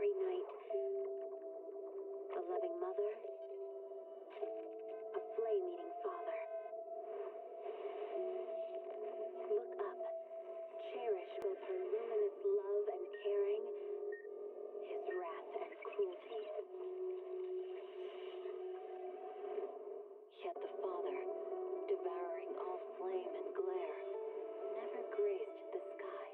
starry night. A loving mother, a flame-eating father. Look up, cherish both her luminous love and caring, his wrath and cruelty. Yet the Father, devouring all flame and glare, never graced the sky.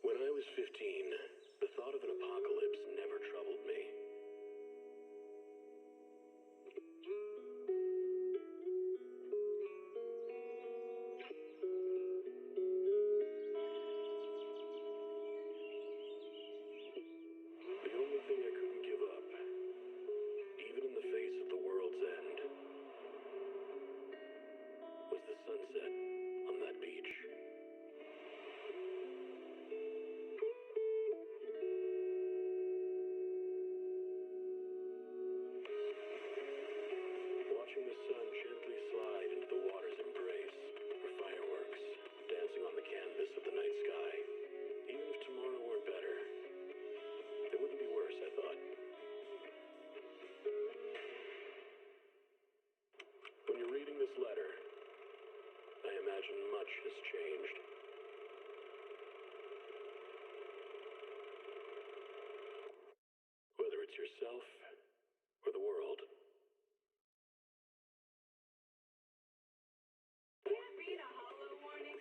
When I was 15, the thought of an apocalypse never troubled me. The only thing I couldn't give up, even in the face of the world's end, was the sunset on that beach. Watching the sun gently slide into the water's embrace, or fireworks dancing on the canvas of the night sky. Even if tomorrow weren't better, it wouldn't be worse, I thought. When you're reading this letter, I imagine much has changed. Whether it's yourself or the world. Read a hollow warning.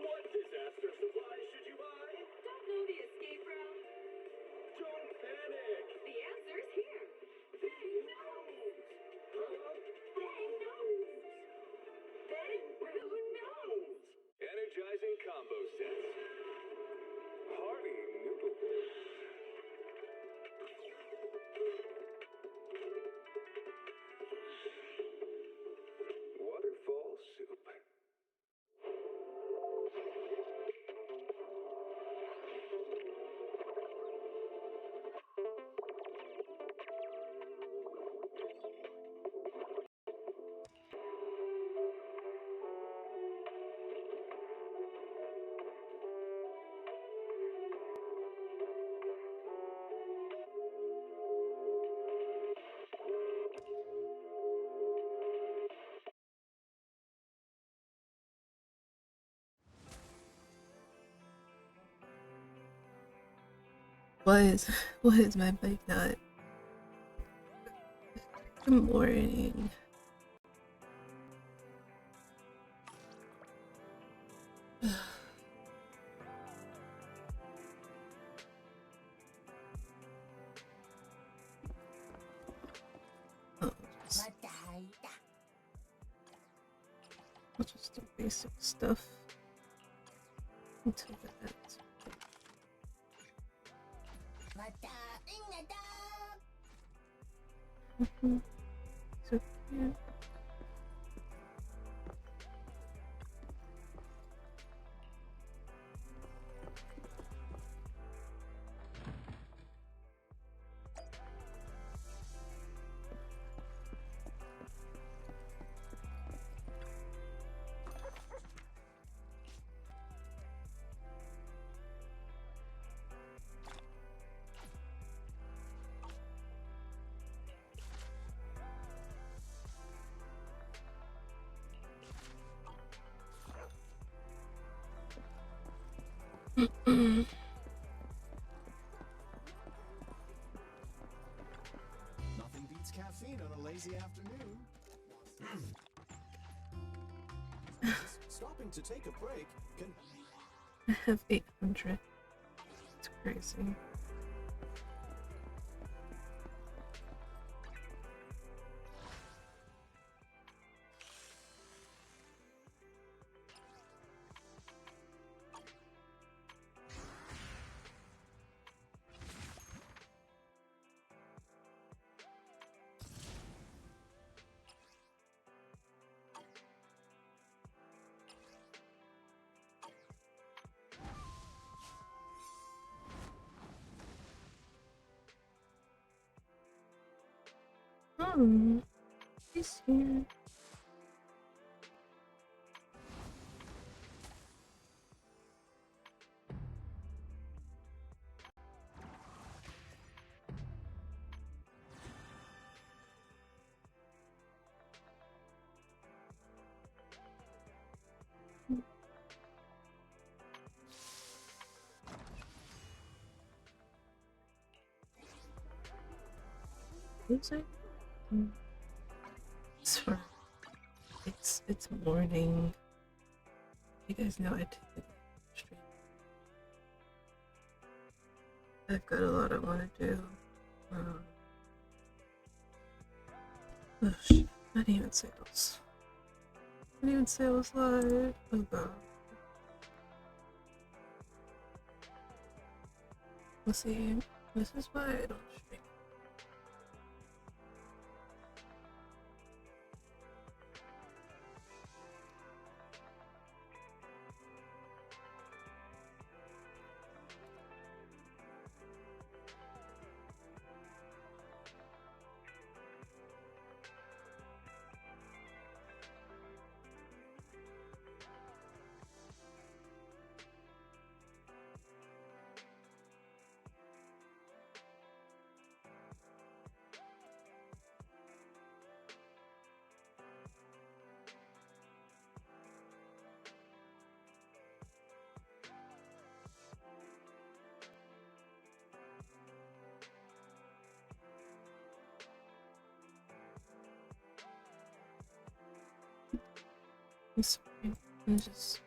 What disaster supplies should you buy? Don't know the escape route? Don't panic! The answer's here. Bang knows. Bang knows. Bang who knows. Energizing combo sets. Hearty noodle. Waterfall soup. What is my bike not? Good morning. Oh, just the basic stuff until that. So cute. Nothing beats caffeine on a lazy afternoon. Stopping to take a break can... I have 800. It's crazy. He's here. Who's it? It's morning. You guys know I take it straight. I've got a lot I want to do. Oh shit! Not even sales. Not even sales live. Oh god. Let's see. This is why I don't stream. I'm sorry. I'm just.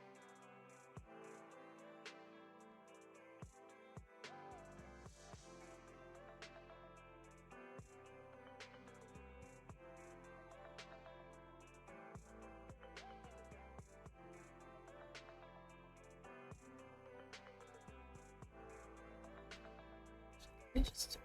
I just.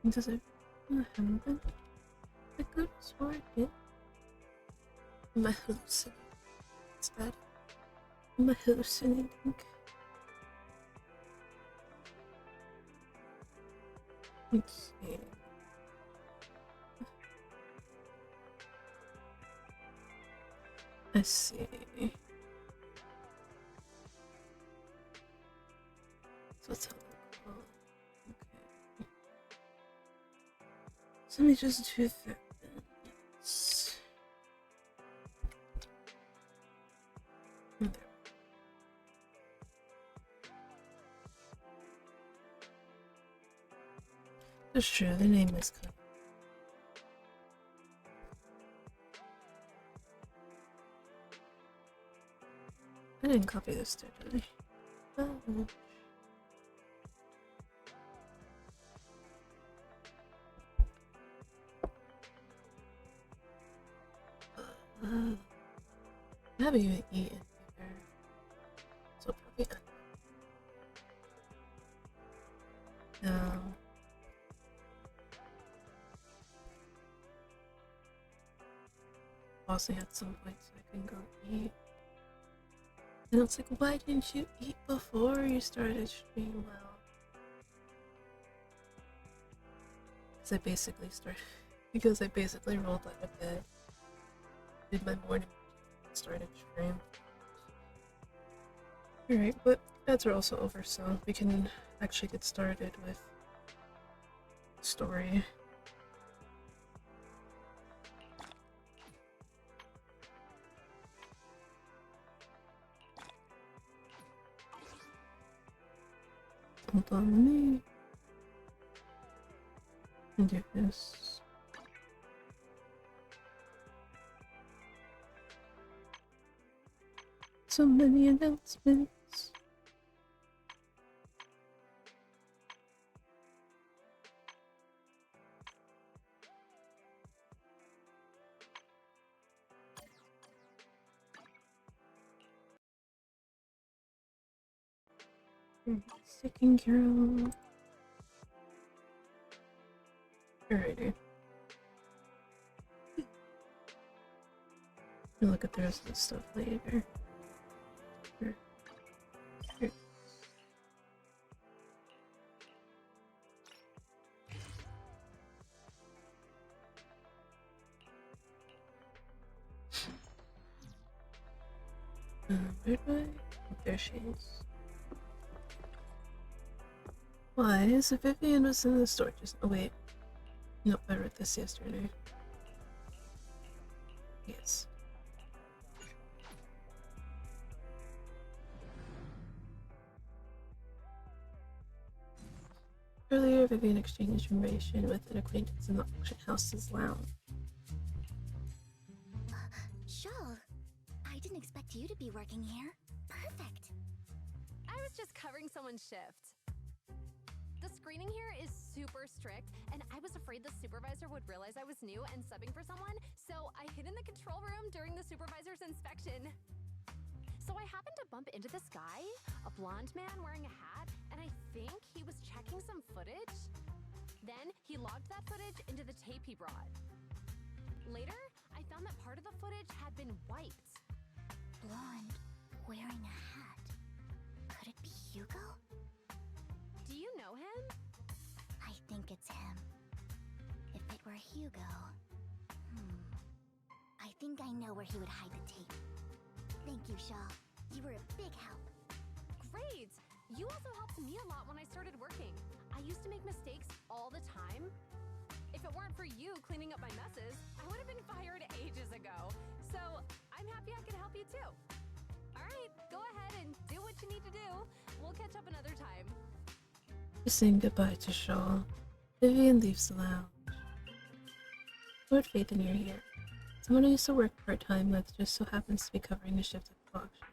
Does it happen? I could have sworn it did. Am I hallucinating? Is that it? Am I hallucinating? Let's see. I see. So it's how okay. So let me just do that. There. That's true, the name is good. I didn't copy this there, did I? Oh. I haven't even eaten either. So probably no. Also at some point so I can go eat. And it's like, why didn't you eat before you started stream? Well, because I basically rolled out of bed, did my morning, started stream. Alright, but ads are also over, so we can actually get started with story. Hold on, let me do this. So many announcements. Second girl. Alrighty. We'll look at the rest of the stuff later. Here. Here. Where do I? Oh, there she is. Why? So Vivian was in the store just. Oh, wait. Nope, I read this yesterday. Yes. Earlier, Vivian exchanged information with an acquaintance in the auction house's lounge. Shawl, I didn't expect you to be working here. Perfect. I was just covering someone's shift. The screening here is super strict, and I was afraid the supervisor would realize I was new and subbing for someone, so I hid in the control room during the supervisor's inspection. So I happened to bump into this guy, a blonde man wearing a hat, and I think he was checking some footage. Then he logged that footage into the tape he brought. Later, I found that part of the footage had been wiped. Blonde, wearing a hat. Could it be Hugo? Do you know him? I think it's him. If it were Hugo... I think I know where he would hide the tape. Thank you, Shaw. You were a big help. Great! You also helped me a lot when I started working. I used to make mistakes all the time. If it weren't for you cleaning up my messes, I would have been fired ages ago. So I'm happy I could help you too. Alright, go ahead and do what you need to do. We'll catch up another time. Just saying goodbye to Shaw, Vivian leaves the lounge. Lord Phaethon, you're here. Someone I used to work part-time with just so happens to be covering a shift at the auction.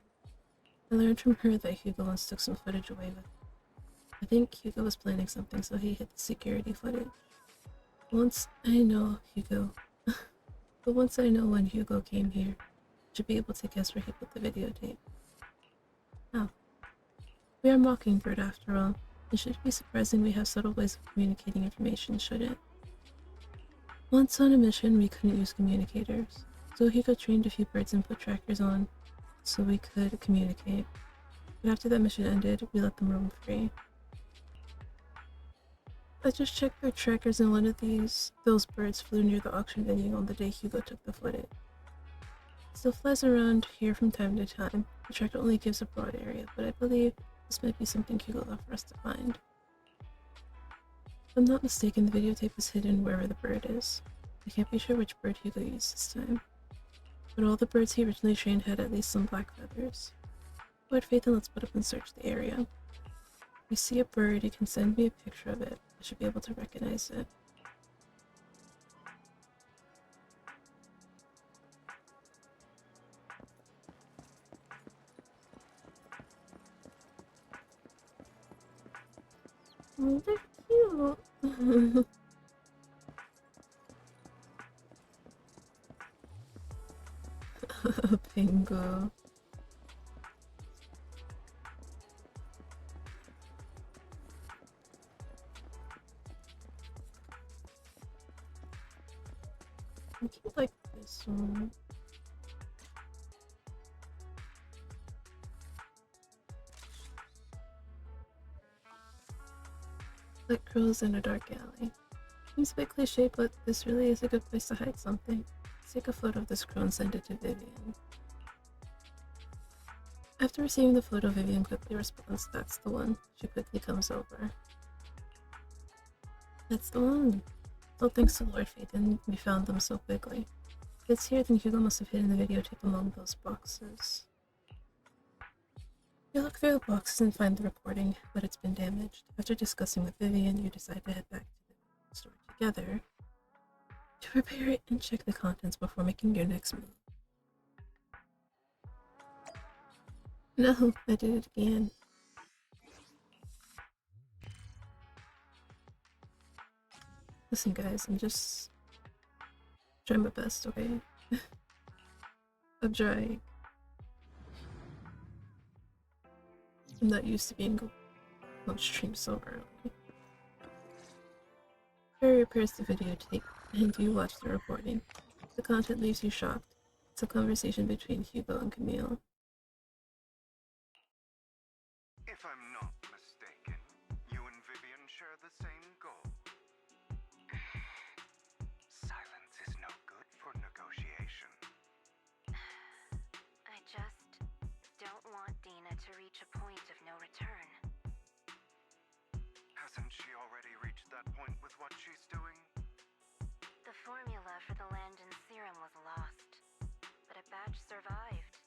I learned from her that Hugo once took some footage away with him. I think Hugo was planning something, so he hid the security footage. Once I know Hugo... but once I know when Hugo came here, I should be able to guess where he put the videotape. Oh. We are Mockingbird after all. It shouldn't be surprising we have subtle ways of communicating information, should it? Once on a mission, we couldn't use communicators, so Hugo trained a few birds and put trackers on so we could communicate. But after that mission ended, we let them roam free. I just checked their trackers and one of those birds flew near the auction venue on the day Hugo took the footage. It still flies around here from time to time. The tracker only gives a broad area, but I believe this might be something Hugo left for us to find. If I'm not mistaken, the videotape is hidden wherever the bird is. I can't be sure which bird Hugo used this time. But all the birds he originally trained had at least some black feathers. Lord Phaethon, let's put up and search the area. If you see a bird, you can send me a picture of it. I should be able to recognize it. Oh, they're cute. Pingu. I keep like this one. like crows in a dark alley. Seems a bit cliche, but this really is a good place to hide something. Let's take a photo of this crow and send it to Vivian. After receiving the photo, Vivian quickly responds, "That's the one." She quickly comes over. "That's the one." Well, thanks to Lord Phaeton, we found them so quickly. If it's here, then Hugo must have hidden the videotape among those boxes. You look through the boxes and find the recording, but it's been damaged. After discussing with Vivian, you decide to head back to the store together to repair it and check the contents before making your next move. No, I did it again. Listen, guys, I'm just trying my best, okay? I'm trying. I'm not used to being on stream so early. Harry repairs the videotape, and you watch the recording. The content leaves you shocked. It's a conversation between Hugo and Camille. If I'm not mistaken, you and Vivian share the same goal. Silence is no good for negotiation. I just don't want Dina to reach a point of no return. Hasn't she already reached that point with what she's doing? The formula for the Landon serum was lost, but a batch survived,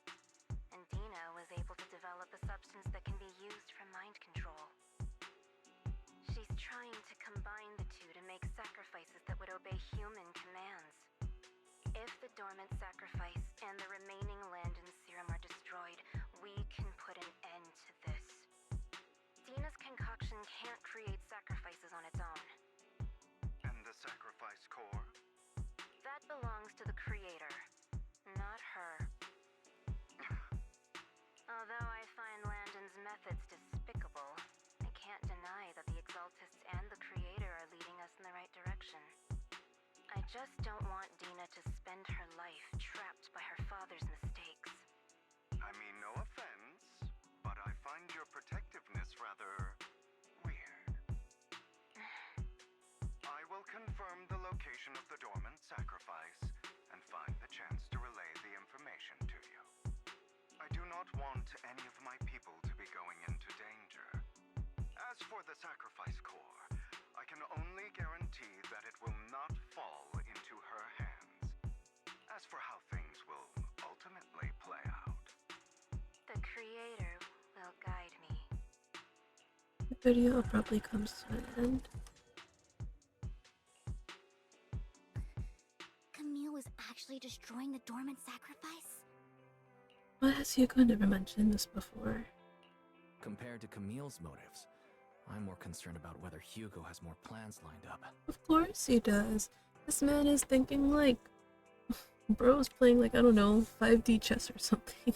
and Dina was able to develop a substance that can be used for mind control. She's trying to combine the two to make sacrifices that would obey human commands. If the dormant sacrifice and the remaining Landon serum are destroyed, we can put an end to this. Dina's concoction can't create sacrifices on its own. And the sacrifice core? That belongs to the creator, not her. Although I find Landon's methods despicable, I can't deny that the Exaltists and the creator are leading us in the right direction. I just don't want Dina to spend her life trapped by her father's mistakes. I mean, no offense, but I find your protectiveness rather weird. I will confirm the location of the dormant sacrifice and find the chance to relay the information to you. I do not want any of my people to be going into danger. As for the sacrifice core, I can only guarantee that it will not fall into her hands. As for how things will ultimately play out, The creator will guide me. The video abruptly comes to an end. Camille was actually destroying the dormant sacrifice? Why has Hugo never mentioned this before? Compared to Camille's motives, I'm more concerned about whether Hugo has more plans lined up. Of course he does. This man is thinking like bro's playing like, I don't know, 5D chess or something.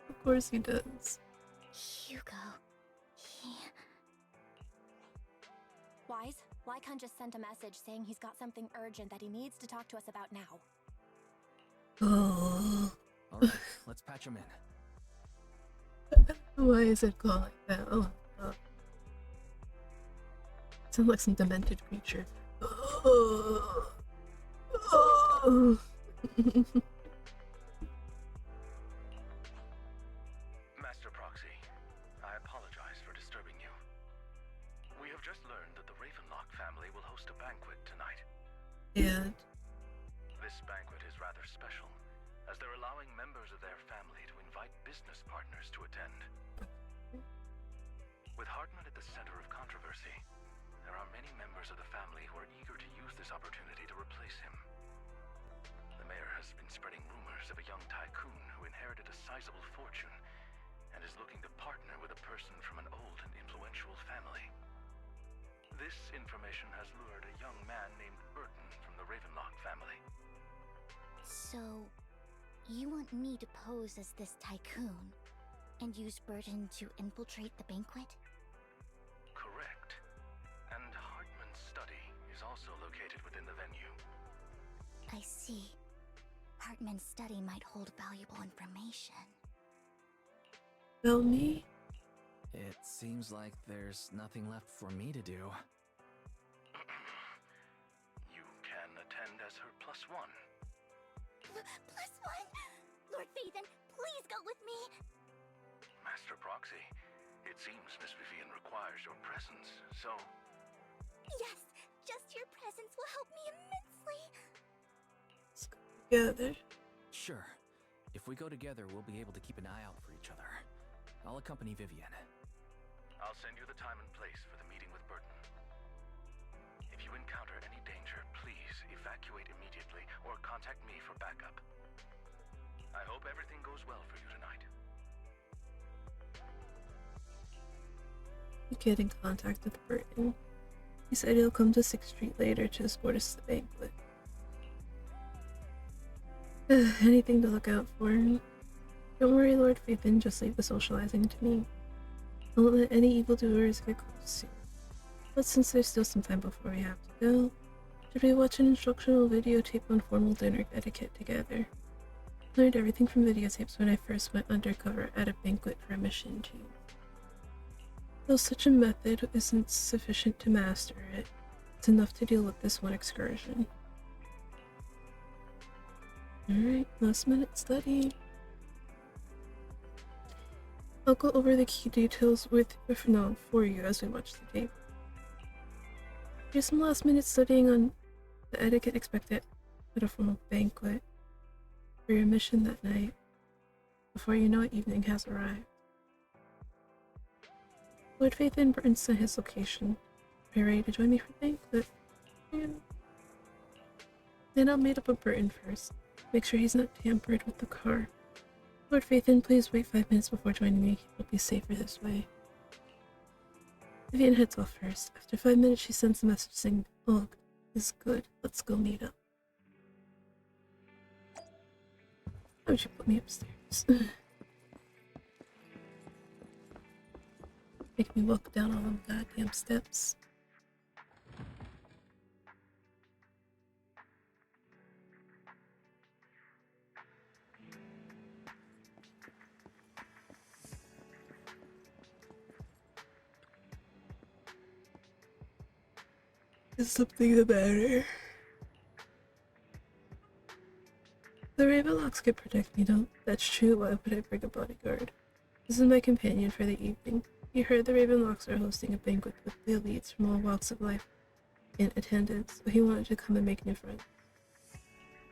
Of course he does. Hugo. Wise, why can't just send a message saying he's got something urgent that he needs to talk to us about now? Oh. Alright, let's patch him in. Why is it called like that? Oh, sounds like some demented creature. Oh. Oh. Master Proxy, I apologize for disturbing you. We have just learned that the Ravenlock family will host a banquet tonight. And This banquet is rather special, as they're allowing members of their family to invite business partners to attend. With Hartman at the center of controversy, there are many members of the family who are eager to use this opportunity to replace him. The mayor has been spreading rumors of a young tycoon who inherited a sizable fortune and is looking to partner with a person from an old and influential family. This information has lured a young man named Burton from the Ravenlock family. So, you want me to pose as this tycoon and use Burton to infiltrate the banquet? Correct. And Hartman's study is also located within the venue. I see. Hartman's study might hold valuable information. tell me. It seems like there's nothing left for me to do. You can attend as her +1. +1? Lord Phaethon, please go with me! Master Proxy, it seems Miss Vivian requires your presence, so... Yes, just your presence will help me immensely! Let's go together. Sure. If we go together, we'll be able to keep an eye out for each other. I'll accompany Vivian. I'll send you the time and place for the meeting with Burton. If you encounter any danger, please evacuate immediately or contact me for backup. I hope everything goes well for you tonight. We get in contact with Burton. He said he'll come to 6th Street later to escort us to the banquet. Anything to look out for. Don't worry, Lord Phaethon, just leave the socializing to me. Don't let any evildoers get close to you. But since there's still some time before we have to go, should we watch an instructional videotape on formal dinner etiquette together? I learned everything from videotapes when I first went undercover at a banquet for a mission too. Though such a method isn't sufficient to master it, it's enough to deal with this one excursion. Alright, last minute study. I'll go over the key details for you as we watch the tape. Here's some last minute studying on the etiquette expected at a formal banquet for your mission that night. Before you know it, evening has arrived. Lord Phaethon Burton sent his location. Are you ready to join me for the banquet? Then I'll meet up with Burton first. Make sure he's not tampered with the car. Lord Phaethon, please wait 5 minutes before joining me. It'll be safer this way. Vivian heads off first. After 5 minutes, she sends a message saying, "All is good. Let's go meet up." Why would you put me upstairs? Make me walk down all them goddamn steps. Is something the matter? The Ravenlocks could protect me, though. That's true. Why would I bring a bodyguard? This is my companion for the evening. He heard the Ravenlocks are hosting a banquet with the elites from all walks of life in attendance, so he wanted to come and make new friends.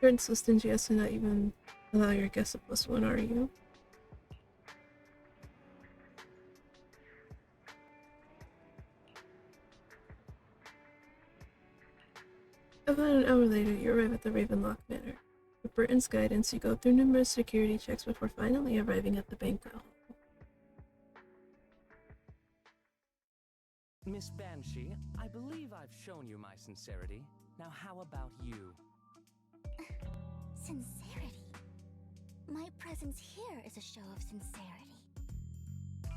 You're so stingy as to not even allow your guest a +1, are you? About an hour later, you arrive at the Ravenlock Manor. With Burton's guidance, you go through numerous security checks before finally arriving at the banquet hall. Miss Banshee, I believe I've shown you my sincerity. Now how about you? Sincerity? My presence here is a show of sincerity.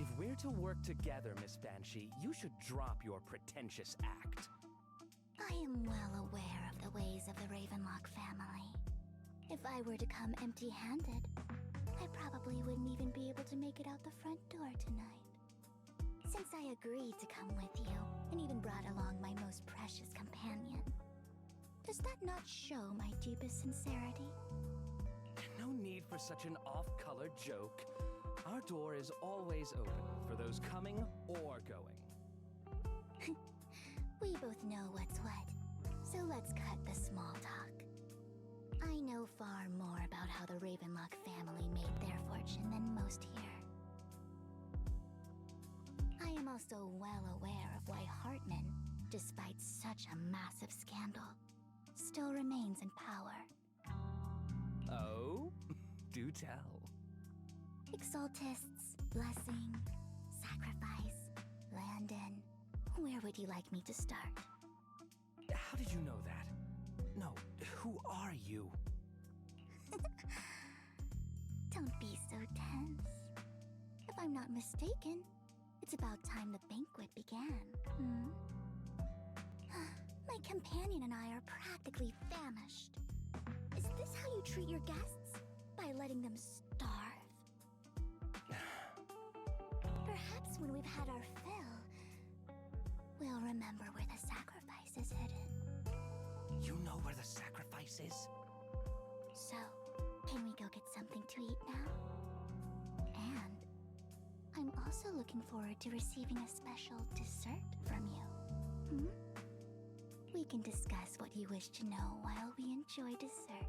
If we're to work together, Miss Banshee, you should drop your pretentious act. I am well aware of the ways of the Ravenlock family. If I were to come empty-handed, I probably wouldn't even be able to make it out the front door tonight. Since I agreed to come with you, and even brought along my most precious companion, does that not show my deepest sincerity? No need for such an off-color joke. Our door is always open for those coming or going. We both know what's what, so let's cut the small talk. I know far more about how the Ravenlock family made their fortune than most here. I am also well aware of why Hartman, despite such a massive scandal, still remains in power. Oh? Do tell. Exaltists, blessing, sacrifice, Landon. Where would you like me to start? How did you know that? No, who are you? Don't be so tense. If I'm not mistaken, it's about time the banquet began, My companion and I are practically famished. Is this how you treat your guests? By letting them starve? Perhaps when we we've had our fill, we'll remember where the sacrifice is hidden. You know where the sacrifice is? So, can we go get something to eat now? And I'm also looking forward to receiving a special dessert from you. We can discuss what you wish to know while we enjoy dessert.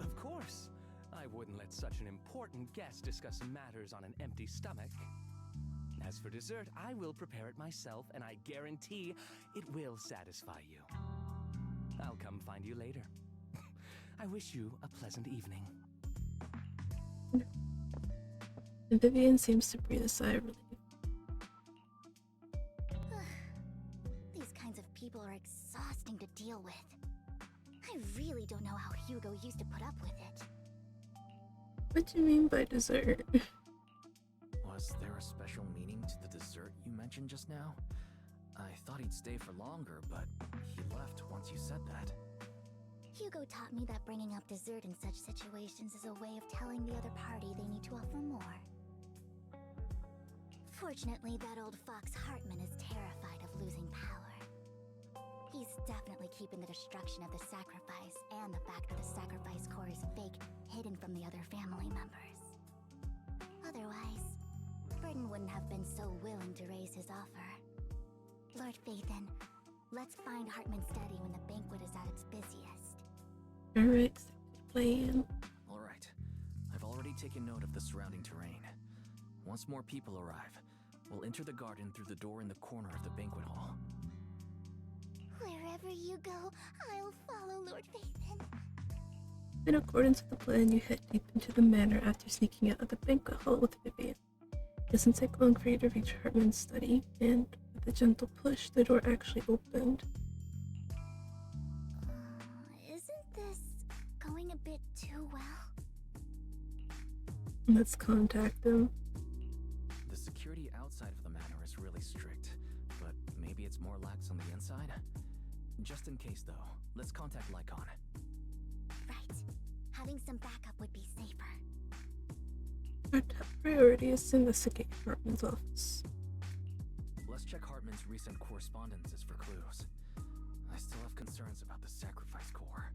Of course. I wouldn't let such an important guest discuss matters on an empty stomach. As for dessert, I will prepare it myself, and I guarantee it will satisfy you. I'll come find you later. I wish you a pleasant evening. And Vivian seems to breathe a sigh of relief. These kinds of people are exhausting to deal with. I really don't know how Hugo used to put up with it. What do you mean by dessert? Was there a special meaning to the dessert you mentioned just now? I thought he'd stay for longer, but he left once you said that. Hugo taught me that bringing up dessert in such situations is a way of telling the other party they need to offer more. Fortunately, that old fox Hartman is terrified of losing power. He's definitely keeping the destruction of the sacrifice and the fact that the sacrifice core is fake hidden from the other family members. Otherwise, Burden wouldn't have been so willing to raise his offer. Lord Phaethon, let's find Hartman's study when the banquet is at its busiest. Alright, plan. Alright. I've already taken note of the surrounding terrain. Once more people arrive, we'll enter the garden through the door in the corner of the banquet hall. Wherever you go, I'll follow, Lord Phaethon. In accordance with the plan, you head deep into the manor after sneaking out of the banquet hall with Vivian. It doesn't take long for you to reach Hartman's study, and with a gentle push, the door actually opened. Isn't this going a bit too well? Let's contact them. The security outside of the manor is really strict, but maybe it's more lax on the inside? Just in case, though, let's contact Lycon. Right. Having some backup would be safer. Our top priority is to investigate Hartman's office. Let's check Hartman's recent correspondences for clues. I still have concerns about the sacrifice core.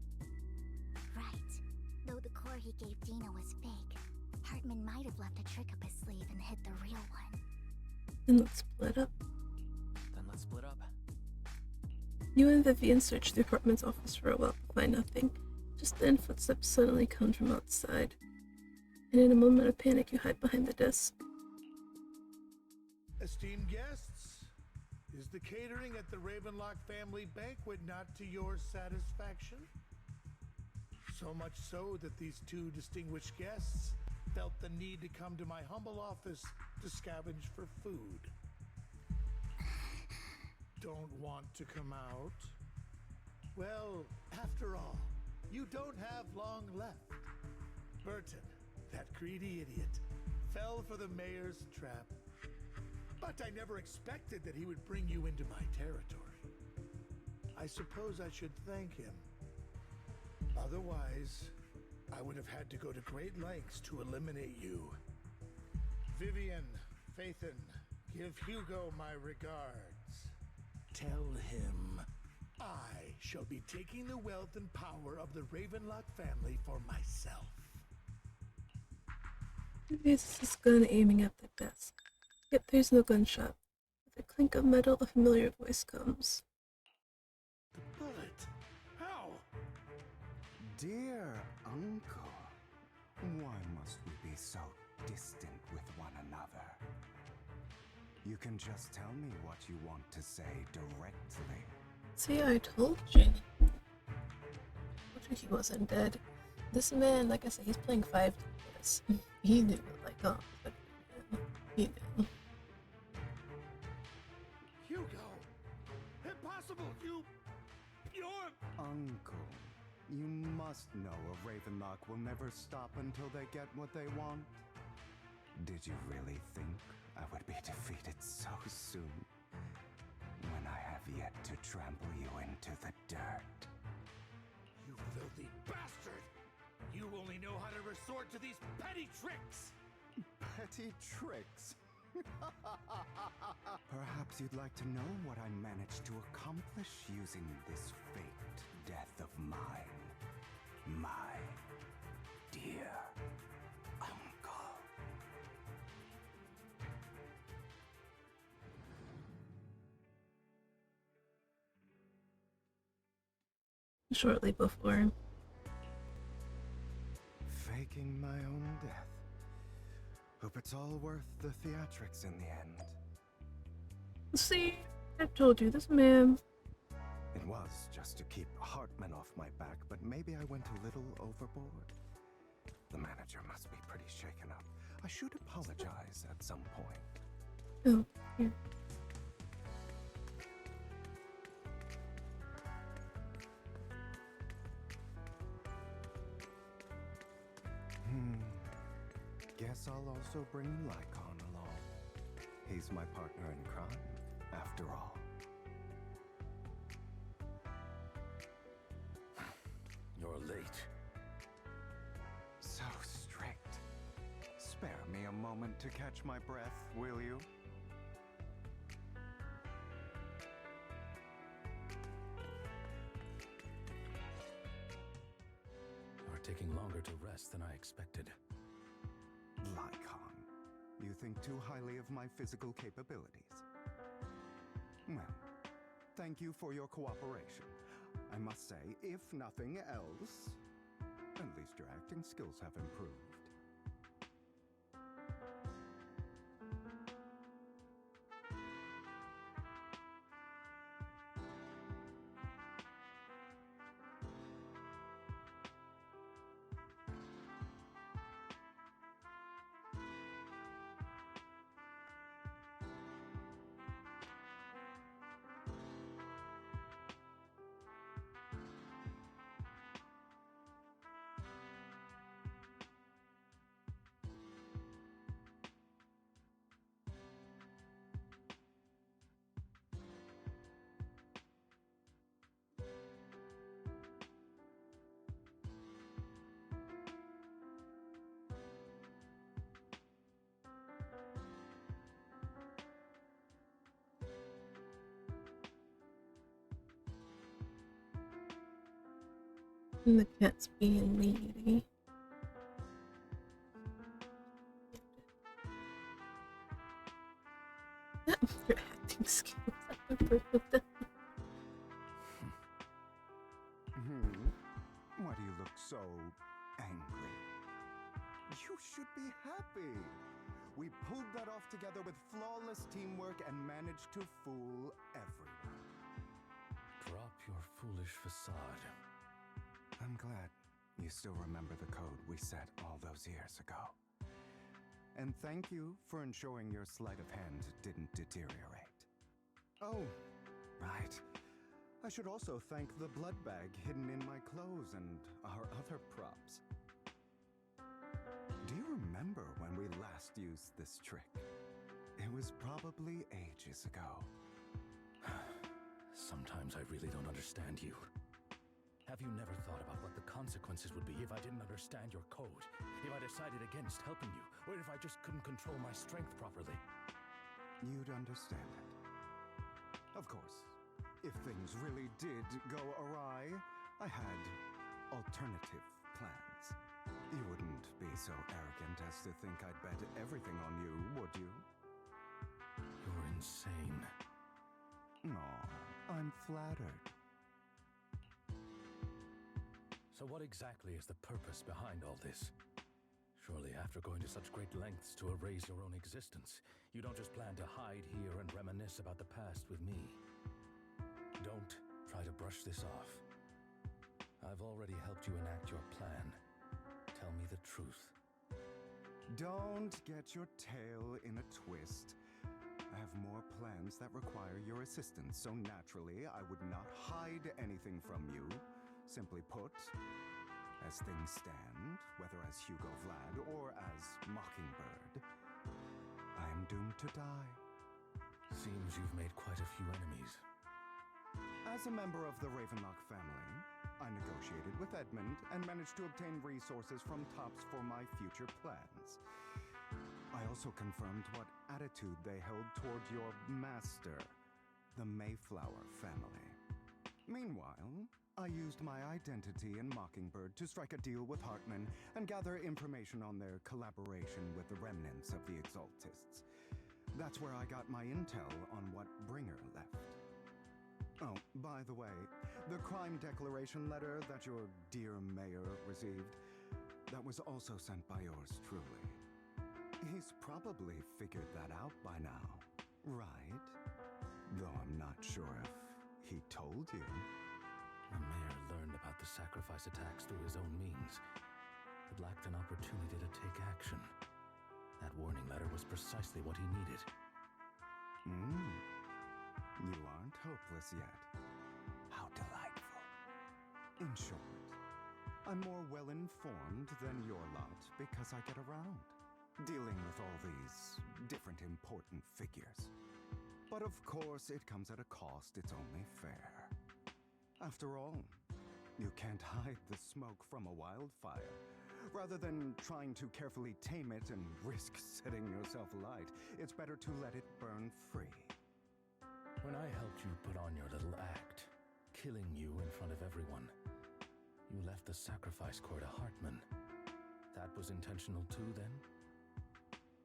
Right. Though the core he gave Dina was fake, Hartman might have left a trick up his sleeve and hid the real one. Then let's split up. Then let's split up. You and Vivian search through Hartman's office for a while but find nothing. Just then, footsteps suddenly come from outside. And in a moment of panic, you hide behind the desk. Esteemed guests, is the catering at the Ravenlock family banquet not to your satisfaction? So much so that these two distinguished guests felt the need to come to my humble office to scavenge for food. Don't want to come out? Well, after all, you don't have long left. Burton, that greedy idiot, fell for the mayor's trap. But I never expected that he would bring you into my territory. I suppose I should thank him. Otherwise, I would have had to go to great lengths to eliminate you. Vivian, Phaethon, give Hugo my regards. Tell him I shall be taking the wealth and power of the Ravenlock family for myself. He raises his gun, aiming at the desk. Yet there's no gunshot. With a clink of metal, a familiar voice comes. The bullet! How? Dear uncle, why must we be so distant with one another? You can just tell me what you want to say directly. See, I told you. He wasn't dead. This man, like I said, he's playing 5 years. He knew, like, oh, but he knew. Hugo! Impossible! You're... Uncle, you must know a Ravenlock will never stop until they get what they want. Did you really think I would be defeated so soon? When I have yet to trample you into the dirt. You filthy bastard! You only know how to resort to these petty tricks! Petty tricks? Perhaps you'd like to know what I managed to accomplish using this faked death of mine, my dear uncle. Shortly before. Faking my own death. Hope it's all worth the theatrics in the end. See, I told you, this man. It was just to keep Hartman off my back, but maybe I went a little overboard. The manager must be pretty shaken up. I should apologize at some point. Oh, here. Guess I'll also bring Lycon along. He's my partner in crime, after all. You're late. So strict. Spare me a moment to catch my breath, will you? You're taking longer to rest than I expected. Lycon, you think too highly of my physical capabilities. Well, thank you for your cooperation. I must say, if nothing else, at least your acting skills have improved. And the cat's being needy. Your acting skills have improved. Why do you look so angry? You should be happy. We pulled that off together with flawless teamwork and managed to fool everyone. Drop your foolish facade. I'm glad you still remember the code we set all those years ago. And thank you for ensuring your sleight of hand didn't deteriorate. Oh, right. I should also thank the blood bag hidden in my clothes and our other props. Do you remember when we last used this trick? It was probably ages ago. Sometimes I really don't understand you. Have you never thought about what the consequences would be if I didn't understand your code? If I decided against helping you? Or if I just couldn't control my strength properly? You'd understand it. Of course, if things really did go awry, I had alternative plans. You wouldn't be so arrogant as to think I'd bet everything on you, would you? You're insane. Aw, I'm flattered. So what exactly is the purpose behind all this? Surely after going to such great lengths to erase your own existence, you don't just plan to hide here and reminisce about the past with me. Don't try to brush this off. I've already helped you enact your plan. Tell me the truth. Don't get your tail in a twist. I have more plans that require your assistance, so naturally I would not hide anything from you. Simply put, as things stand, whether as Hugo Vlad or as Mockingbird, I am doomed to die. Seems you've made quite a few enemies. As a member of the Ravenlock family, I negotiated with Edmund and managed to obtain resources from Tops for my future plans. I also confirmed what attitude they held toward your master, the Mayflower family. Meanwhile, I used my identity in Mockingbird to strike a deal with Hartman and gather information on their collaboration with the remnants of the Exaltists. That's where I got my intel on what Bringer left. Oh, by the way, the crime declaration letter that your dear mayor received, that was also sent by yours truly. He's probably figured that out by now, right? Though I'm not sure if he told you. The mayor learned about the sacrifice attacks through his own means, but lacked an opportunity to take action. That warning letter was precisely what he needed. You aren't hopeless yet. How delightful. In short, I'm more well-informed than your lot because I get around, dealing with all these different important figures. But of course, it comes at a cost. It's only fair. After all, you can't hide the smoke from a wildfire. Rather than trying to carefully tame it and risk setting yourself alight, it's better to let it burn free. When I helped you put on your little act, killing you in front of everyone, you left the sacrifice core to Hartman. That was intentional too, then?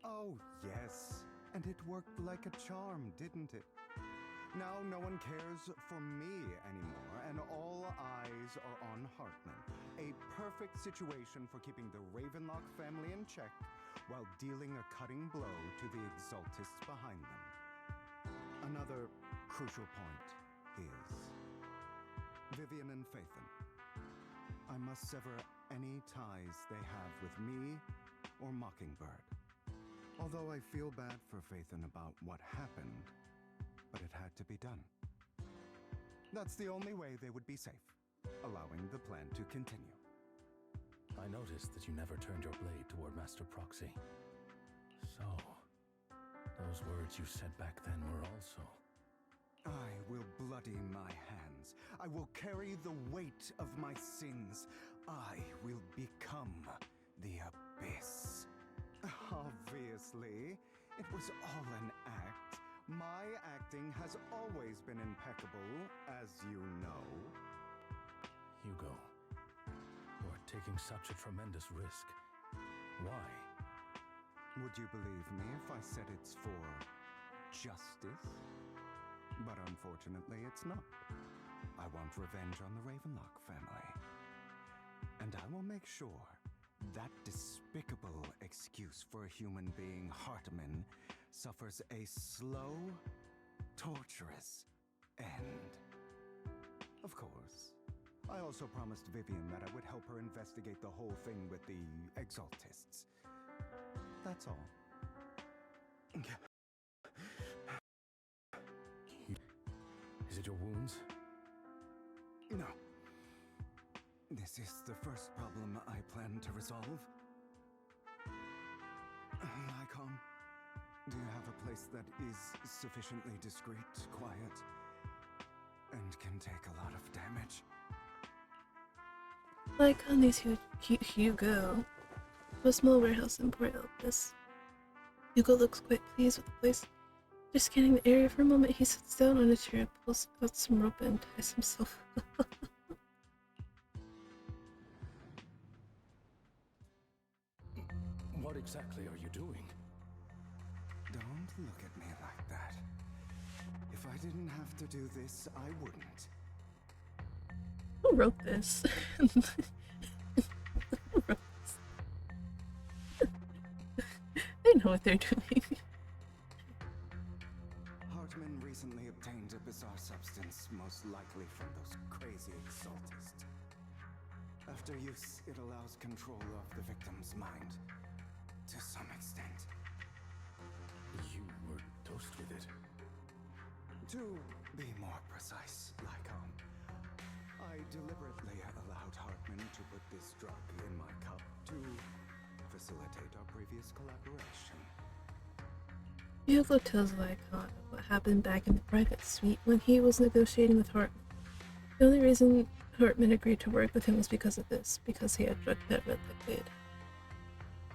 Oh, yes. And it worked like a charm, didn't it? Now no one cares for me anymore, and all eyes are on Hartman. A perfect situation for keeping the Ravenlock family in check while dealing a cutting blow to the Exaltists behind them. Another crucial point is Vivian and Phaethon. I must sever any ties they have with me or Mockingbird. Although I feel bad for Phaethon about what happened, but it had to be done. That's the only way they would be safe, allowing the plan to continue. I noticed that you never turned your blade toward Master Proxy. So, those words you said back then were also... I will bloody my hands. I will carry the weight of my sins. I will become the Abyss. Obviously, it was all an act. My acting has always been impeccable, as you know. Hugo, you're taking such a tremendous risk. Why? Would you believe me if I said it's for justice? But unfortunately, it's not. I want revenge on the Ravenlock family. And I will make sure that despicable excuse for a human being, Hartman, suffers a slow, torturous end. Of course, I also promised Vivian that I would help her investigate the whole thing with the Exaltists. That's all. Is it your wounds? No. This is the first problem I plan to resolve. Lycom, do you have a place that is sufficiently discreet, quiet, and can take a lot of damage? Like on these Hugo. To a small warehouse in Port Elpis. Hugo looks quite pleased with the place. Just scanning the area for a moment, he sits down on a chair, pulls out some rope and ties himself. What exactly are you doing? Don't look at me like that. If I didn't have to do this, I wouldn't. Who wrote this? Who wrote this? They know what they're doing. Hartman recently obtained a bizarre substance, most likely from those crazy Exaltists. After use, it allows control of the victim's mind. To some extent. You were dosed with it. To be more precise, Lycom, I deliberately allowed Hartman to put this drug in my cup to facilitate our previous collaboration. Hugo tells Lycon what happened back in the private suite when he was negotiating with Hartman. The only reason Hartman agreed to work with him was because of this, because he had drug that red liquid.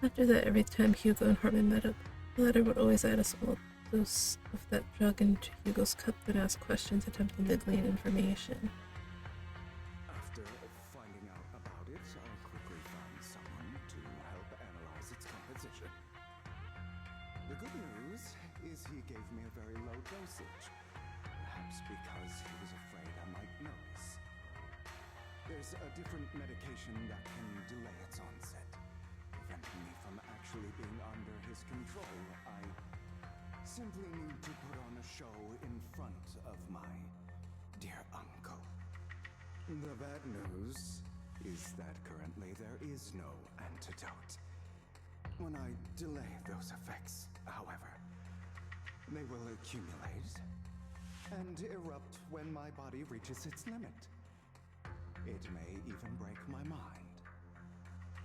After that, every time Hugo and Harmon met up, the latter would always add a small dose of that drug into Hugo's cup and ask questions attempting to glean information. After finding out about it, I quickly found someone to help analyze its composition. The good news is he gave me a very low dosage, perhaps because he was afraid I might notice. There's a different medication that can delay its onset, preventing me from actually being under his control. I simply need to put on a show in front of my dear uncle. The bad news is that currently there is no antidote. When I delay those effects, however, they will accumulate and erupt when my body reaches its limit. It may even break my mind.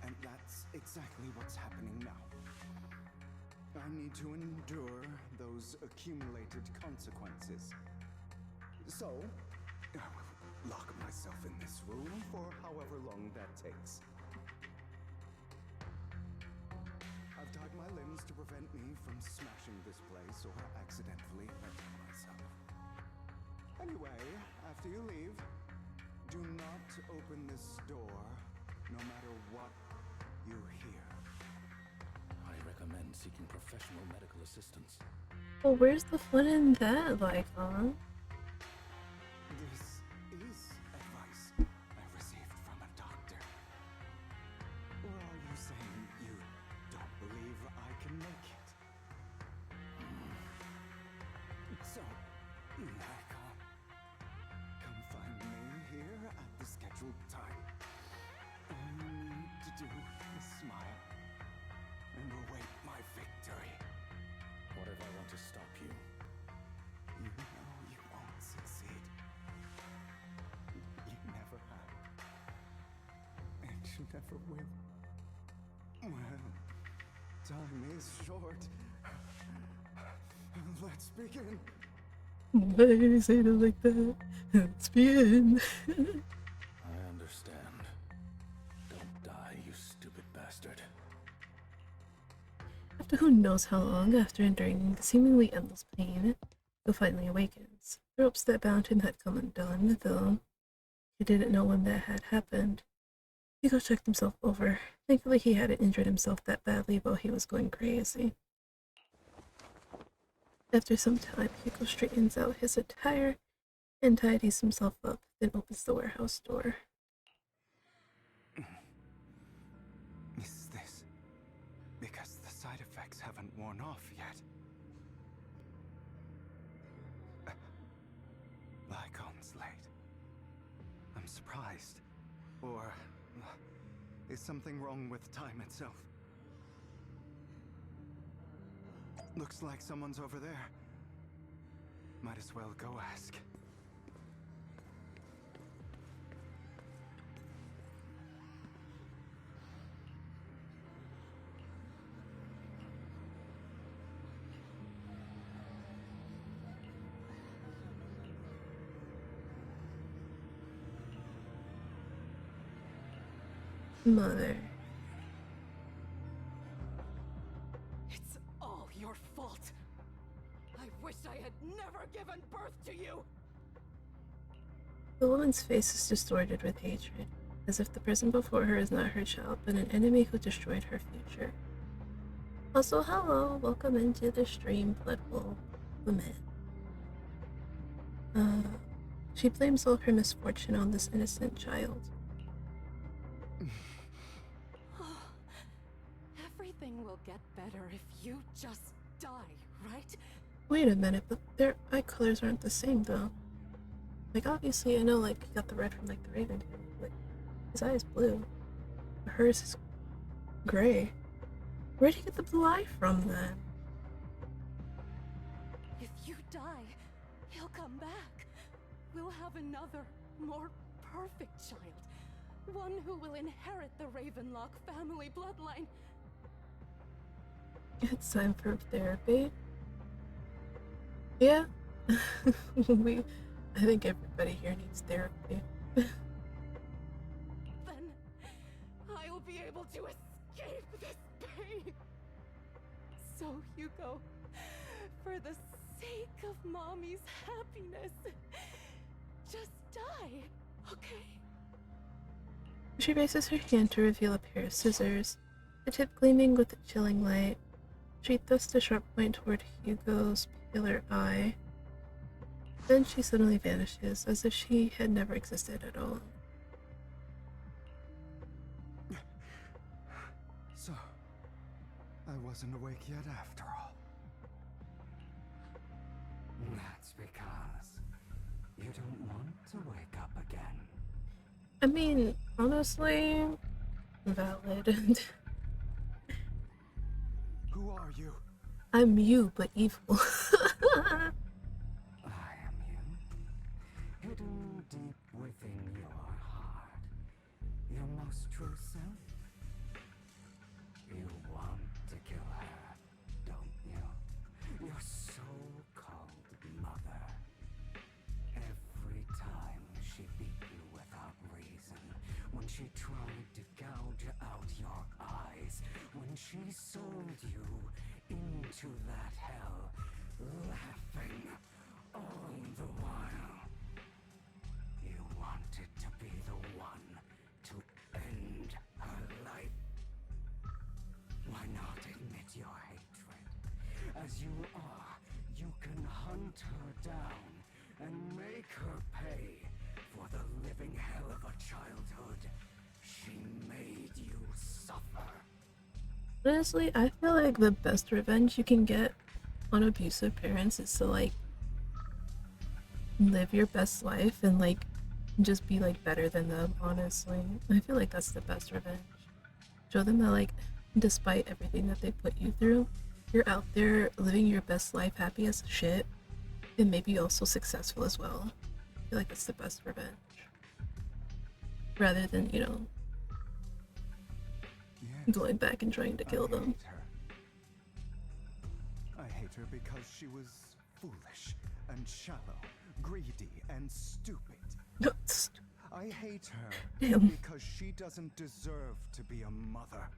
And that's exactly what's happening now. I need to endure those accumulated consequences. So, I will lock myself in this room for however long that takes. I've tied my limbs to prevent me from smashing this place or accidentally hurting myself. Anyway, after you leave, do not open this door, no matter what you hear. I recommend seeking professional medical assistance. Well, where's the fun in that, Lycon? This is advice I received from a doctor. Or are you saying you don't believe I can make it? So, Lycon, come find me here at the scheduled time. All you need to do is smile and await my victory. What if I want to stop you? You know you won't succeed. You never have. And you never will. Well, time is short. Let's begin. Why did you say it like that? Let's begin. I understand. Don't die, you stupid bastard. After who knows how long, after enduring seemingly endless pain, Hugo finally awakens. The ropes that bound him had come undone, though he didn't know when that had happened. Hugo checked himself over. Thankfully, he hadn't injured himself that badly while he was going crazy. After some time, Hugo straightens out his attire and tidies himself up, then opens the warehouse door. Is this because the side effects haven't worn off yet? Lycon's late. I'm surprised. Or is something wrong with time itself? Looks like someone's over there. Might as well go ask. Mother. It's all your fault. I wish I had never given birth to you. The woman's face is distorted with hatred, as if the person before her is not her child, but an enemy who destroyed her future. Also, hello, welcome into the stream, Bloodbowl Woman. She blames all her misfortune on this innocent child. Everything will get better if you just die, right? Wait a minute, but their eye colors aren't the same, though. Like, obviously, I know, like, you got the red from, like, the Raven, but his eye is blue. But hers is gray. Where'd he get the blue eye from, then? If you die, he'll come back. We'll have another, more perfect child. One who will inherit the Ravenlock family bloodline. It's time for therapy. Yeah. I think everybody here needs therapy. Then I'll be able to escape this pain. So, Hugo, for the sake of Mommy's happiness, just die, okay? She raises her hand to reveal a pair of scissors, the tip gleaming with a chilling light. She thrusts a sharp point toward Hugo's paler eye. Then she suddenly vanishes, as if she had never existed at all. So, I wasn't awake yet after all. That's because you don't want to wake up again. I mean, honestly, valid. Who are you? I'm you, but evil. I am you, hidden deep within your heart, your most true self. You want to kill her, don't you? Your so-called mother. Every time she beat you without reason, when she tried to gouge out your eyes, when she sold you into that hell, laughing all the while. You wanted to be the one to end her life. Why not admit your hatred? As you are, you can hunt her down and make her pay for the living hell of a childhood she made you suffer. Honestly, I feel like the best revenge you can get on abusive parents is to, like, live your best life and, like, just be, like, better than them, honestly. I feel like that's the best revenge. Show them that, like, despite everything that they put you through, you're out there living your best life, happy as shit, and maybe also successful as well. I feel like that's the best revenge. Rather than, you know, going back and trying to kill them. I hate her because she was foolish and shallow, greedy and stupid. I hate her because she doesn't deserve to be a mother.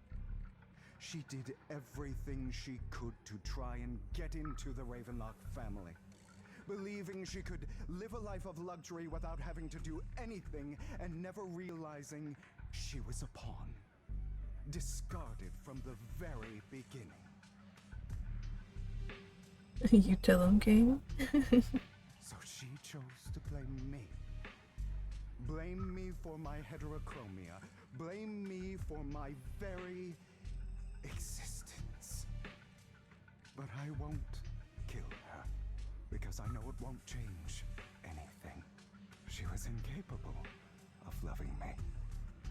She did everything she could to try and get into the Ravenlock family, believing she could live a life of luxury without having to do anything, and never realizing she was a pawn, discarded from the very beginning. You tell him, King. So she chose to blame me. Blame me for my heterochromia. Blame me for my very existence. But I won't kill her, because I know it won't change anything. She was incapable of loving me,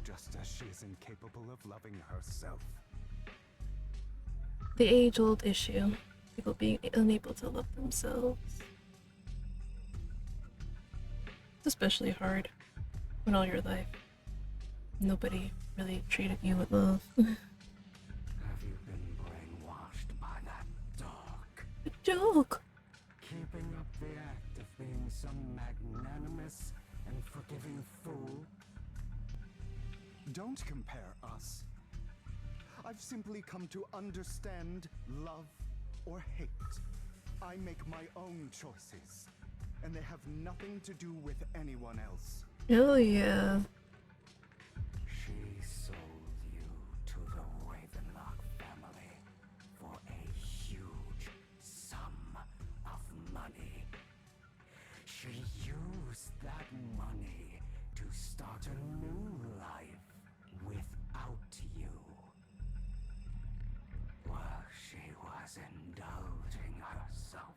just as she is incapable of loving herself. The age-old issue. People being unable to love themselves. It's especially hard when all your life nobody really treated you with love. Have you been brainwashed by that dog? A joke! Keeping up the act of being some magnanimous and forgiving fool? Don't compare us. I've simply come to understand love or hate. I make my own choices, and they have nothing to do with anyone else. Oh yeah. She sold you to the Ravenlock family for a huge sum of money. She used that money to start a new life without you. While she was indulging herself,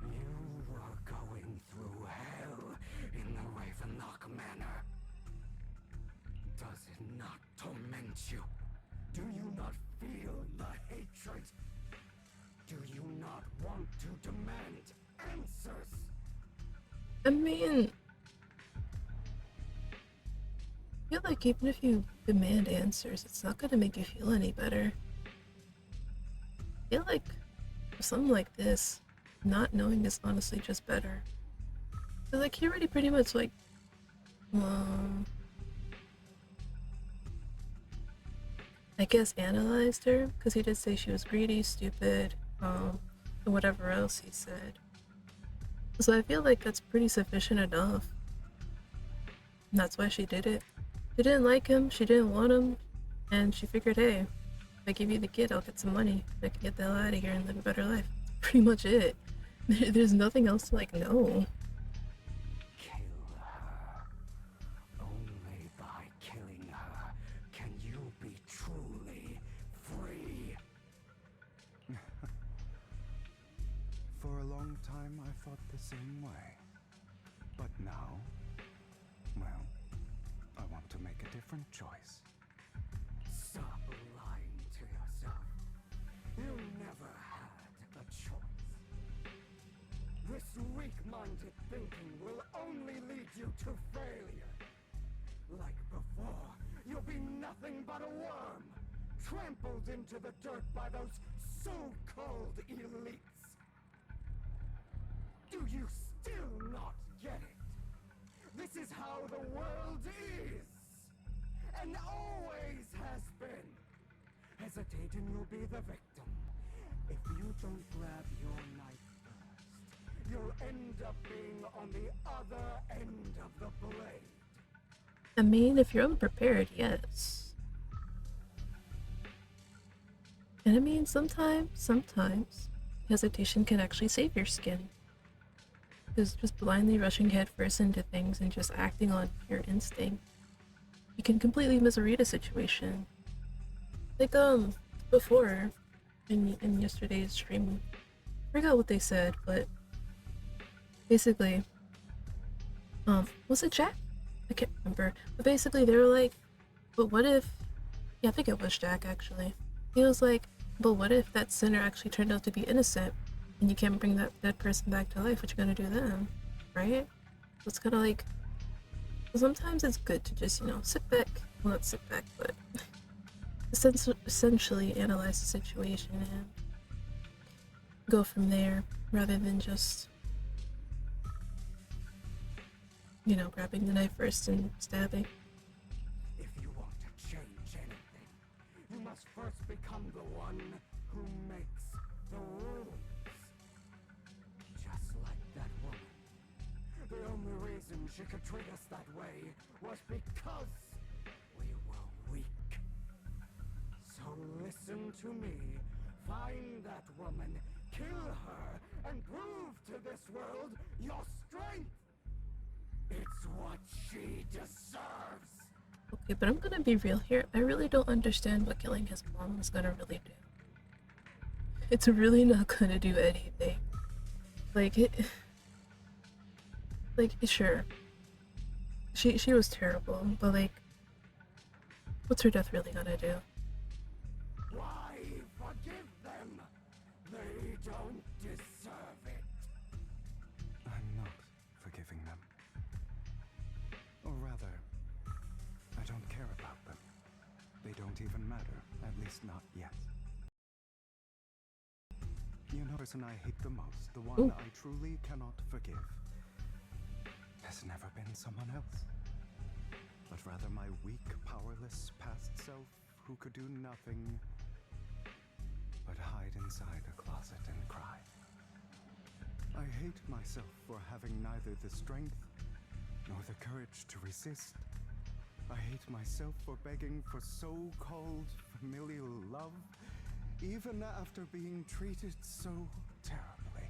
you were going through hell in the Ravenlock Manor. Does it not torment you? Do you not feel the hatred? Do you not want to demand answers? I mean, I feel like even if you demand answers, it's not gonna make you feel any better. I feel like for something like this, not knowing is honestly just better. Cause like he already pretty much like, I guess, analyzed her, because he did say she was greedy, stupid, and whatever else he said. So I feel like that's pretty sufficient enough. And that's why she did it. She didn't like him, she didn't want him, and she figured, hey, if I give you the kid, I'll get some money. I can get the hell out of here and live a better life. That's pretty much it. There's nothing else to, like, know. Kill her. Only by killing her can you be truly free. For a long time, I thought the same way. But now, well, I want to make a different choice. Stop lying to yourself. You never had a choice. This weak-minded thinking will only lead you to failure. Like before, you'll be nothing but a worm, trampled into the dirt by those so-called elites. Do you still not get it? This is how the world is, and always has been. Hesitate and you'll be the victim. If you don't grab your knife first, you'll end up being on the other end of the blade. I mean, if you're unprepared, yes. And I mean, sometimes, hesitation can actually save your skin. Because just blindly rushing headfirst into things and just acting on pure instinct, you can completely misread a situation. Like, before, in yesterday's stream, I forgot what they said, but basically, was it Jack? I can't remember. But basically, they were like, but what if, yeah, I think it was Jack, actually. He was like, but what if that sinner actually turned out to be innocent? And you can't bring that dead person back to life, what you gonna do then, right? So it's kind of like, sometimes it's good to just, you know, sit back, well, not sit back, but essentially analyze the situation and go from there, rather than just, you know, grabbing the knife first and stabbing. If you want to change anything, you must first become the one who makes the rules. Just like that woman. The only reason she could treat us that way was because we were weak. So listen to me. Find that woman, kill her, and prove to this world your strength. It's what she deserves. Okay, but I'm gonna be real here. I really don't understand what killing his mom is gonna really do. It's really not gonna do anything. Like, sure. She was terrible, but like, what's her death really gonna do? Why forgive them? They don't deserve it. I'm not forgiving them. Or rather, I don't care about them. They don't even matter, at least not yet. You know the person I hate the most, the one I truly cannot forgive, has never been someone else, but rather my weak, powerless past self who could do nothing but hide inside a closet and cry. I hate myself for having neither the strength nor the courage to resist. I hate myself for begging for so-called familial love, even after being treated so terribly.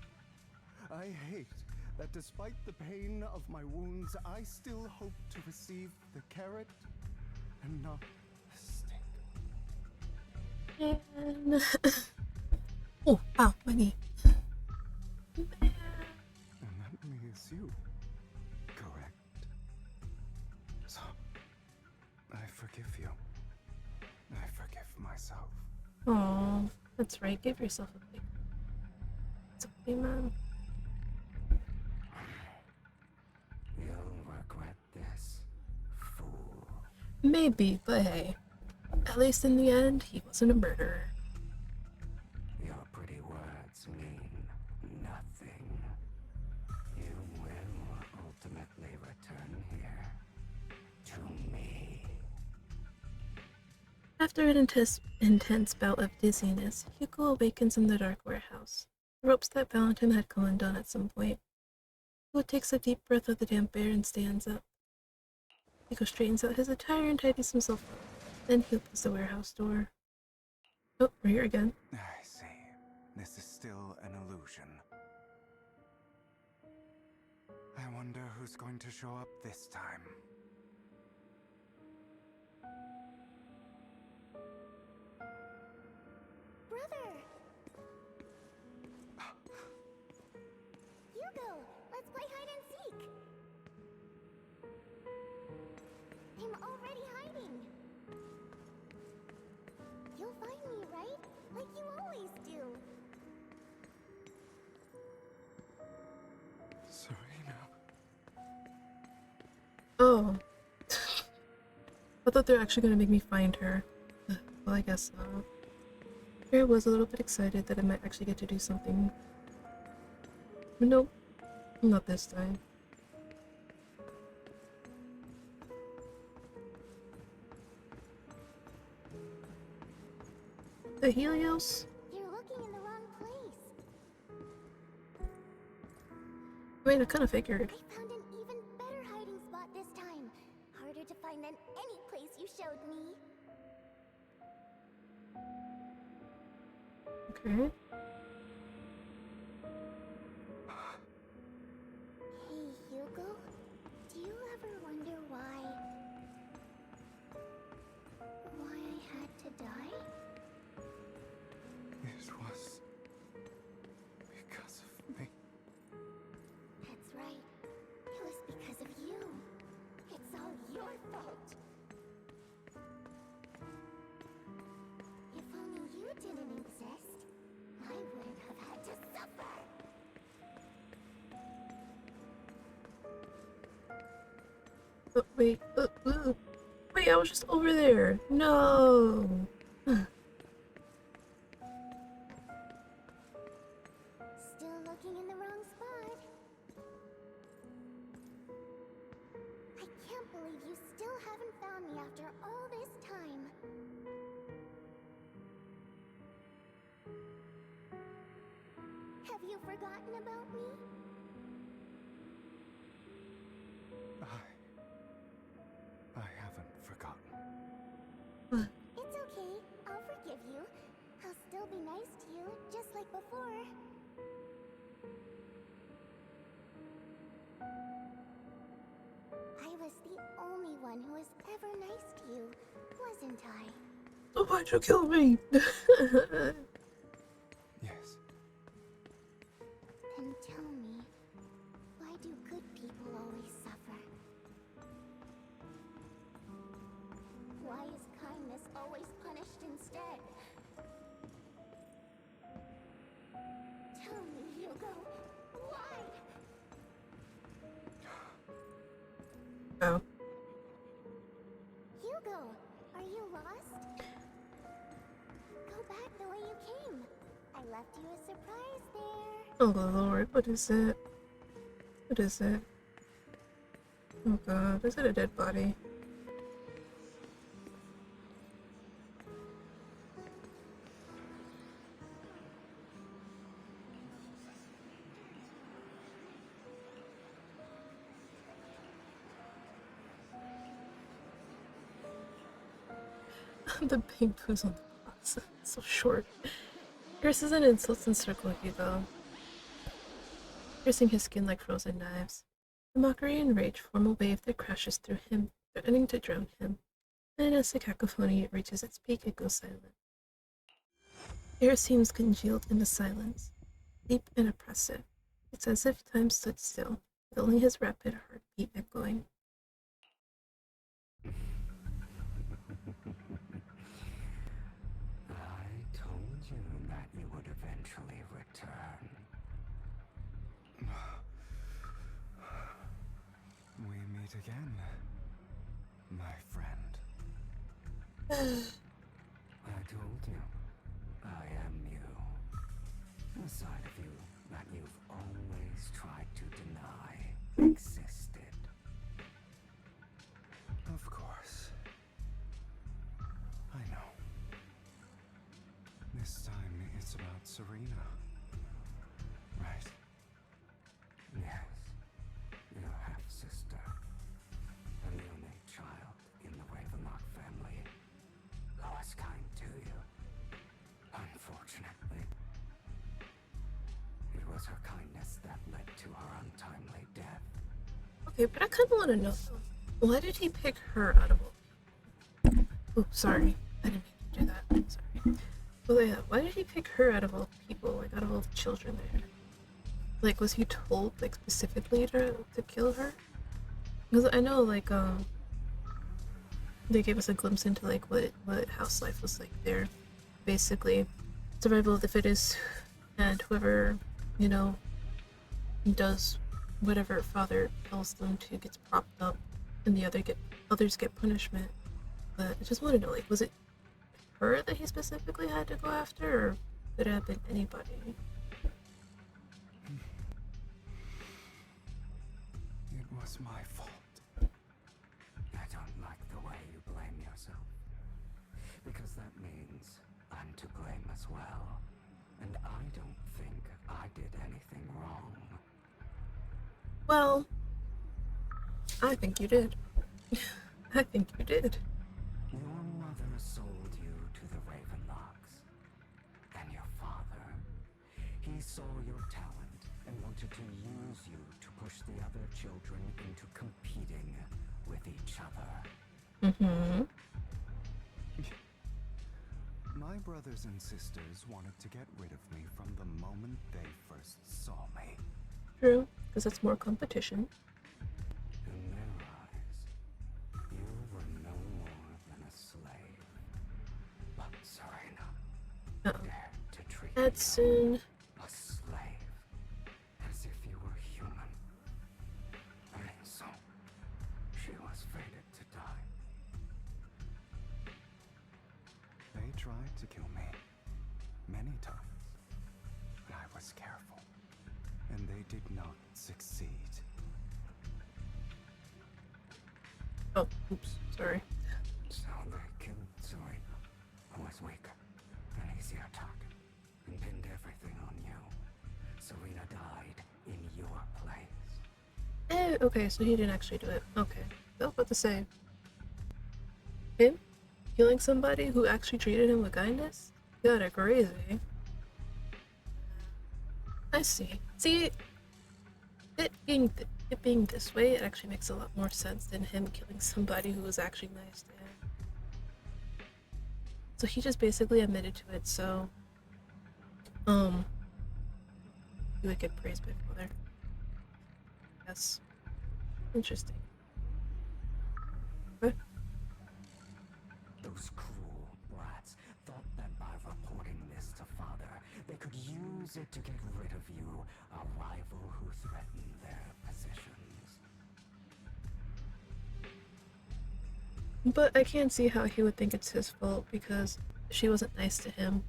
I hate that despite the pain of my wounds, I still hope to receive the carrot and not the stick. And oh, ow, my knee. And that me is you, correct? So, I forgive you. I forgive myself. Aw, that's right. Give yourself a big. It's okay, man. You'll regret this, fool. Maybe, but hey. At least in the end, he wasn't a murderer. Your pretty words mean nothing. You will ultimately return here to me. I have After an intense bout of dizziness, Hugo awakens in the dark warehouse. The ropes that bound him had come undone at some point. Hugo takes a deep breath of the damp air and stands up. Hugo straightens out his attire and tidies himself up. Then he opens the warehouse door. Oh, we're here again. I see. This is still an illusion. I wonder who's going to show up this time. Brother! Hugo, let's play hide and seek! I'm already hiding! You'll find me, right? Like you always do! Serena. Oh. I thought they were actually going to make me find her. Well, I guess not. Here I was a little bit excited that I might actually get to do something. But nope. Not this time. The Helios? You're looking in the wrong place. I mean, I kind of figured. I found an even better hiding spot this time. Harder to find than any place you showed me. Okay. Hey, Hugo. Do you ever wonder why I had to die? It was because of me. That's right. It was because of you. It's all your fault. If only you didn't exist, I wouldn't have had to suffer. Wait, wait, I was just over there. No. Still looking in the wrong spot. I can't believe you still haven't found me after all this time. Have you forgotten about me? I haven't forgotten. It's okay. I'll forgive you. I'll still be nice to you, just like before. I was the only one who was ever nice to you, wasn't I? Oh, why'd you kill me? Yes. Then tell me, why do good people always suffer? Why is kindness always punished instead? Tell me, Hugo, why? Oh. Hugo, are you lost? Go back the way you came. I left you a surprise there. Oh lord, what is it? What is it? Oh god, is it a dead body? The big poo's on the box. So short. Pierces and insults encircle Hugo, piercing his skin like frozen knives. The mockery and rage form a wave that crashes through him, threatening to drown him. And as the cacophony reaches its peak, it goes silent. Air seems congealed in the silence, deep and oppressive. It's as if time stood still, with only his rapid heartbeat echoing. I told you that you would eventually return. We meet again, my friend. I told you, I am you. A side of you that you've always tried to deny existed. Of course. I know. to her untimely death. Okay, but I kind of want to know, why did he pick her out of all? Oh, sorry. I didn't mean to do that. Sorry. Well, yeah, why did he pick her out of all people, like out of all the children there? Like, was he told, like, specifically to kill her? Because I know, like, they gave us a glimpse into, like, what house life was like there. Basically, survival of the fittest, and whoever, you know, does whatever father tells them to gets propped up, and the others get punishment. But I just want to know, like, was it her that he specifically had to go after, or could it have been anybody? It was my fault. I don't like the way you blame yourself. Because that means I'm to blame as well. And I don't think I did anything wrong. Well, I think you did. I think you did. Your mother sold you to the Ravenlocks. And your father, he saw your talent and wanted to use you to push the other children into competing with each other. Mm-hmm. My brothers and sisters wanted to get rid of me from the moment they first saw me. True, because it's more competition. In their eyes, you were no more than a slave. But Serena dared to treat That's soon. a slave as if you were human. And so, she was fated to die. They tried to kill me many times, but I was careful, and they did not succeed. Oh, oops, sorry. So they killed Serena, who was weaker, an easier target, and pinned everything on you. Serena died in your place. Okay, so he didn't actually do it. Okay. I was about to say. Him? Killing somebody who actually treated him with kindness? Kinda crazy. I see. See, it being this way, it actually makes a lot more sense than him killing somebody who was actually nice to him. So he just basically admitted to it, so you would get praised by father. Yes. Interesting. Okay. Those cruel brats thought that by reporting this to father, they could use it to get rid of you, a rival who threatened their positions. But I can't see how he would think it's his fault, because she wasn't nice to him.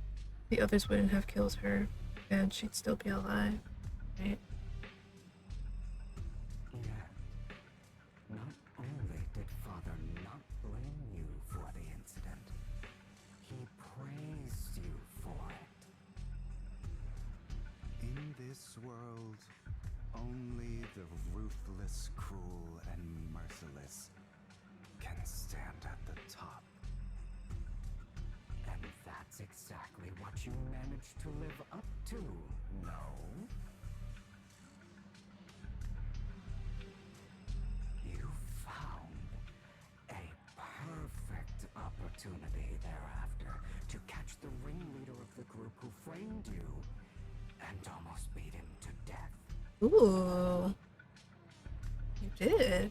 The others wouldn't have killed her, and she'd still be alive, right? Yet, not only did father not blame you for the incident, he praised you for it. In this world, only the ruthless, cruel, and merciless can stand at the top. And that's exactly what you managed to live up to, no? You found a perfect opportunity thereafter to catch the ringleader of the group who framed you and almost beat him to death. Ooh. You did?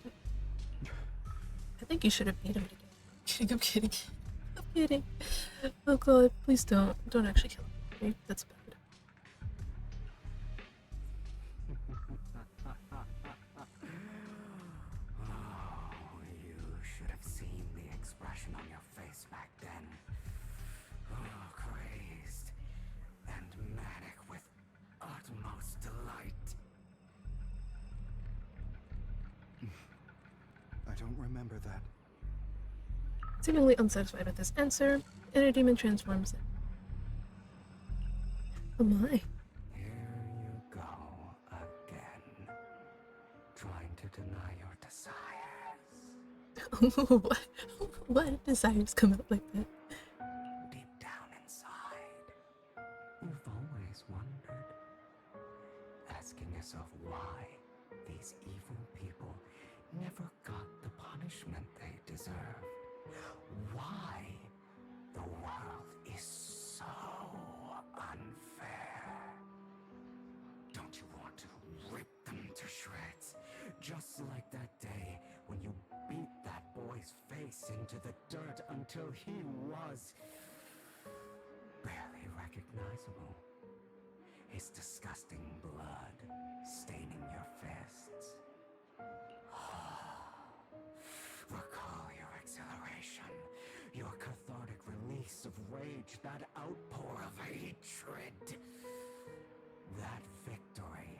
I think you should have beat him to death. I'm kidding. I'm kidding. Oh god, please don't. Don't actually kill him. That's bad. Oh, you should have seen the expression on your face back then. Oh, crazed and manic with utmost delight. I don't remember that. Seemingly unsatisfied with this answer, Inner Demon transforms it. Oh my. Here you go again, trying to deny your desires. What desires come out like that? Deep down inside, you've always wondered, as asking yourself why these evil people never got the punishment they deserve. Why the world is so unfair. Don't you want to rip them to shreds? Just like that day when you beat that boy's face into the dirt until he was barely recognizable. His disgusting blood staining your fists. Recall your exhilaration, your cathartic release of rage, that outpour of hatred. That victory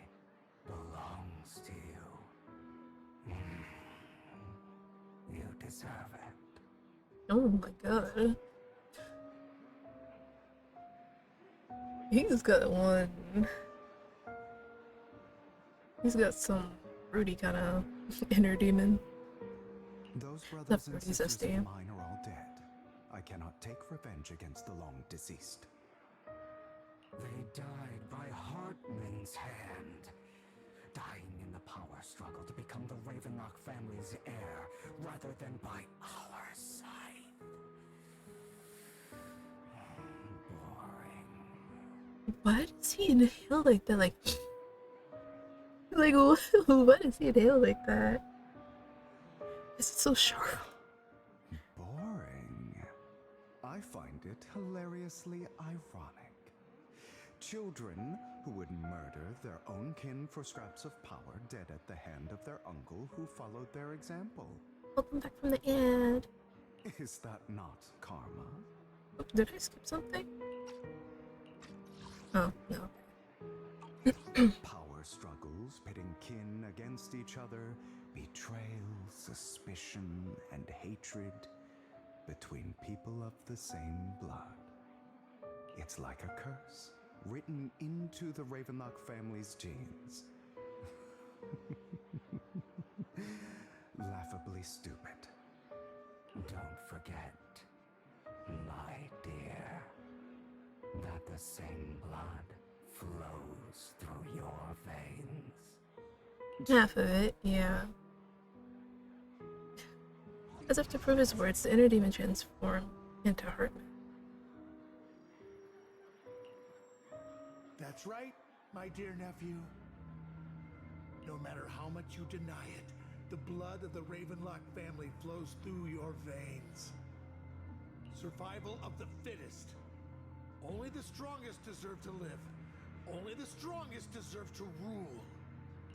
belongs to you. You deserve it. Oh my god. He's got one. He's got some fruity kind of inner demon. Those Not brothers and fruity, sisters zesty. of mine are all dead. I cannot take revenge against the long deceased. They died by Hartman's hand, dying in the power struggle to become the Ravenlock family's heir, rather than by our side. Boring. Why does he inhale like that? Like, why does he inhale like that? Is it so sharp? Boring. I find it hilariously ironic. Children who would murder their own kin for scraps of power dead at the hand of their uncle who followed their example. Welcome back from the ad. Is that not karma? Oh, did I skip something? Oh, no. Power struggles pitting kin against each other, betrayal, suspicion, and hatred between people of the same blood. It's like a curse written into the Ravenlock family's genes. Laughably stupid. Don't forget, my dear, that the same blood flows through your veins. Half of it, yeah. As if to prove his words, the inner demon transformed into Hartman. That's right, my dear nephew. No matter how much you deny it, the blood of the Ravenlock family flows through your veins. Survival of the fittest. Only the strongest deserve to live. Only the strongest deserve to rule.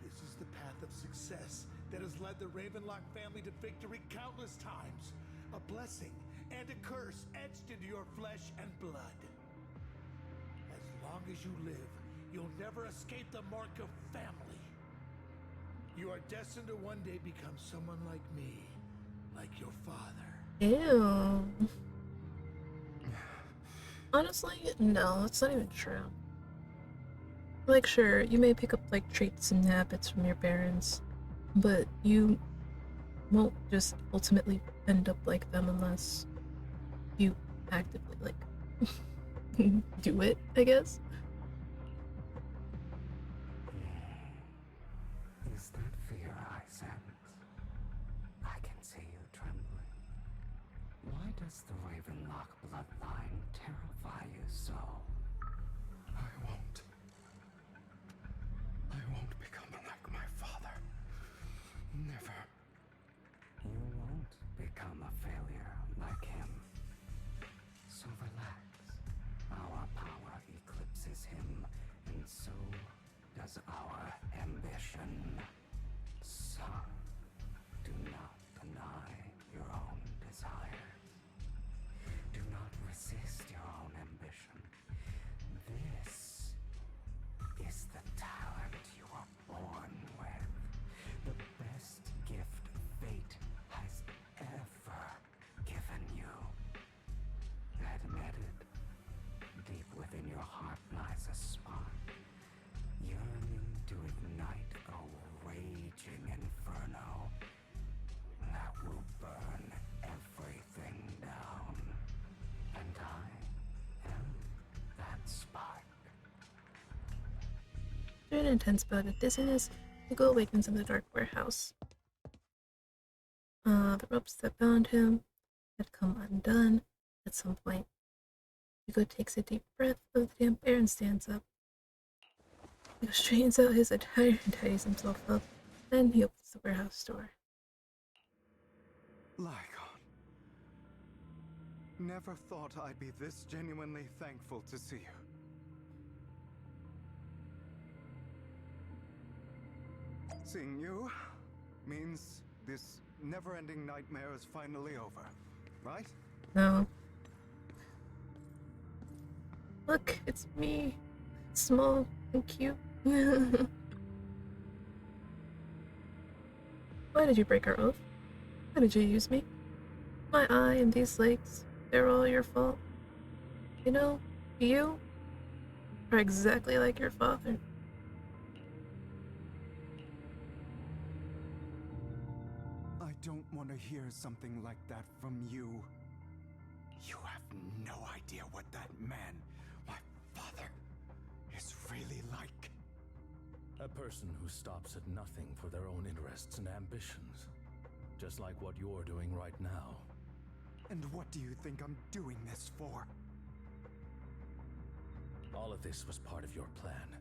This is the path of success that has led the Ravenlock family to victory countless times. A blessing and a curse etched into your flesh and blood. As long as you live, you'll never escape the mark of family. You are destined to one day become someone like me, like your father. Ew. Honestly, no, it's not even true. Like, sure, you may pick up, like, traits and habits from your parents, but you won't just ultimately end up like them unless you actively, like, do it, I guess. Is that fear I sense? I can see you trembling. Why does the Ravenlock bloodline terrify you so? I won't become like my father. Never. You won't become a failure like him. So relax. Our power eclipses him, and so does our ambition. So, do not deny your own desires. Do not resist your own ambition. This is the talent you are born with. The best gift fate has ever given you. Admit it. Deep within your heart lies a spark, yearning to ignite a raging inferno. After an intense bout of dizziness, Hugo awakens in the dark warehouse. The ropes that bound him had come undone at some point. Hugo takes a deep breath of the damp air and stands up. Hugo straightens out his attire and tidies himself up. Then he opens the warehouse door. Lycon. Never thought I'd be this genuinely thankful to see you. Seeing you means this never-ending nightmare is finally over, right? No. Look, it's me. Small and cute. Why did you break our oath? Why did you use me? My eye and these legs, they're all your fault. You know, you are exactly like your father. I don't want to hear something like that from you. You have no idea what that man, my father, is really like. A person who stops at nothing for their own interests and ambitions. Just like what you're doing right now. And what do you think I'm doing this for? All of this was part of your plan.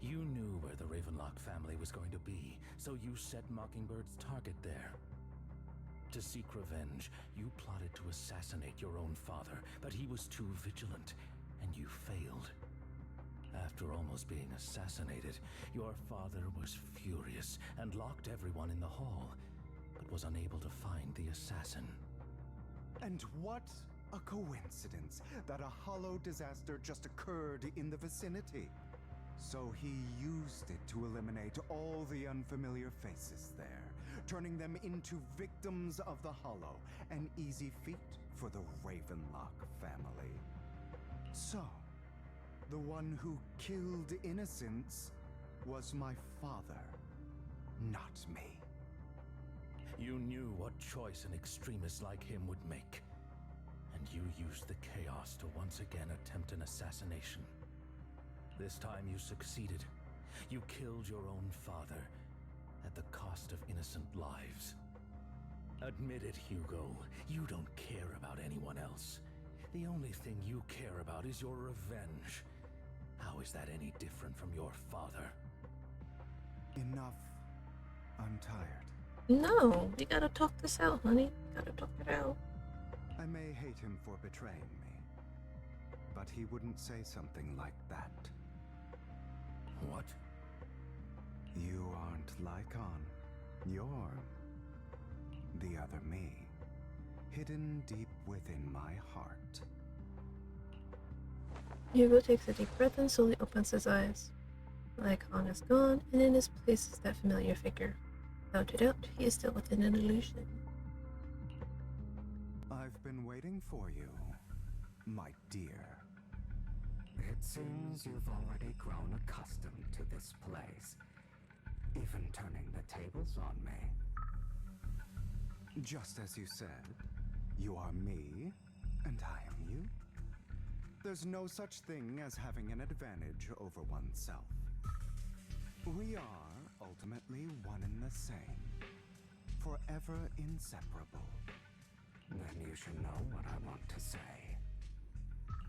You knew where the Ravenlock family was going to be, so you set Mockingbird's target there. To seek revenge, you plotted to assassinate your own father, but he was too vigilant, and you failed. After almost being assassinated, your father was furious and locked everyone in the hall, but was unable to find the assassin. And what a coincidence that a hollow disaster just occurred in the vicinity. So he used it to eliminate all the unfamiliar faces there, turning them into victims of the hollow, an easy feat for the Ravenlock family. So, the one who killed innocents was my father, not me. You knew what choice an extremist like him would make. And you used the chaos to once again attempt an assassination. This time you succeeded. You killed your own father at the cost of innocent lives. Admit it, Hugo. You don't care about anyone else. The only thing you care about is your revenge. How is that any different from your father? Enough. I'm tired. No, we gotta talk this out, honey. Gotta talk it out. I may hate him for betraying me, but he wouldn't say something like that. What? You aren't Lycon. You're the other me, hidden deep within my heart. Hugo takes a deep breath and slowly opens his eyes. Lycon is gone, and in his place is that familiar figure. Without a doubt, he is still within an illusion. I've been waiting for you, my dear. It seems you've already grown accustomed to this place, even turning the tables on me. Just as you said, you are me, and I am you. There's no such thing as having an advantage over oneself. We are ultimately one and the same, forever inseparable. Then you should know what I want to say.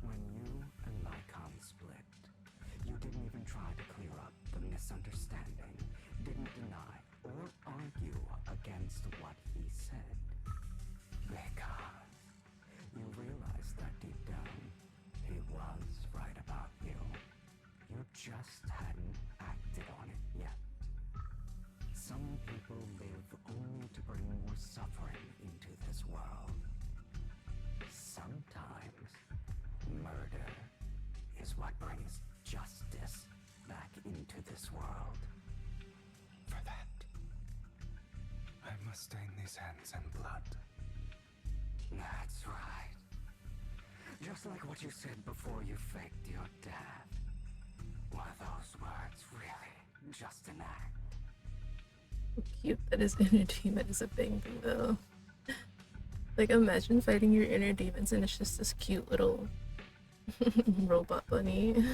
When you and Lycon split, you didn't even try to clear up the misunderstanding, didn't deny or argue against what he said. Because you realized that deep down, he was right about you. You just hadn't acted on it yet. Some people live only to bring more suffering into this world. Sometimes, murder is what brings justice back into this world. For that, I must stain these hands in blood. That's right. Just like what you said before you faked your death. Were those words really just an act? How cute that his inner demon is a bang thing, though. Like, imagine fighting your inner demons and it's just this cute little robot bunny.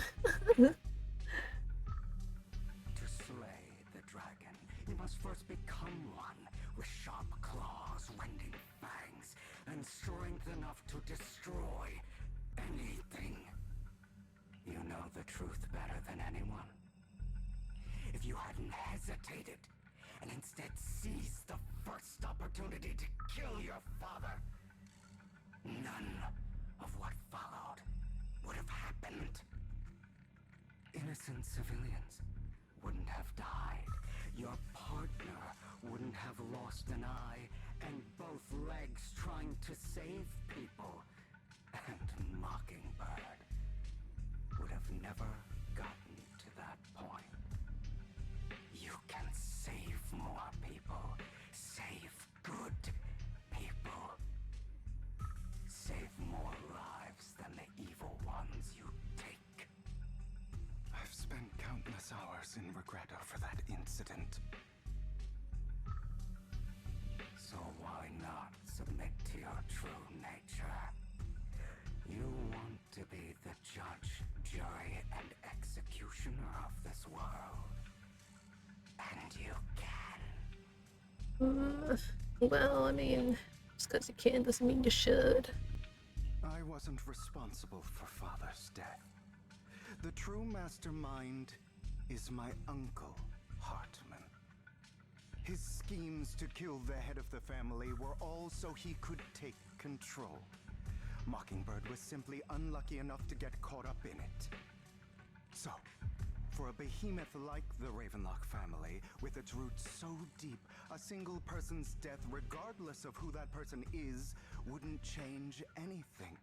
must first become one, with sharp claws, rending fangs, and strength enough to destroy anything. You know the truth better than anyone. If you hadn't hesitated, and instead seized the first opportunity to kill your father, none of what followed would have happened. Innocent civilians wouldn't have died. Your partner wouldn't have lost an eye and both legs trying to save people. And Mockingbird would have never gotten to that point. You can save more people. Save good people. Save more lives than the evil ones you take. I've spent countless hours in regret over that incident. So why not submit to your true nature? You want to be the judge, jury, and executioner of this world. And you can. Well, I mean, just because you can doesn't mean you should. I wasn't responsible for Father's death. The true mastermind is my uncle, Hartman. His schemes to kill the head of the family were all so he could take control. Mockingbird was simply unlucky enough to get caught up in it. So, for a behemoth like the Ravenlock family, with its roots so deep, a single person's death, regardless of who that person is, wouldn't change anything.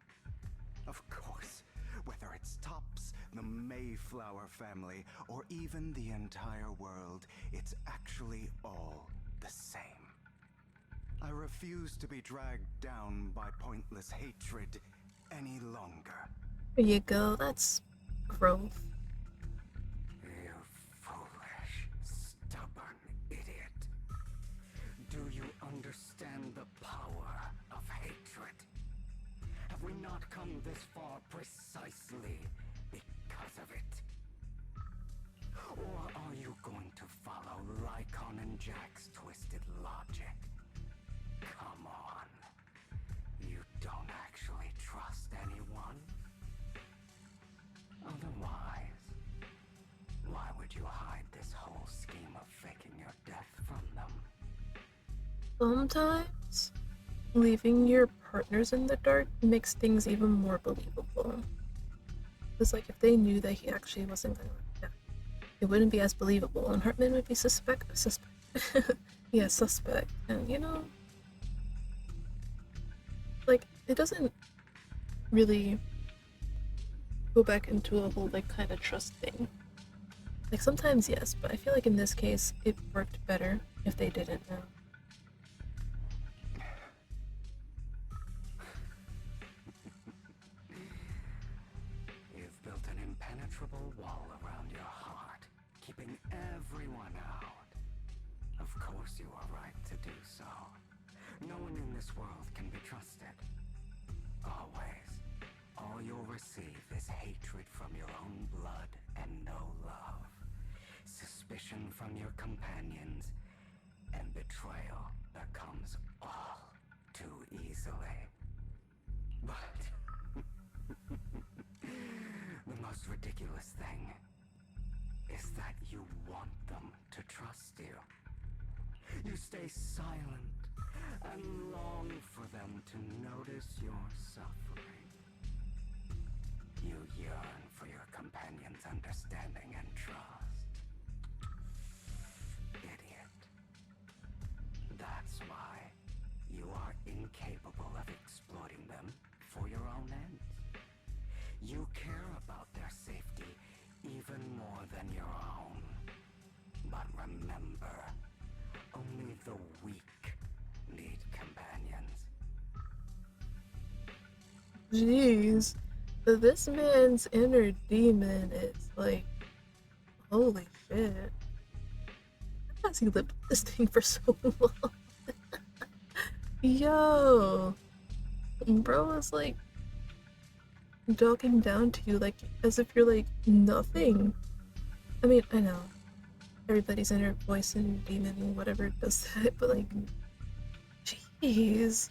Of course, whether it's Topps, the Mayflower family, or even the entire world, it's actually all the same. I refuse to be dragged down by pointless hatred any longer. There you go, that's growth. You foolish, stubborn idiot. Do you understand the power of hatred? Have we not come this far precisely because of it? Or are you going to follow Lycon and Jack's twisted logic? Come on. You don't actually trust anyone? Otherwise, why would you hide this whole scheme of faking your death from them? Sometimes, leaving your partners in the dark makes things even more believable. Because, like, if they knew that he actually wasn't gonna die, it wouldn't be as believable, and Hartman would be suspect. Yeah, suspect. And, you know, like, it doesn't really go back into a whole, like, kind of trust thing. Like, sometimes yes, but I feel like in this case, it worked better if they didn't know. You've built an impenetrable wall around your heart, keeping everyone out. Of course you are right to do so. No one in this world can be trusted. Always. All you'll receive is hatred from your own blood and no love. Suspicion from your companions, and betrayal that comes all too easily. But the most ridiculous thing is that you want them to trust you. You stay silent and long for them to notice your suffering. You yearn for your companion's understanding and trust. Idiot. That's why you are incapable of exploiting them for your own ends. You care about their safety even more than your own. But remember, only the weak need companions. Jeez. This man's inner demon is like, holy shit. How has he lived with this thing for so long? Yo. Bro is like talking down to you like as if you're like nothing. I mean, I know. everybody's inner voice and demon, whatever does that, but like, jeez.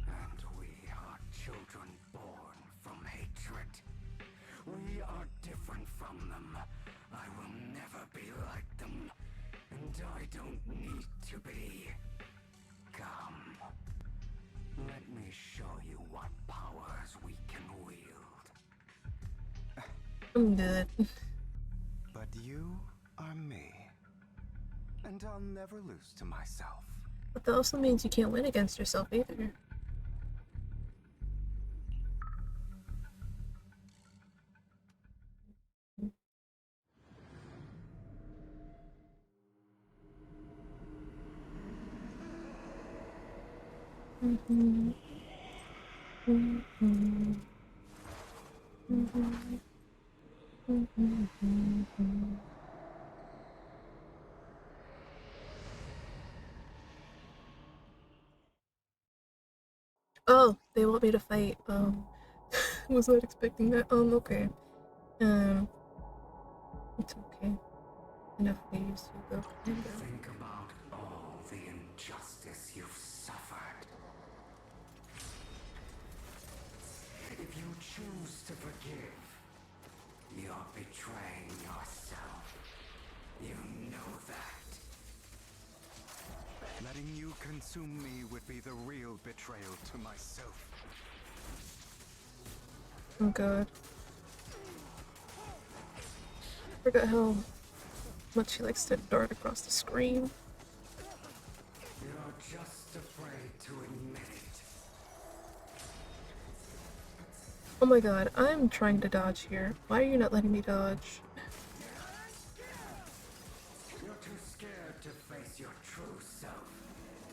And we are children born from hatred. We are different from them. I will never be like them. And I don't need to be. Come. Let me show you what powers we can wield. I'm good. But you are me. And I'll never lose to myself. But that also means you can't win against yourself either. Mm-hmm. Mm-hmm. Mm-hmm. Mm-hmm. Oh, they want me to fight. Was not expecting that. Okay. It's okay. Enough waves to go. Think about all the injustice you've suffered. If you choose to forgive, you're betraying yourself. You know that. Letting you consume me would be the real betrayal to myself. Oh god. I forgot how much he likes to dart across the screen. You're just afraid to admit it. Oh my god, I'm trying to dodge here. Why are you not letting me dodge? You're too scared to face your true self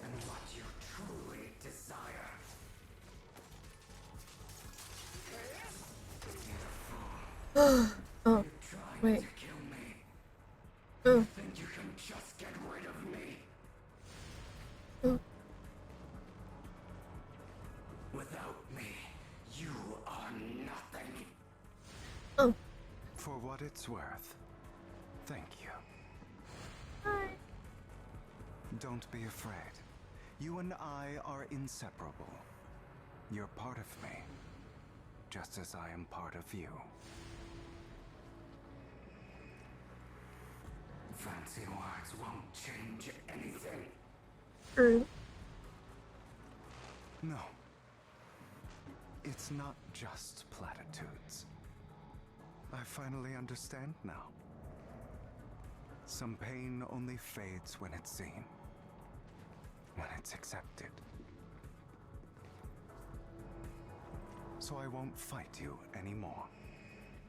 and what you truly desire. Oh, wait. To kill me. Oh. You think you can just get rid of me? Oh. Without me, you are nothing. Oh. For what it's worth, thank you. Hi. Don't be afraid. You and I are inseparable. You're part of me, just as I am part of you. Fancy words won't change anything. No. It's not just platitudes. I finally understand now. Some pain only fades when it's seen. When it's accepted. So I won't fight you anymore.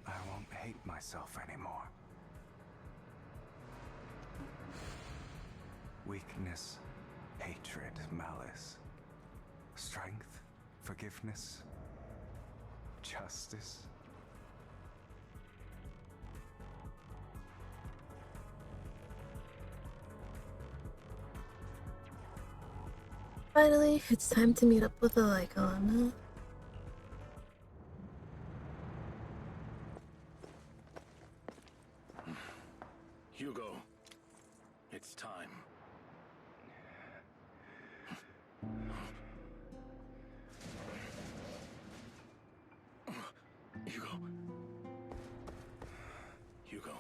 I won't hate myself anymore. Weakness, hatred, malice, strength, forgiveness, justice. Finally, it's time to meet up with a Lycon. Hugo, it's time. Hugo,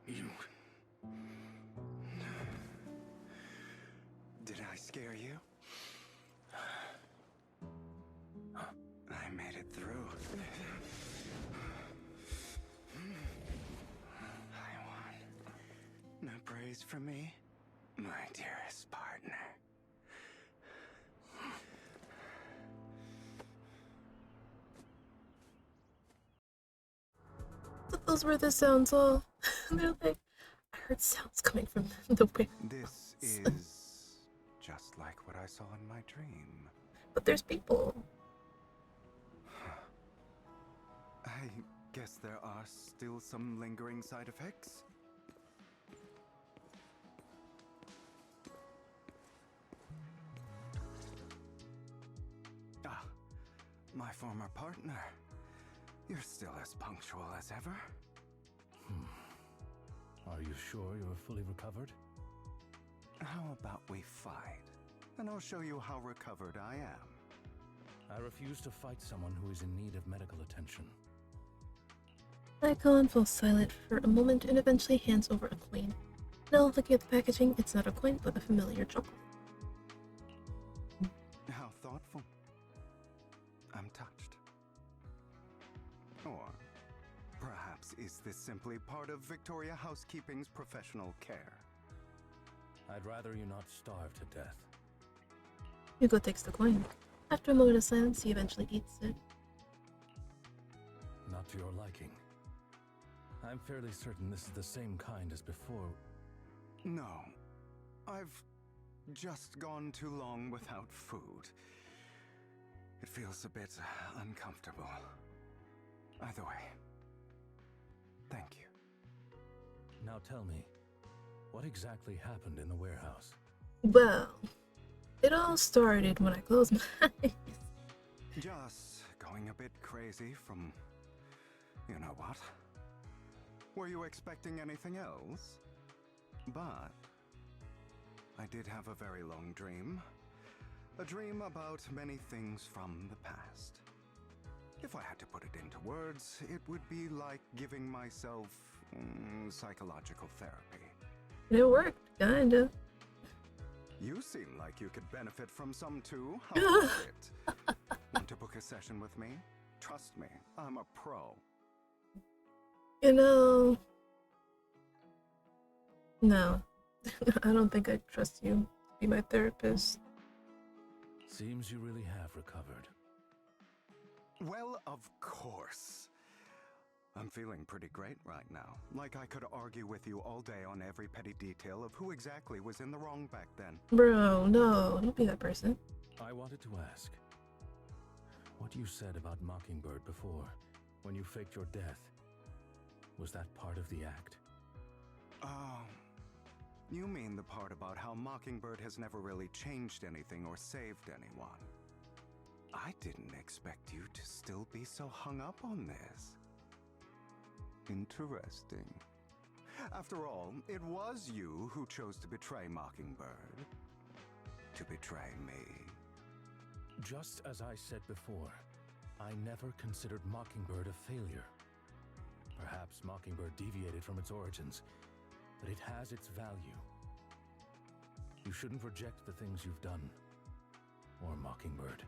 you... Did I scare you? I made it through. I won. No praise from me, my dearest partner. But those were the sounds all. They're like, I heard sounds coming from the wind. This is just like what I saw in my dream. But there's people. I guess there are still some lingering side effects. Ah, my former partner. You're still as punctual as ever. sure you're fully recovered? How about we fight? And I'll show you how recovered I am. I refuse to fight someone who is in need of medical attention. Icon falls silent for a moment and eventually hands over a coin. Now, looking at the packaging, it's not a coin, but a familiar chocolate. How thoughtful. I'm touched. Or perhaps is this simply part of Victoria Housekeeping's professional care? I'd rather you not starve to death. Hugo takes the coin. After a moment of silence, he eventually eats it. Not to your liking. I'm fairly certain this is the same kind as before. No. I've just gone too long without food. It feels a bit uncomfortable. Either way, thank you. Now tell me, what exactly happened in the warehouse? Well, it all started when I closed my eyes. Just going a bit crazy from... you know what? Were you expecting anything else? But I did have a very long dream. A dream about many things from the past. If I had to put it into words, it would be like giving myself psychological therapy. It worked, kinda. You seem like you could benefit from some too. How about it? Want to book a session with me? Trust me, I'm a pro. You know... No. I don't think I'd trust you to be my therapist. Seems you really have recovered. Well, of course. I'm feeling pretty great right now. Like I could argue with you all day on every petty detail of who exactly was in the wrong back then. Bro, no, don't be that person. I wanted to ask, what you said about Mockingbird before, when you faked your death, was that part of the act? Oh, you mean the part about how Mockingbird has never really changed anything or saved anyone. I didn't expect you to still be so hung up on this. Interesting. After all, it was you who chose to betray Mockingbird. To betray me. Just as I said before, I never considered Mockingbird a failure. Perhaps Mockingbird deviated from its origins, but it has its value. You shouldn't reject the things you've done, or Mockingbird.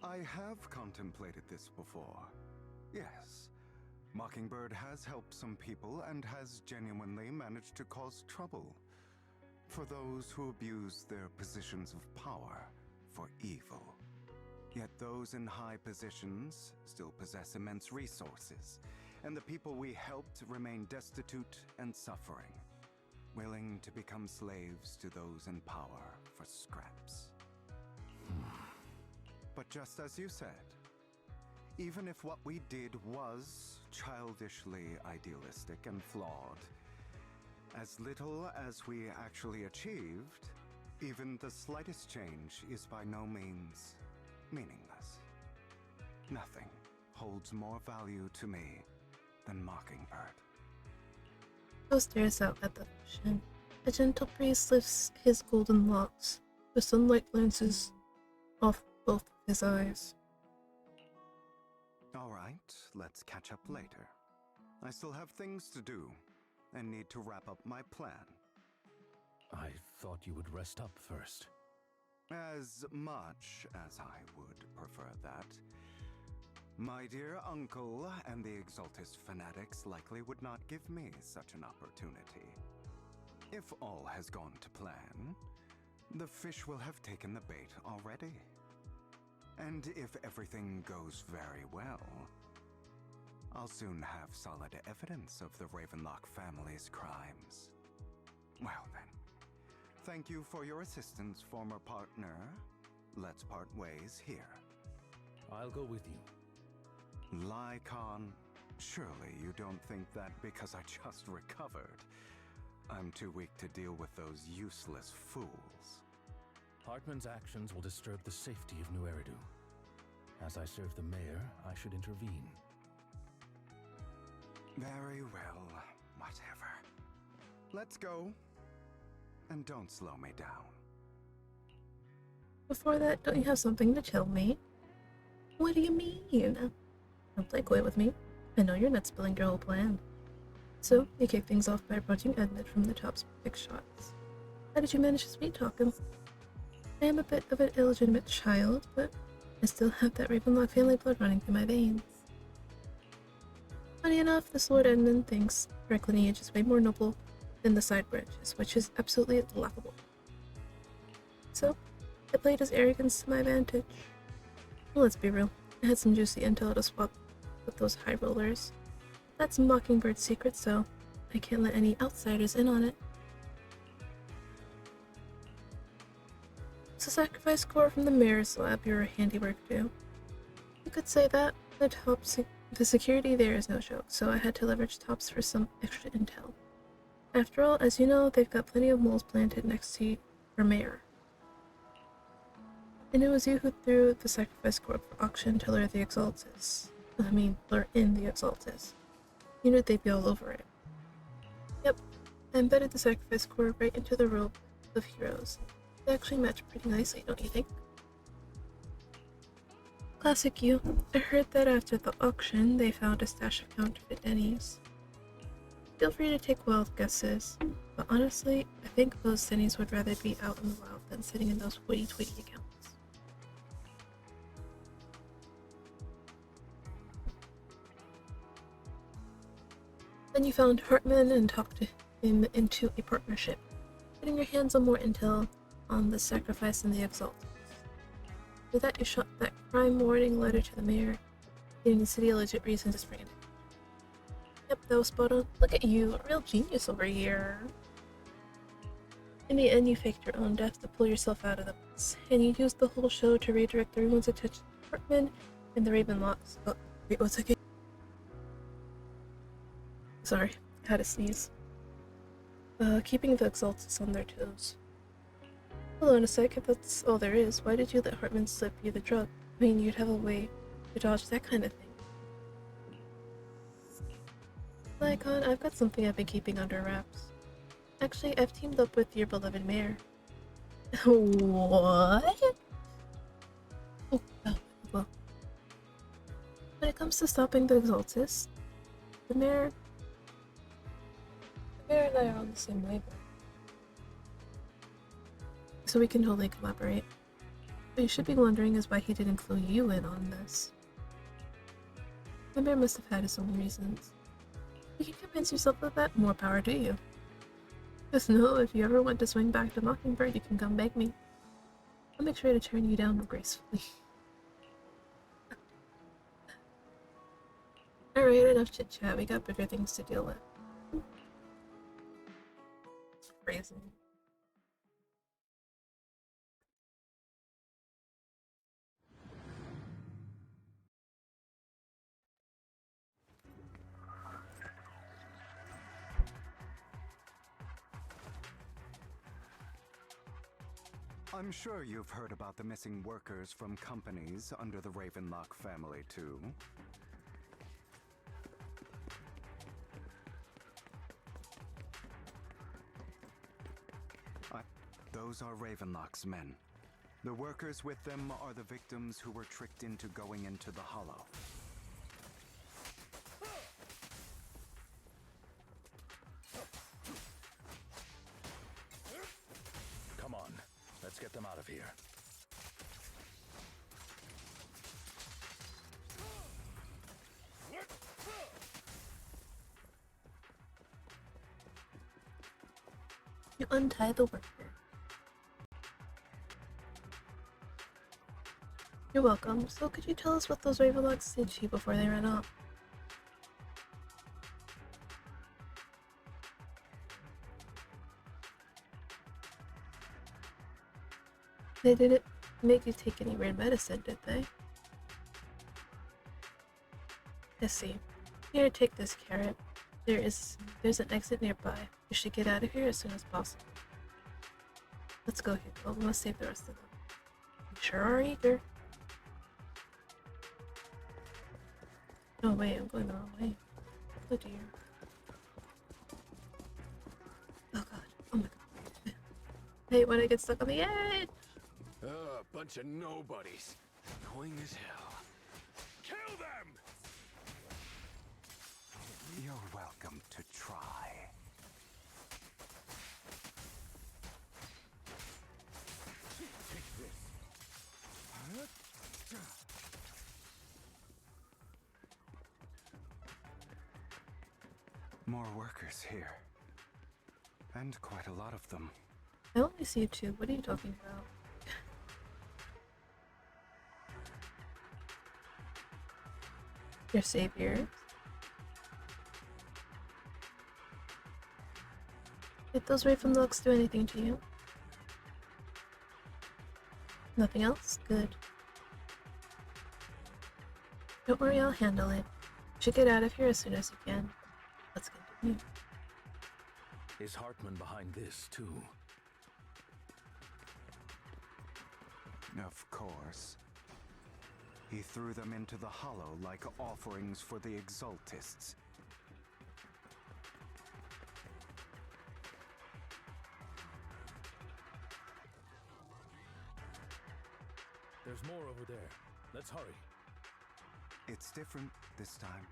I have contemplated this before. Yes, Mockingbird has helped some people and has genuinely managed to cause trouble for those who abuse their positions of power for evil. Yet those in high positions still possess immense resources, and the people we helped remain destitute and suffering, willing to become slaves to those in power for scraps. But just as you said, even if what we did was childishly idealistic and flawed, as little as we actually achieved, even the slightest change is by no means meaningless. Nothing holds more value to me than Mockingbird. Hugo stares out at the ocean. A gentle breeze lifts his golden locks. The sunlight glances off both of his eyes. All right, let's catch up later. I still have things to do and need to wrap up my plan. I thought you would rest up first. As much as I would prefer that. My dear uncle and the Exaltist fanatics likely would not give me such an opportunity. If all has gone to plan, the fish will have taken the bait already. And if everything goes very well, I'll soon have solid evidence of the Ravenlock family's crimes. Well then, thank you for your assistance, former partner. Let's part ways here. I'll go with you. Lycon, surely you don't think that because I just recovered, I'm too weak to deal with those useless fools. Hartman's actions will disturb the safety of New Eridu. As I serve the mayor, I should intervene. Very well, whatever. Let's go. And don't slow me down. Before that, don't you have something to tell me? What do you mean? Don't play coy with me. I know you're not spilling your whole plan. So, you kick things off by approaching Edmund from the top's big shots. How did you manage to sweet talk him? I am a bit of an illegitimate child, but I still have that Ravenlock family blood running through my veins. Funny enough, this Lord Edmund thinks direct lineage is way more noble than the side branches, which is absolutely laughable. So, I played his arrogance to my advantage. Well, let's be real, I had some juicy intel to swap with those high rollers. That's Mockingbird's secret, so I can't let any outsiders in on it. So sacrifice core from the Mirror's lab, your handiwork too. You could say that. The security there is no joke, so I had to leverage Tops for some extra intel. After all, as you know, they've got plenty of moles planted next to your mayor. And it was you who threw the sacrifice core for auction to lure the Exaltus. Lure in the Exaltus. You knew they'd be all over it. Yep, I embedded the sacrifice core right into the rope of heroes. They actually match pretty nicely, don't you think? Classic you. I heard that after the auction, they found a stash of counterfeit Denny's. Feel free to take wild guesses, but honestly, I think those Denny's would rather be out in the wild than sitting in those witty-twitty accounts. Then you found Hartman and talked him into a partnership, getting your hands on more intel on the sacrifice and the Exaltus. With that, you shot that crime warning letter to the mayor, giving the city a legit reason to spring it. Yep, that was spot on. Look at you, a real genius over here. In the end, you faked your own death to pull yourself out of the mess, and you used the whole show to redirect everyone's attention to Hartman and the Ravenlocks. Oh, wait, one second. Sorry, I had to sneeze. Keeping the Exaltus on their toes. Hold on a sec, if that's all there is, why did you let Hartman slip you the drug? You'd have a way to dodge that kind of thing. Lycon, I've got something I've been keeping under wraps. Actually, I've teamed up with your beloved mayor. What? Oh, well. When it comes to stopping the Exaltus, the mayor and I are on the same wavelength. So we can totally collaborate. What you should be wondering is why he didn't clue you in on this. The mayor must have had his own reasons. You can convince yourself of that, more power to you. Just know, if you ever want to swing back to Mockingbird, you can come beg me. I'll make sure to turn you down gracefully. Alright, enough chit chat, we got bigger things to deal with. Phrasing. I'm sure you've heard about the missing workers from companies under the Ravenlock family, too. Those are Ravenlock's men. The workers with them are the victims who were tricked into going into the Hollow. Come on, let's get them out of here. You untie the worker. You're welcome. So could you tell us what those Ravenlocks did to you before they ran off? They didn't make you take any weird medicine, did they? I see. Here, take this carrot. There's an exit nearby. You should get out of here as soon as possible. Let's go, Hugo. We must save the rest of them. You sure are eager. No way, I'm going the wrong way. Oh dear. I hate when I get stuck on the edge. A bunch of nobodies. Annoying as hell. Kill them! You're welcome to try. Take this. More workers here. And quite a lot of them. I only see two. What are you talking about? Your savior? Did those Ravenlocks do anything to you? Nothing else? Good. Don't worry, I'll handle it. You should get out of here as soon as you can. Let's continue. Is Hartman behind this, too? Of course. He threw them into the Hollow like offerings for the Exaltists. There's more over there. Let's hurry. It's different this time.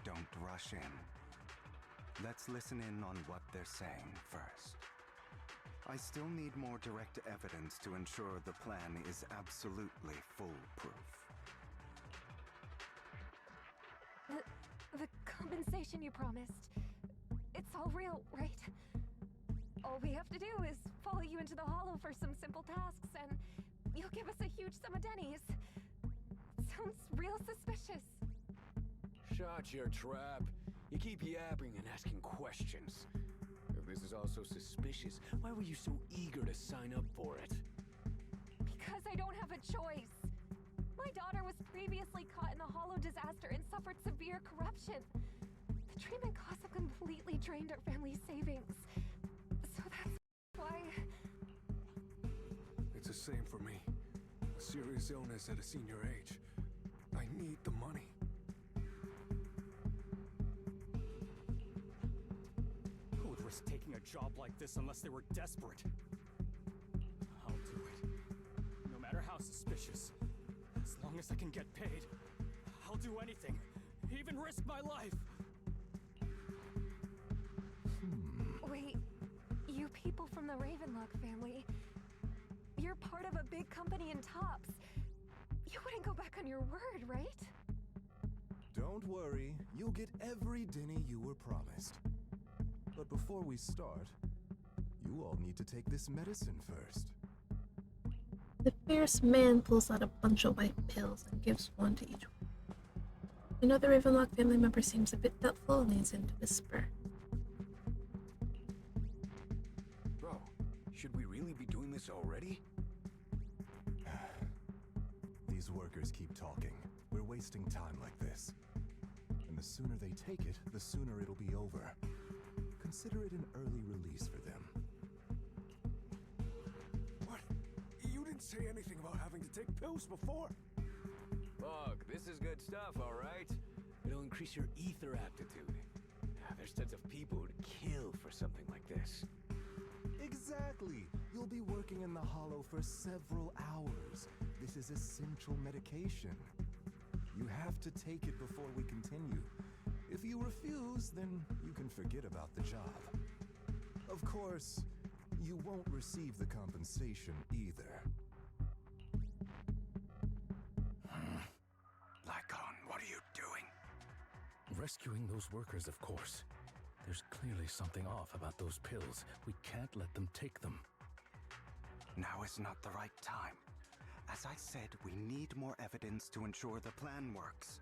Don't rush in. Let's listen in on what they're saying first. I still need more direct evidence to ensure the plan is absolutely foolproof. The compensation you promised, it's all real, right? All we have to do is follow you into the Hollow for some simple tasks, and you'll give us a huge sum of dennies. Sounds real suspicious. Shut your trap. You keep yapping and asking questions. If this is all so suspicious, why were you so eager to sign up for it? Because I don't have a choice. My daughter was previously caught in the Hollow disaster and suffered severe corruption. The treatment costs have completely drained our family's savings. So that's why... It's the same for me. A serious illness at a senior age. I need the money. Who would risk taking a job like this unless they were desperate? I'll do it. No matter how suspicious. As long as I can get paid, I'll do anything. Even risk my life. Wait, you people from the Ravenlock family, you're part of a big company in Tops. You wouldn't go back on your word, right? Don't worry, you'll get every denny you were promised. But before we start, you all need to take this medicine first. The fierce man pulls out a bunch of white pills and gives one to each one. Another Ravenlock family member seems a bit doubtful and leans in to whisper. Bro, should we really be doing this already? These workers keep talking. We're wasting time like this. And the sooner they take it, the sooner it'll be over. Consider it an early release for them. What? You didn't say anything about having to take pills before. Look, this is good stuff, alright? It'll increase your ether aptitude. There's tons of people who'd kill for something like this. Exactly! You'll be working in the Hollow for several hours. This is essential medication. You have to take it before we continue. If you refuse, then you can forget about the job. Of course, you won't receive the compensation either. Lycon, what are you doing? Rescuing those workers, of course. There's clearly something off about those pills. We can't let them take them. Now is not the right time. As I said, we need more evidence to ensure the plan works.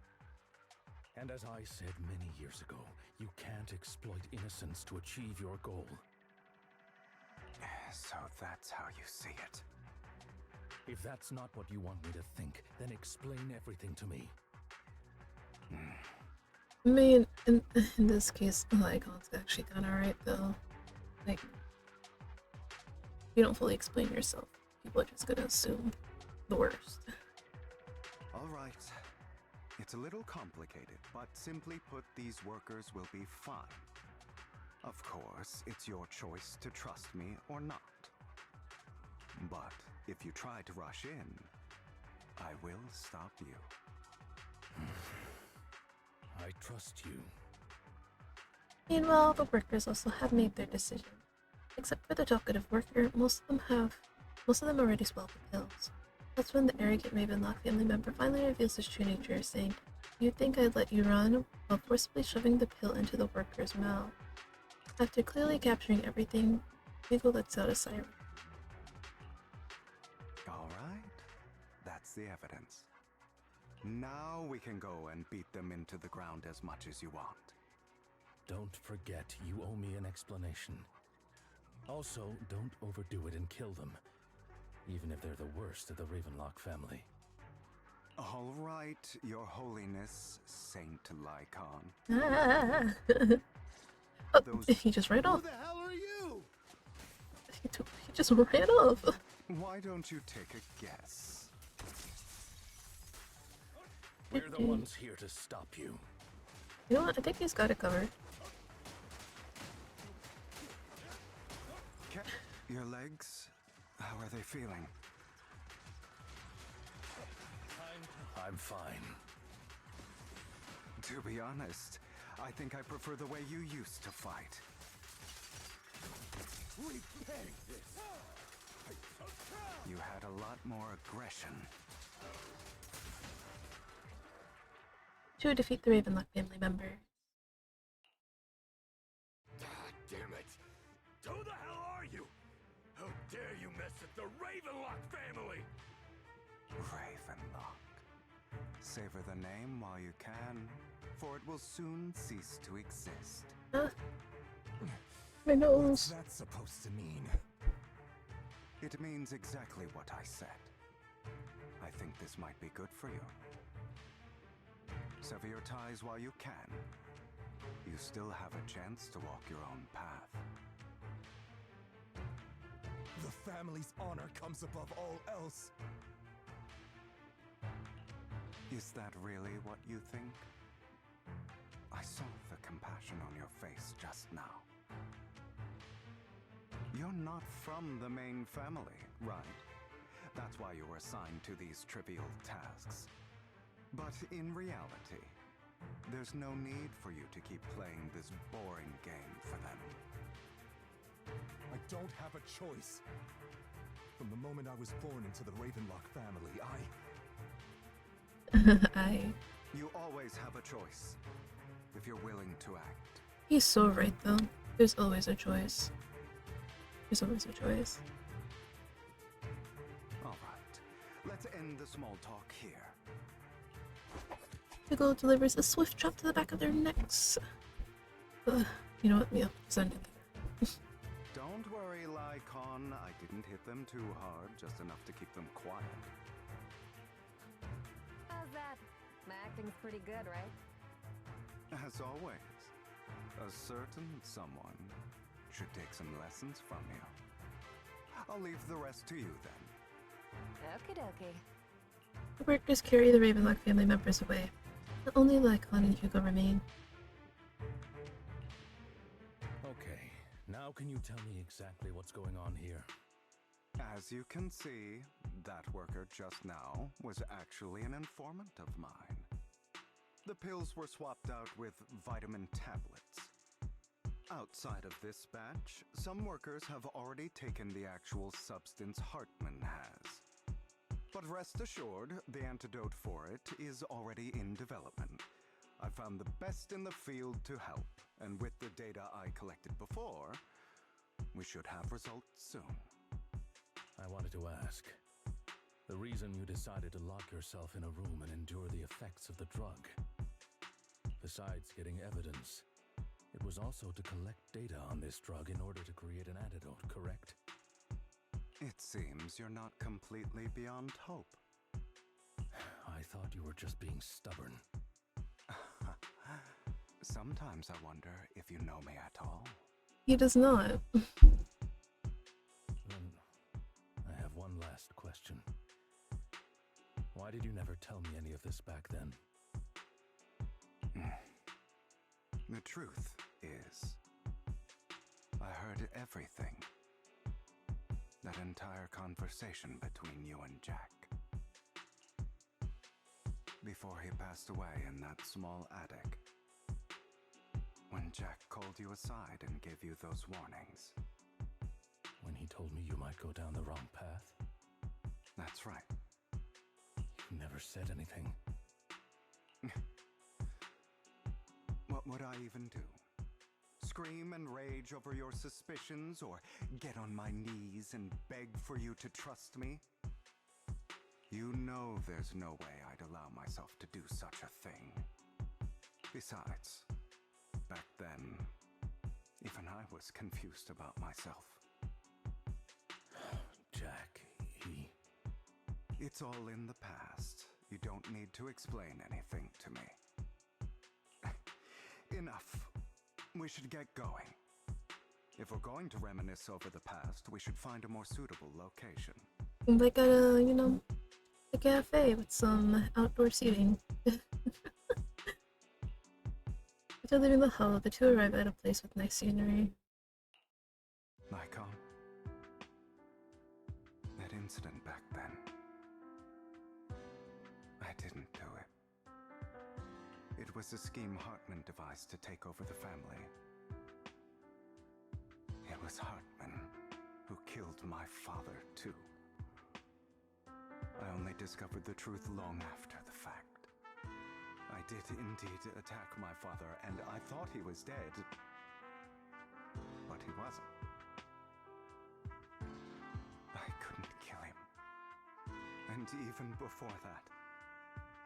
And as I said many years ago, you can't exploit innocence to achieve your goal. So that's how you see it. If that's not what you want me to think, then explain everything to me. I mean, in this case, Lycon's actually done alright though. Like, you don't fully explain yourself. People are just gonna assume the worst. Alright. It's a little complicated, but simply put, these workers will be fine. Of course, it's your choice to trust me or not. But if you try to rush in, I will stop you. I trust you. Meanwhile, the workers also have made their decision. Except for the talkative worker, most of them already swallowed the pills. That's when the arrogant Ravenlock family member finally reveals his true nature, saying, "You think I'd let you run?" while forcibly shoving the pill into the worker's mouth. After clearly capturing everything, Hugo lets out a siren. Alright, that's the evidence. Now we can go and beat them into the ground as much as you want. Don't forget, you owe me an explanation. Also, don't overdo it and kill them, even if they're the worst of the Ravenlock family. All right, Your Holiness, Saint Lycon. Oh, he just ran off. Who the hell are you? He just ran off. Why don't you take a guess? We're the ones here to stop you. You know what? I think he's got it covered. Your legs? How are they feeling? I'm fine. To be honest, I think I prefer the way you used to fight. You had a lot more aggression. To defeat the Ravenlock family member. God damn it! Who the hell are you? How dare you mess with the Ravenlock family? Ravenlock. Savor the name while you can, for it will soon cease to exist. My nose. What's that supposed to mean? It means exactly what I said. I think this might be good for you. Sever your ties while you can. You still have a chance to walk your own path. The family's honor comes above all else. Is that really what you think? I saw the compassion on your face just now. You're not from the main family, right? That's why you were assigned to these trivial tasks. But in reality, there's no need for you to keep playing this boring game for them. I don't have a choice. From the moment I was born into the Ravenlock family, You always have a choice, if you're willing to act. He's so right, though. There's always a choice. There's always a choice. Alright, let's end the small talk here. Hugo delivers a swift chop to the back of their necks. You know what? Yeah, send it there. Don't worry, Lycon. I didn't hit them too hard, just enough to keep them quiet. How's that? My acting's pretty good, right? As always, a certain someone should take some lessons from you. I'll leave the rest to you then. Okie dokie. The workers carry the Ravenlock family members away. But only Lycon and Hugo remain. Okay, now can you tell me exactly what's going on here? As you can see, that worker just now was actually an informant of mine. The pills were swapped out with vitamin tablets. Outside of this batch, some workers have already taken the actual substance Hartman has. But rest assured, the antidote for it is already in development. I found the best in the field to help, and with the data I collected before, we should have results soon. I wanted to ask. The reason you decided to lock yourself in a room and endure the effects of the drug. Besides getting evidence, it was also to collect data on this drug in order to create an antidote, correct? It seems you're not completely beyond hope. I thought you were just being stubborn. Sometimes I wonder if you know me at all. He does not. Then I have one last question. Why did you never tell me any of this back then? The truth is, I heard everything. That entire conversation between you and Jack. Before he passed away in that small attic. When Jack called you aside and gave you those warnings. When he told me you might go down the wrong path? That's right. You never said anything. What would I even do? Scream and rage over your suspicions, or get on my knees and beg for you to trust me? You know there's no way I'd allow myself to do such a thing. Besides, back then, even I was confused about myself. Jack, he... It's all in the past. You don't need to explain anything to me. Enough. We should get going. If we're going to reminisce over the past, we should find a more suitable location. Like a, you know, a cafe with some outdoor seating. After leaving the hollow, the two arrive at a place with nice scenery. Nikon? That incident back then. I didn't do it. It was a scheme Hartman devised to take over the family. It was Hartman who killed my father, too. I only discovered the truth long after the fact. I did indeed attack my father, and I thought he was dead. But he wasn't. I couldn't kill him. And even before that,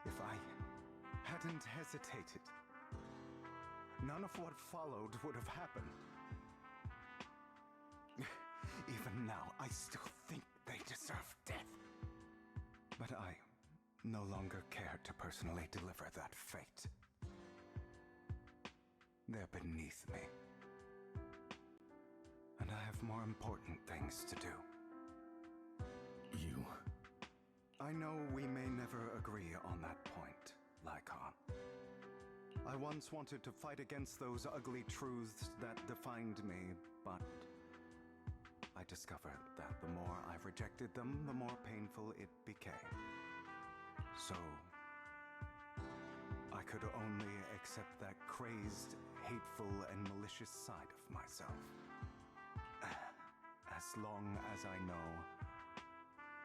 if I hadn't hesitated, none of what followed would have happened. Even now, I still think they deserve death. But I no longer care to personally deliver that fate. They're beneath me. And I have more important things to do. You... I know we may never agree on that point, Lycon. I once wanted to fight against those ugly truths that defined me, but I discovered that the more I rejected them, the more painful it became. So, I could only accept that crazed, hateful, and malicious side of myself. As long as I know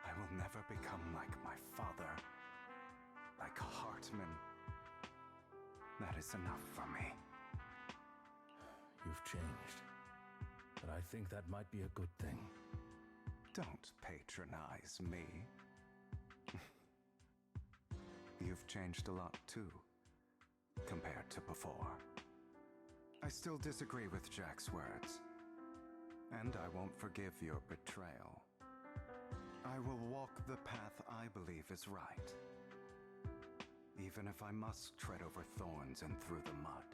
I will never become like my father, like Hartman, that is enough for me. You've changed, but I think that might be a good thing. Don't patronize me. You've changed a lot too, compared to before. I still disagree with Jack's words, and I won't forgive your betrayal. I will walk the path I believe is right, even if I must tread over thorns and through the mud.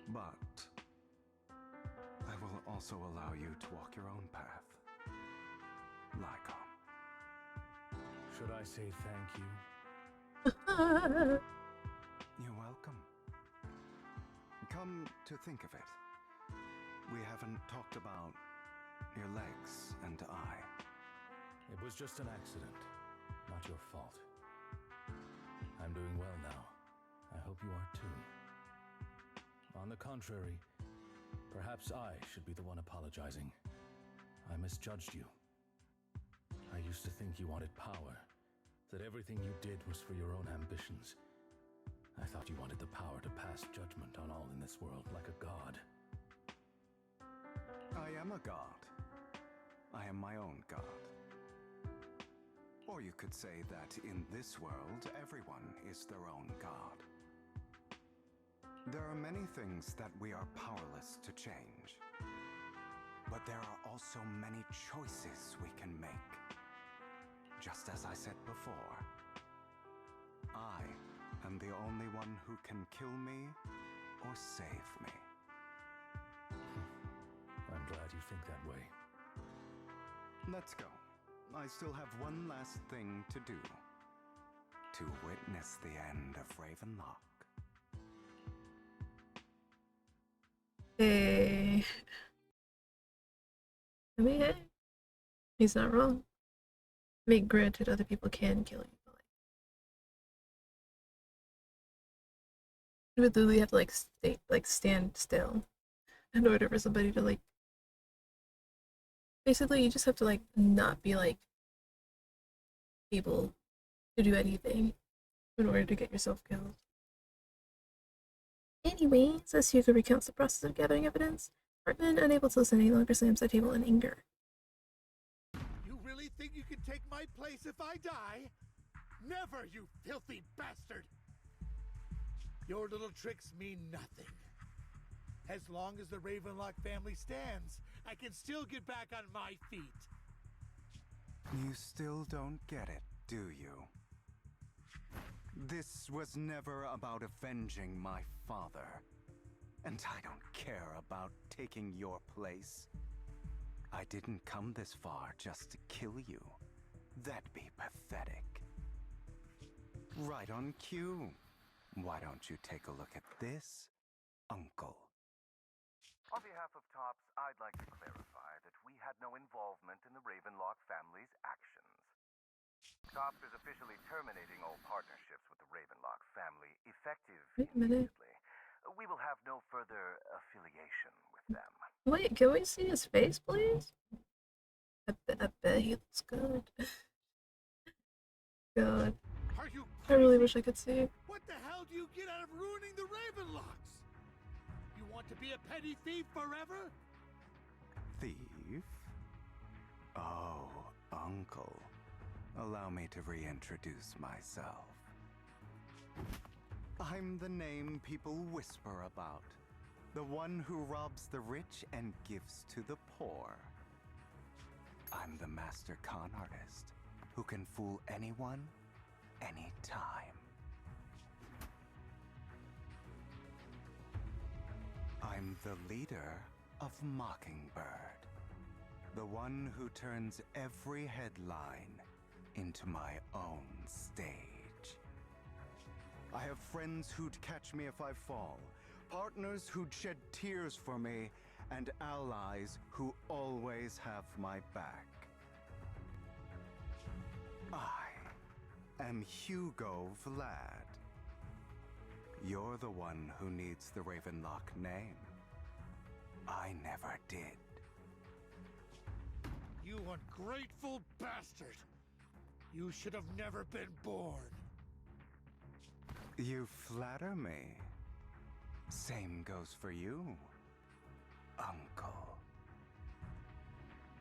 But I will also allow you to walk your own path, Lycon. Should I say thank you? You're welcome. Come to think of it, we haven't talked about your legs and eye. It was just an accident, not your fault. I'm doing well now. I hope you are too. On the contrary, perhaps I should be the one apologizing. I misjudged you. I used to think you wanted power, that everything you did was for your own ambitions. I thought you wanted the power to pass judgment on all in this world like a god. I am a god. I am my own god. Or you could say that in this world, everyone is their own god. There are many things that we are powerless to change. But there are also many choices we can make. Just as I said before, I am the only one who can kill me or save me. I'm glad you think that way. Let's go. I still have one last thing to do. To witness the end of Ravenlock. Hey. I mean, He's not wrong. I mean, granted, other people can kill you, but you would literally have to stand still in order for somebody to basically you just have to not be able to do anything in order to get yourself killed. Anyways, as Hugo recounts the process of gathering evidence, Hartman, unable to listen any longer, slams the table in anger. You really think you can take my place if I die? Never, you filthy bastard! Your little tricks mean nothing. As long as the Ravenlock family stands, I can still get back on my feet. You still don't get it, do you? This was never about avenging my father. And I don't care about taking your place. I didn't come this far just to kill you. That'd be pathetic. Right on cue. Why don't you take a look at this, Uncle? On behalf of TOPS, I'd like to clarify that we had no involvement in the Ravenlock family's actions. TOPS is officially terminating all partnerships with the Ravenlock family, effective Wait a minute. immediately. We will have no further affiliation with them. Wait, can we see his face, please? I bet he looks good. God. Are you I really wish I could see. What the hell do you get out of ruining the Ravenlocks? You want to be a petty thief forever? Thief? Oh, Uncle. Allow me to reintroduce myself. I'm the name people whisper about. The one who robs the rich and gives to the poor. I'm the master con artist who can fool anyone, anytime. I'm the leader of Mockingbird. The one who turns every headline into my own stage. I have friends who'd catch me if I fall, partners who'd shed tears for me, and allies who always have my back. I am Hugo Vlad. You're the one who needs the Ravenlock name. I never did. You ungrateful bastard! You should have never been born. You flatter me. Same goes for you, Uncle.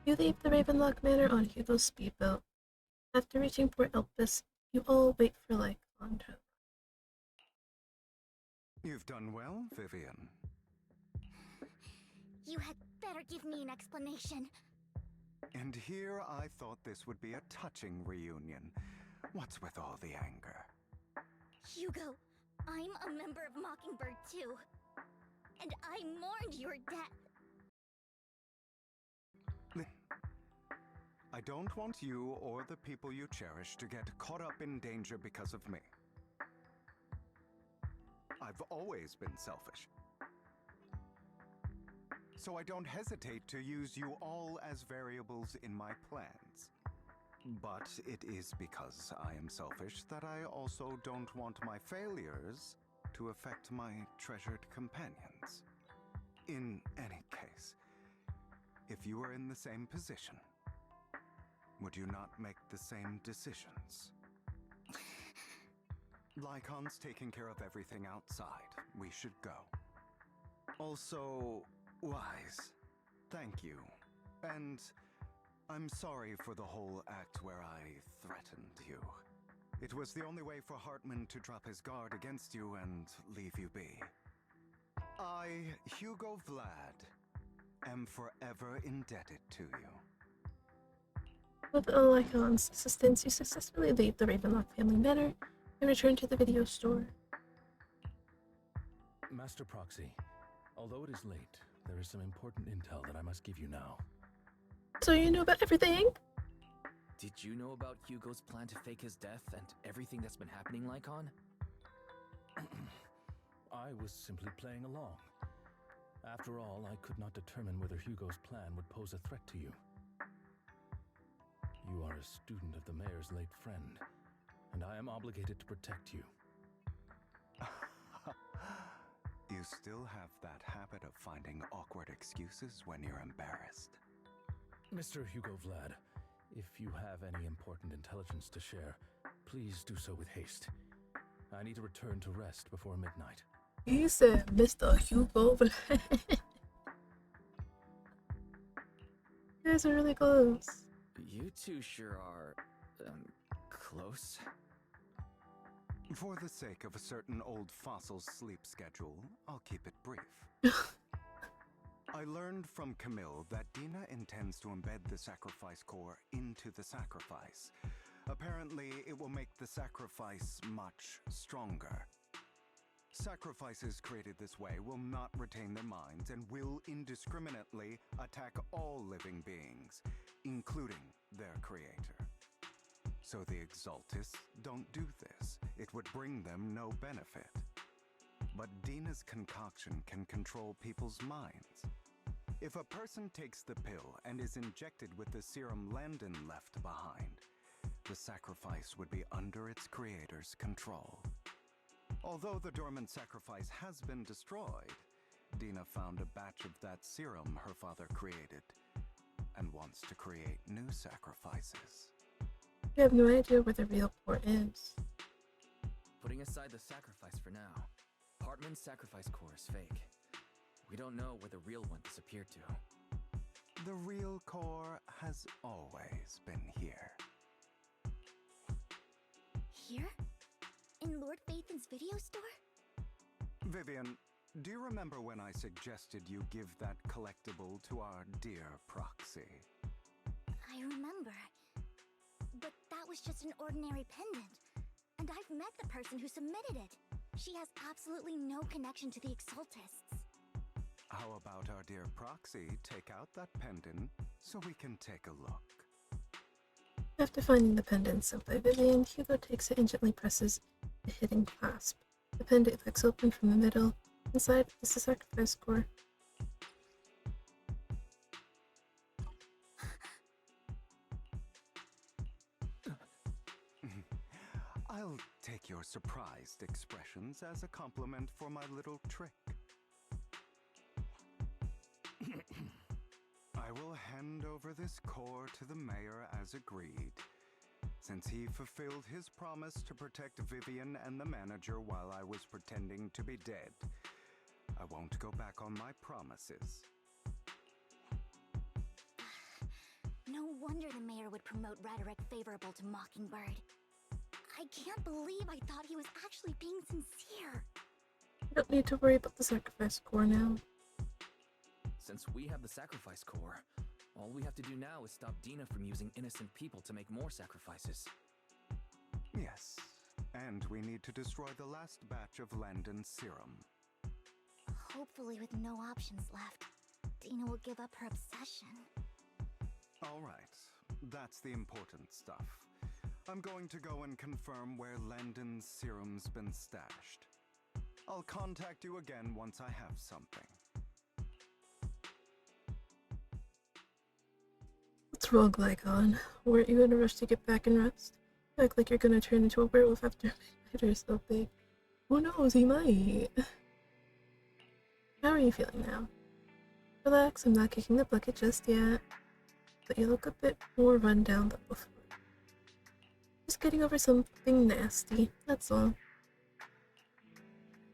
You leave the Ravenlock Manor on Hugo's speedboat. After reaching Port Elpis, you all wait for Lycon. You've done well, Vivian. You had better give me an explanation. And here I thought this would be a touching reunion. What's with all the anger? Hugo, I'm a member of Mockingbird too. And I mourned your death. I don't want you or the people you cherish to get caught up in danger because of me. I've always been selfish. So I don't hesitate to use you all as variables in my plans. But it is because I am selfish that I also don't want my failures to affect my treasured companions. In any case, if you were in the same position, would you not make the same decisions? Lycon's taking care of everything outside. We should go. Also, Wise, thank you. And I'm sorry for the whole act where I threatened you. It was the only way for Hartman to drop his guard against you and leave you be. I, Hugo Vlad, am forever indebted to you. With Lycon's assistance, you successfully leave the Ravenlock family manor and return to the video store. Master Proxy, although it is late, there is some important intel that I must give you now. So you know about everything? Did you know about Hugo's plan to fake his death and everything that's been happening, Lycon? I was simply playing along. After all, I could not determine whether Hugo's plan would pose a threat to you. You are a student of the mayor's late friend, and I am obligated to protect you. You still have that habit of finding awkward excuses when you're embarrassed. Mr. Hugo Vlad, if you have any important intelligence to share, please do so with haste. I need to return to rest before midnight. He said, Mr. Hugo Vlad. You guys are really close. You two sure are, close. For the sake of a certain old fossil's sleep schedule, I'll keep it brief. I learned from Camille that Dina intends to embed the sacrifice core into the sacrifice. Apparently, it will make the sacrifice much stronger. Sacrifices created this way will not retain their minds and will indiscriminately attack all living beings, including their creator. So the Exaltists don't do this. It would bring them no benefit. But Dina's concoction can control people's minds. If a person takes the pill and is injected with the serum Landon left behind, the sacrifice would be under its creator's control. Although the dormant sacrifice has been destroyed, Dina found a batch of that serum her father created and wants to create new sacrifices. You have no idea where the real port is. Putting aside the sacrifice for now, Hartman's sacrifice core is fake. We don't know where the real one disappeared to. The real core has always been here. Here? In Lord Phaethon's video store? Vivian, do you remember when I suggested you give that collectible to our dear Proxy? I remember. But that was just an ordinary pendant. And I've met the person who submitted it. She has absolutely no connection to the Exaltists. How about our dear Proxy take out that pendant so we can take a look? After finding the pendant sent by Vivian, Hugo takes it and gently presses a hidden clasp. The pendant flicks open from the middle. Inside is the sacrifice core. I'll take your surprised expressions as a compliment for my little trick. I will hand over this core to the mayor as agreed. Since he fulfilled his promise to protect Vivian and the manager while I was pretending to be dead, I won't go back on my promises. No wonder the mayor would promote rhetoric favorable to Mockingbird. I can't believe I thought he was actually being sincere. You don't need to worry about the sacrifice core now. Since we have the sacrifice core, all we have to do now is stop Dina from using innocent people to make more sacrifices. Yes, and we need to destroy the last batch of Landon's serum. Hopefully with no options left, Dina will give up her obsession. All right, that's the important stuff. I'm going to go and confirm where Landon's serum's been stashed. I'll contact you again once I have something. What's wrong, Glycon? Weren't you in a rush to get back and rest? You act like you're gonna turn into a werewolf after midnight or something. Who knows, he might. How are you feeling now? Relax, I'm not kicking the bucket just yet. But you look a bit more run down than before. Just getting over something nasty, that's all.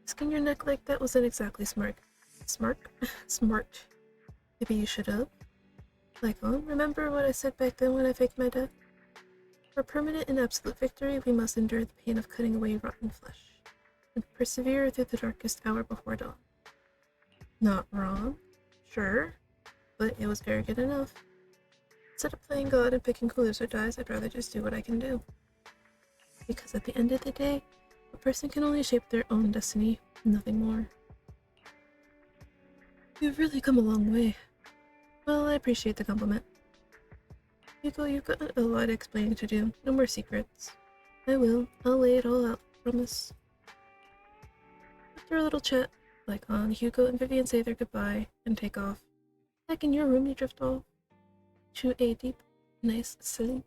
Risking your neck like that wasn't exactly smart. Smart. Maybe you should have. Lycon, remember what I said back then when I faked my death? For permanent and absolute victory, we must endure the pain of cutting away rotten flesh, and persevere through the darkest hour before dawn. Not wrong, sure, but it was arrogant enough. Instead of playing God and picking who lives or dies, I'd rather just do what I can do. Because at the end of the day, a person can only shape their own destiny, nothing more. You've really come a long way. Well, I appreciate the compliment. Hugo, you've got a lot of explaining to do. No more secrets. I will. I'll lay it all out, promise. After a little chat, Lycon, Hugo and Vivian say their goodbye and take off. Back in your room, you drift off to a deep, nice sleep.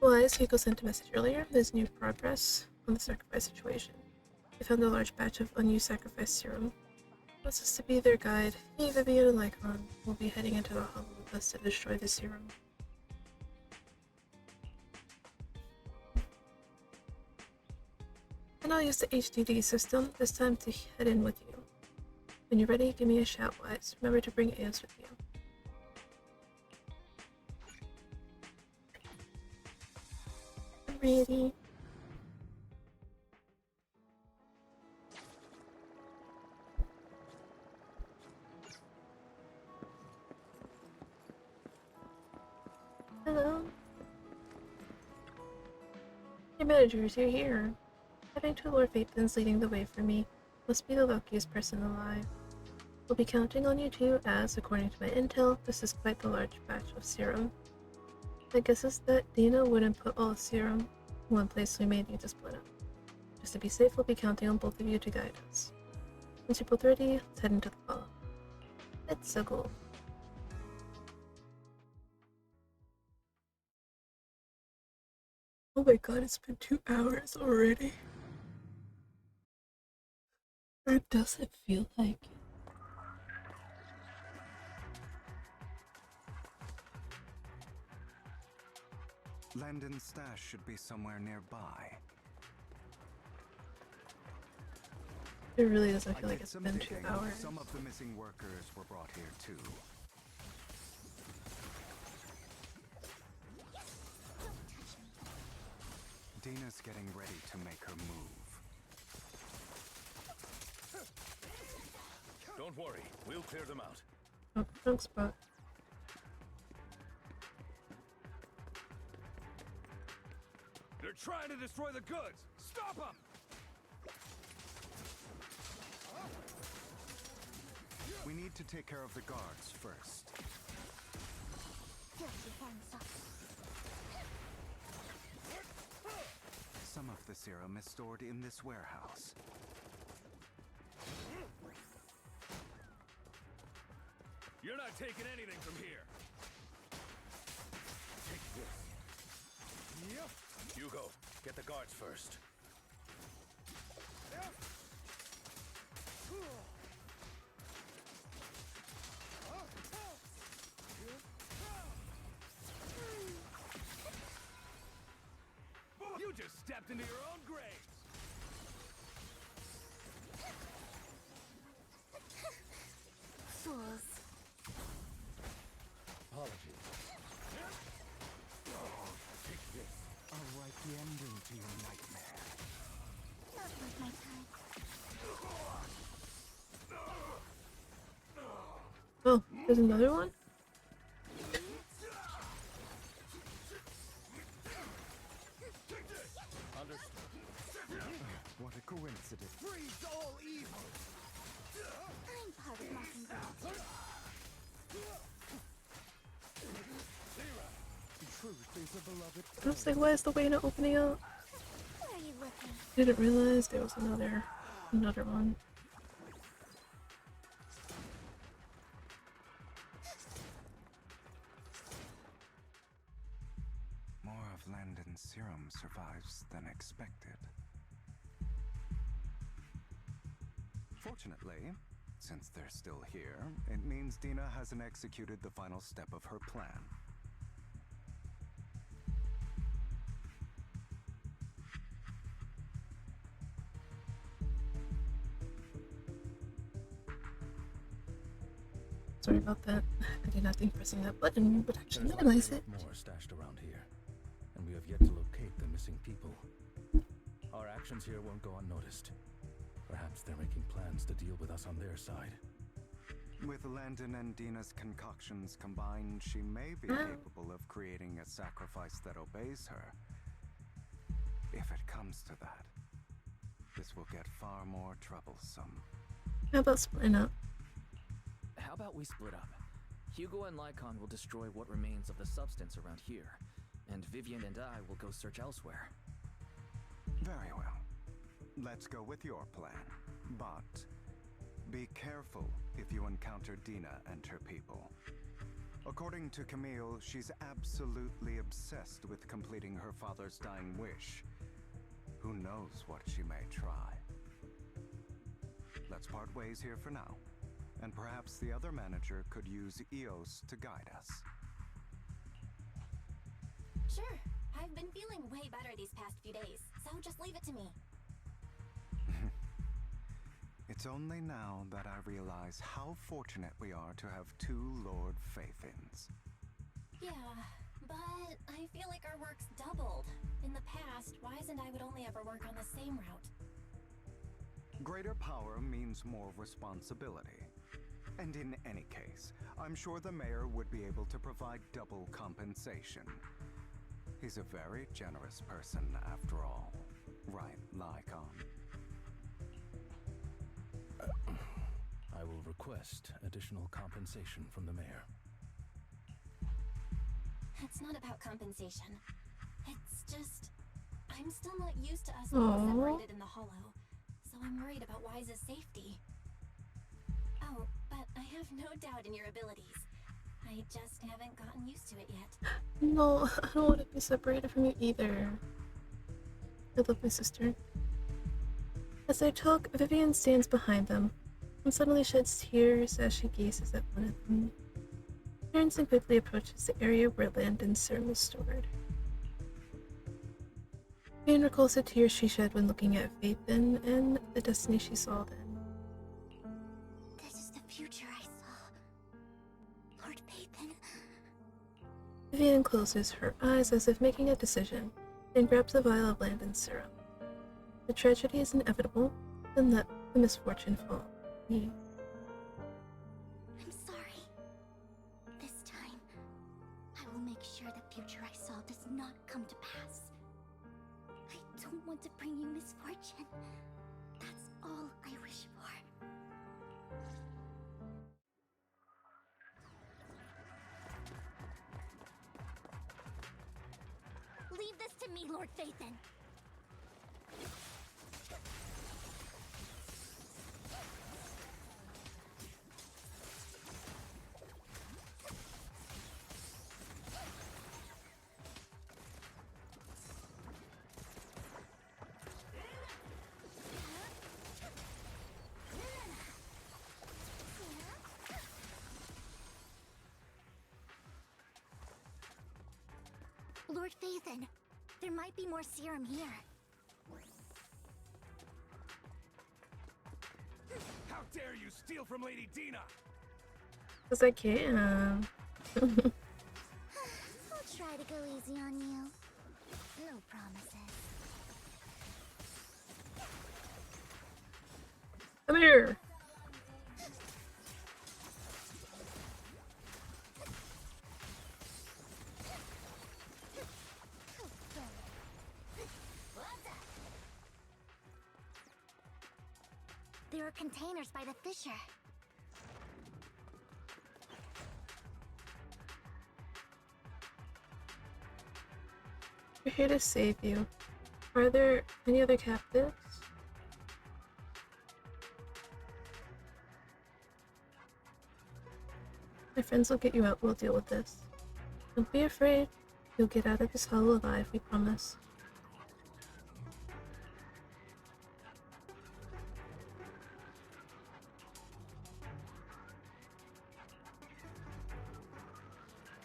Wise, Hugo sent a message earlier. There's new progress on the sacrifice situation. They found a large batch of unused sacrifice serum. Wants us to be their guide. Me, Vivian, and Lycon will be heading into the hollow with us to destroy the serum. And I'll use the HDD system this time to head in with you. When you're ready, give me a shout, Wise. Remember to bring Eos with you. I'm ready. Hello? Hey managers, you're here. Heading to Lord Vapen's leading the way for me. Must be the luckiest person alive. We'll be counting on you too, as, according to my intel, this is quite the large batch of serum. My guess is that Dina wouldn't put all the serum in one place, so we may need to split up. Just to be safe, we'll be counting on both of you to guide us. Once you're both ready, let's head into the follow. Let's go. Oh my god, it's been 2 hours already. Or does it feel like it? Landon's stash should be somewhere nearby. It really doesn't feel like it's been 2 hours. Some of the missing workers were brought here too. Dina's getting ready to make her move. Don't worry, we'll clear them out. Oh, wrong spot. They're trying to destroy the goods! Stop them! We need to take care of the guards first. Some of the serum is stored in this warehouse. You're not taking anything from here! Take this. Yep. Hugo, get the guards first. You just stepped into your own grave! Fools. Apologies. Take this. I'll write the ending to your nightmare. Not worth my time. Oh, there's another one? What a coincidence. Freeze all evil! I'm part of Mockingbird. Truth is a beloved. I was like, why is the way not opening up? Where are you looking? Didn't realize there was another one. More of Landon's serum survives than expected. Fortunately, since they're still here, it means Dina hasn't executed the final step of her plan. Sorry about that. I did not think pressing that button would actually minimize it. More stashed around here, and we have yet to locate the missing people. Our actions here won't go unnoticed. Perhaps they're making plans to deal with us on their side. With Landon and Dina's concoctions combined, she may be capable of creating a sacrifice that obeys her. If it comes to that, this will get far more troublesome. How about splitting up? How about we split up? Hugo and Lycon will destroy what remains of the substance around here, and Vivian and I will go search elsewhere. Very well. Let's go with your plan. But be careful if you encounter Dina and her people. According to Camille, she's absolutely obsessed with completing her father's dying wish. Who knows what she may try? Let's part ways here for now, and perhaps the other manager could use Eos to guide us. Sure, I've been feeling way better these past few days, so just leave it to me. It's only now that I realize how fortunate we are to have two Lord Faithins. Yeah, but I feel like our work's doubled. In the past, Wise and I would only ever work on the same route. Greater power means more responsibility. And in any case, I'm sure the mayor would be able to provide double compensation. He's a very generous person, after all. Right, Lycon? I will request additional compensation from the mayor. It's not about compensation. It's just... I'm still not used to us being separated in the Hollow, so I'm worried about Wise's safety. Oh, but I have no doubt in your abilities. I just haven't gotten used to it yet. No, I don't want to be separated from you either. I love my sister. As they talk, Vivian stands behind them, and suddenly sheds tears as she gazes at one of them. Turns and quickly approaches the area where Landon's serum is stored. Vivian recalls the tears she shed when looking at Phaethon and the destiny she saw then. This is the future I saw. Lord Phaethon. Vivian closes her eyes as if making a decision, then grabs a vial of Landon's serum. The tragedy is inevitable, then let the misfortune fall. Me. I'm sorry. This time, I will make sure the future I saw does not come to pass. I don't want to bring you misfortune. That's all I wish for. Leave this to me, Lord Phaethon. Lord Phaethon, there might be more serum here. How dare you steal from Lady Dina? 'Cause I can. I'll try to go easy on you. No promises. Come here. There are containers by the fissure. We're here to save you. Are there any other captives? My friends will get you out. We'll deal with this. Don't be afraid. You'll get out of this hollow alive, we promise.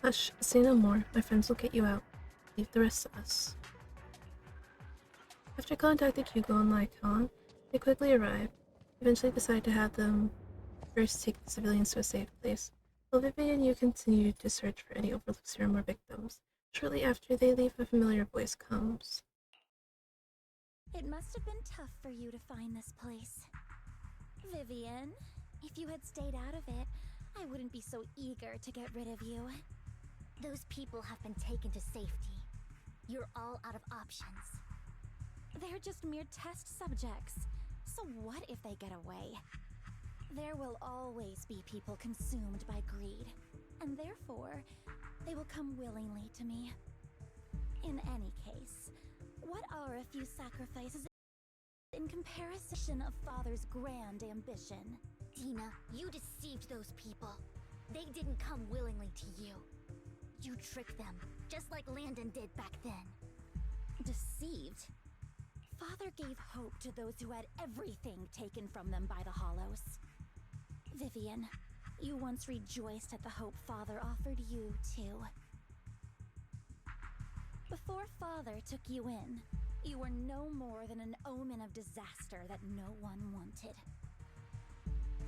Hush, say no more. My friends will get you out. Leave the rest to us. After contacting Hugo and Lycon, they quickly arrive. Eventually decide to have them first take the civilians to a safe place, while Vivian and you continue to search for any overlooked serum or victims. Shortly after they leave, a familiar voice comes. It must have been tough for you to find this place. Vivian, if you had stayed out of it, I wouldn't be so eager to get rid of you. Those people have been taken to safety. You're all out of options. They're just mere test subjects. So what if they get away? There will always be people consumed by greed, and therefore, they will come willingly to me. In any case, what are a few sacrifices in comparison of Father's grand ambition? Dina, you deceived those people. They didn't come willingly to you. You tricked them, just like Landon did back then. Deceived? Father gave hope to those who had everything taken from them by the Hollows. Vivian, you once rejoiced at the hope Father offered you, too. Before Father took you in, you were no more than an omen of disaster that no one wanted.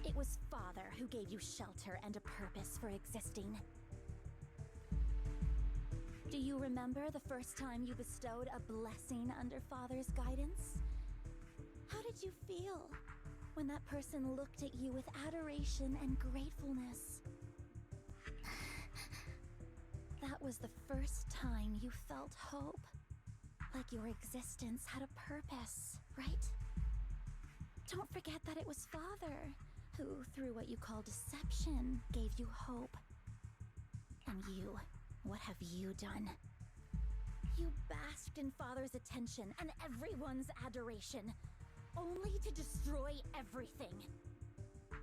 It was Father who gave you shelter and a purpose for existing. Do you remember the first time you bestowed a blessing under Father's guidance? How did you feel when that person looked at you with adoration and gratefulness? That was the first time you felt hope. Like your existence had a purpose, right? Don't forget that it was Father who, through what you call deception, gave you hope. And you, what have you done? You basked in Father's attention and everyone's adoration, only to destroy everything.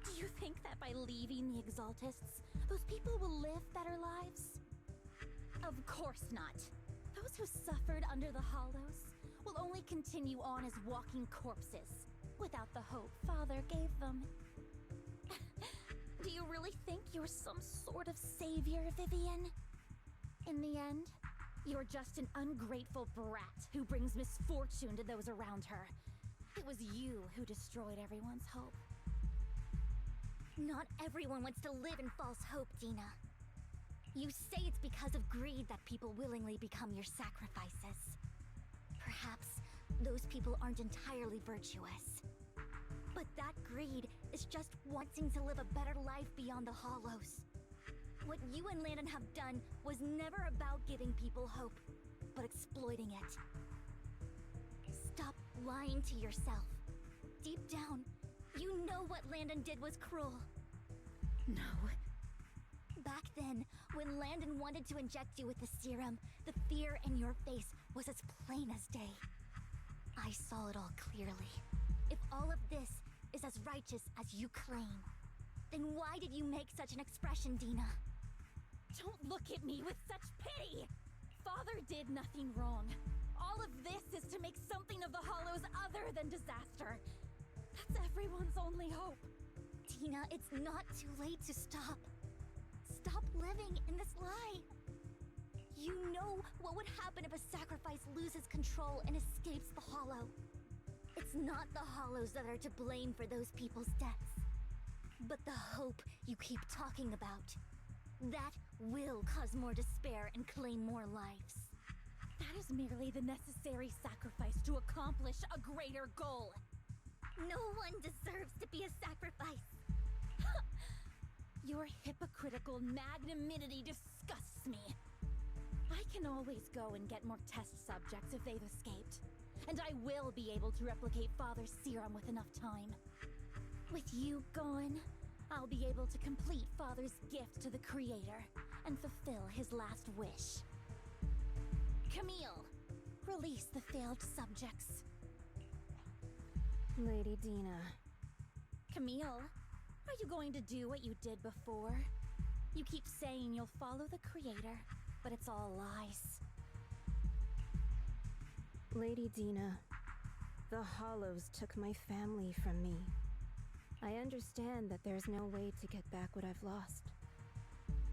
Do you think that by leaving the Exaltists, those people will live better lives? Of course not. Those who suffered under the Hollows will only continue on as walking corpses, without the hope Father gave them. Do you really think you're some sort of savior, Vivian? In the end, you're just an ungrateful brat who brings misfortune to those around her. It was you who destroyed everyone's hope. Not everyone wants to live in false hope, Dina. You say it's because of greed that people willingly become your sacrifices. Perhaps those people aren't entirely virtuous. But that greed is just wanting to live a better life beyond the Hollows. What you and Landon have done was never about giving people hope, but exploiting it. Stop lying to yourself. Deep down, you know what Landon did was cruel. No. Back then, when Landon wanted to inject you with the serum, the fear in your face was as plain as day. I saw it all clearly. If all of this is as righteous as you claim, then why did you make such an expression, Dina? Don't look at me with such pity! Father did nothing wrong. All of this is to make something of the Hollows other than disaster. That's everyone's only hope. Dina, it's not too late to stop. Stop living in this lie. You know what would happen if a sacrifice loses control and escapes the Hollow. It's not the Hollows that are to blame for those people's deaths, but the hope you keep talking about. That will cause more despair and claim more lives. That is merely the necessary sacrifice to accomplish a greater goal. No one deserves to be a sacrifice. Your hypocritical magnanimity disgusts me. I can always go and get more test subjects if they've escaped. And I will be able to replicate Father's serum with enough time. With you gone, I'll be able to complete Father's gift to the Creator and fulfill his last wish. Camille, release the failed subjects. Lady Dina. Camille, are you going to do what you did before? You keep saying you'll follow the Creator, but it's all lies. Lady Dina, the Hollows took my family from me. I understand that there's no way to get back what I've lost.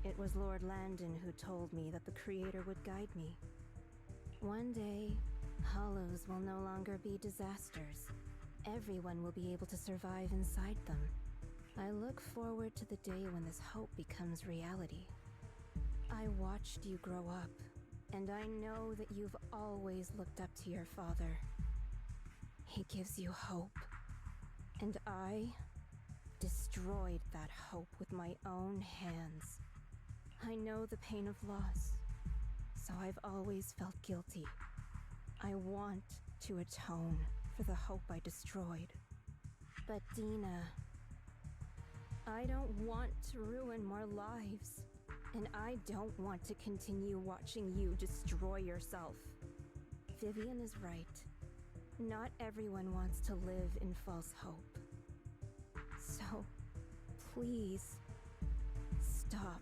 It was Lord Landon who told me that the Creator would guide me. One day, Hollows will no longer be disasters. Everyone will be able to survive inside them. I look forward to the day when this hope becomes reality. I watched you grow up, and I know that you've always looked up to your father. He gives you hope. And I destroyed that hope with my own hands. I know the pain of loss, so I've always felt guilty. I want to atone for the hope I destroyed. But Dina, I don't want to ruin more lives. And I don't want to continue watching you destroy yourself. Vivian is right. Not everyone wants to live in false hope. So, please, stop stop.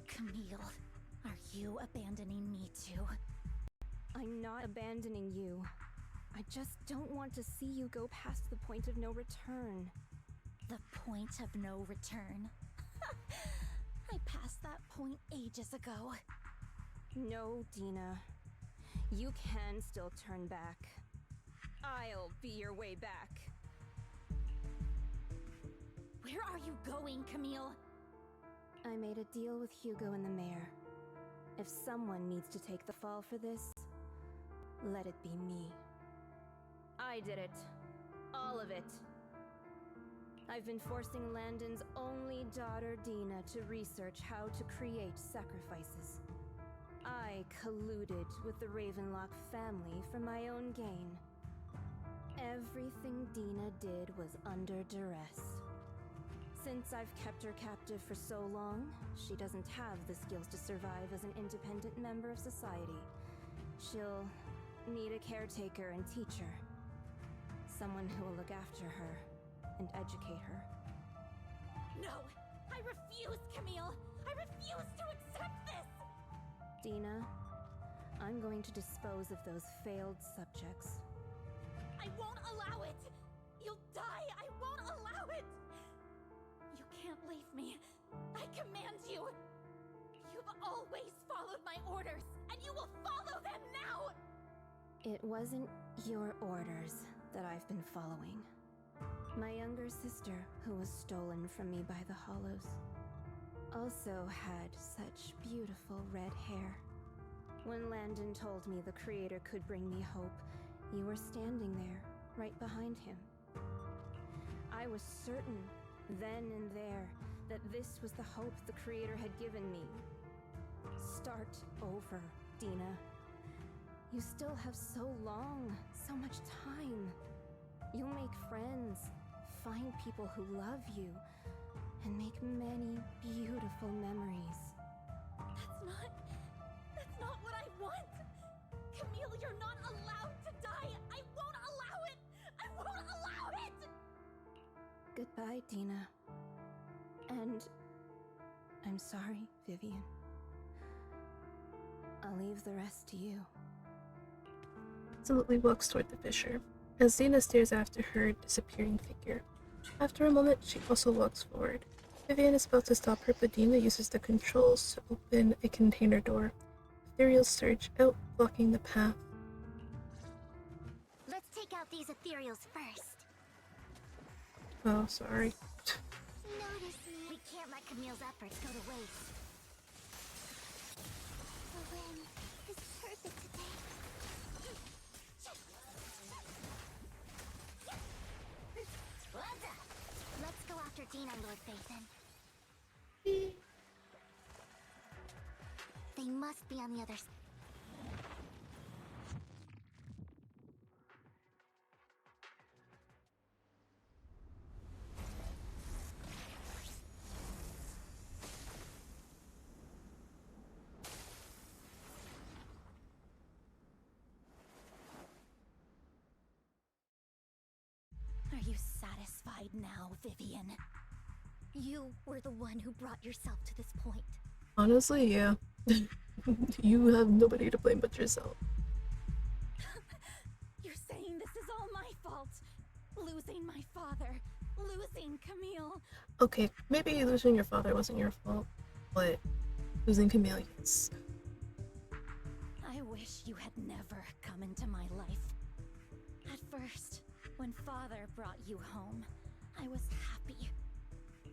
Camille, are you abandoning me too? I'm not abandoning you. I just don't want to see you go past the point of no return. The point of no return? I passed that point ages ago. No, Dina. You can still turn back. I'll be your way back. Where are you going, Camille? I made a deal with Hugo and the mayor. If someone needs to take the fall for this, let it be me. I did it. All of it. I've been forcing Landon's only daughter, Dina, to research how to create sacrifices. I colluded with the Ravenlock family for my own gain. Everything Dina did was under duress. Since I've kept her captive for so long, she doesn't have the skills to survive as an independent member of society. She'll need a caretaker and teacher. Someone who will look after her and educate her. No! I refuse, Camille! I refuse to accept this! Dina, I'm going to dispose of those failed subjects. I won't allow it! You'll die! I won't allow it! You can't leave me. I command you! You've always followed my orders, and you will follow them now! It wasn't your orders that I've been following. My younger sister, who was stolen from me by the Hollows, also had such beautiful red hair. When Landon told me the Creator could bring me hope, you were standing there, right behind him. I was certain, then and there, that this was the hope the Creator had given me. Start over, Dina. You still have so long, so much time. You'll make friends, find people who love you, and make many beautiful memories. That's not what I want! Camille, you're not allowed to die! I won't allow it! I won't allow it! Goodbye, Dina. And I'm sorry, Vivian. I'll leave the rest to you. Resolutely walks toward the fissure, as Dina stares after her disappearing figure. After a moment, she also walks forward. Vivian is about to stop her, but Dina uses the controls to open a container door. Ethereals surge out, blocking the path. Let's take out these ethereals first. Oh, sorry. Notice me. We can't let Camille's efforts go to waste. The wind is perfect today. Let's go after Dina, Lord Phaethon. They must be on the other side. Are you satisfied now, Vivian? You were the one who brought yourself to this point. Honestly, yeah. You have nobody to blame but yourself. You're saying this is all my fault? Losing my father, losing Camille. Okay, maybe losing your father wasn't your fault, but losing Camille, yes. I wish you had never come into my life. At first, when Father brought you home, I was happy.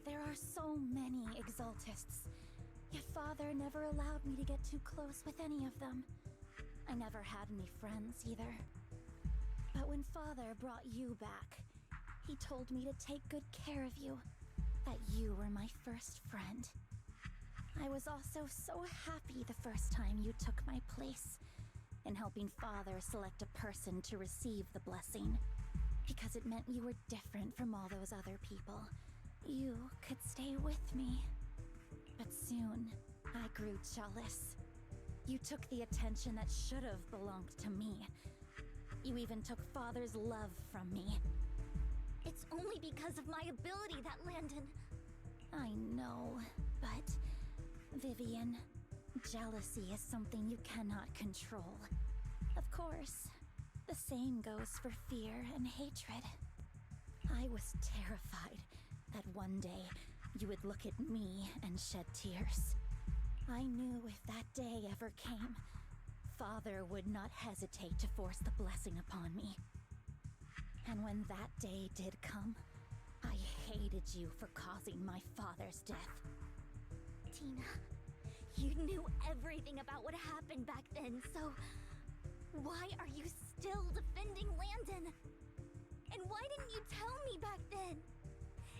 There are so many Exaltists, yet Father never allowed me to get too close with any of them. I never had any friends either. But when Father brought you back, he told me to take good care of you, that you were my first friend. I was also so happy the first time you took my place in helping Father select a person to receive the blessing, because it meant you were different from all those other people. You could stay with me. But soon, I grew jealous. You took the attention that should have belonged to me. You even took Father's love from me. It's only because of my ability that Landon... I know, but Vivian, jealousy is something you cannot control. Of course, the same goes for fear and hatred. I was terrified that one day you would look at me and shed tears. I knew if that day ever came, Father would not hesitate to force the blessing upon me. And when that day did come, I hated you for causing my father's death. Tina, you knew everything about what happened back then, so why are you still defending Landon? And why didn't you tell me back then?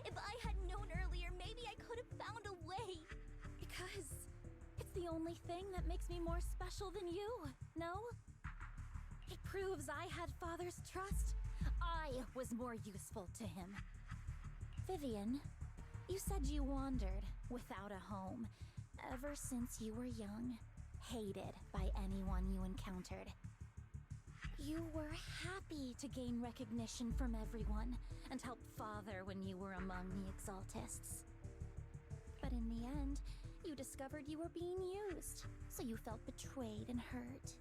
If I had known earlier, maybe I could have found a way. Because it's the only thing that makes me more special than you, no? It proves I had Father's trust. I was more useful to him. Vivian, you said you wandered without a home ever since you were young, hated by anyone you encountered. You were happy to gain recognition from everyone and help Father when you were among the Exaltists. But in the end, you discovered you were being used, so you felt betrayed and hurt.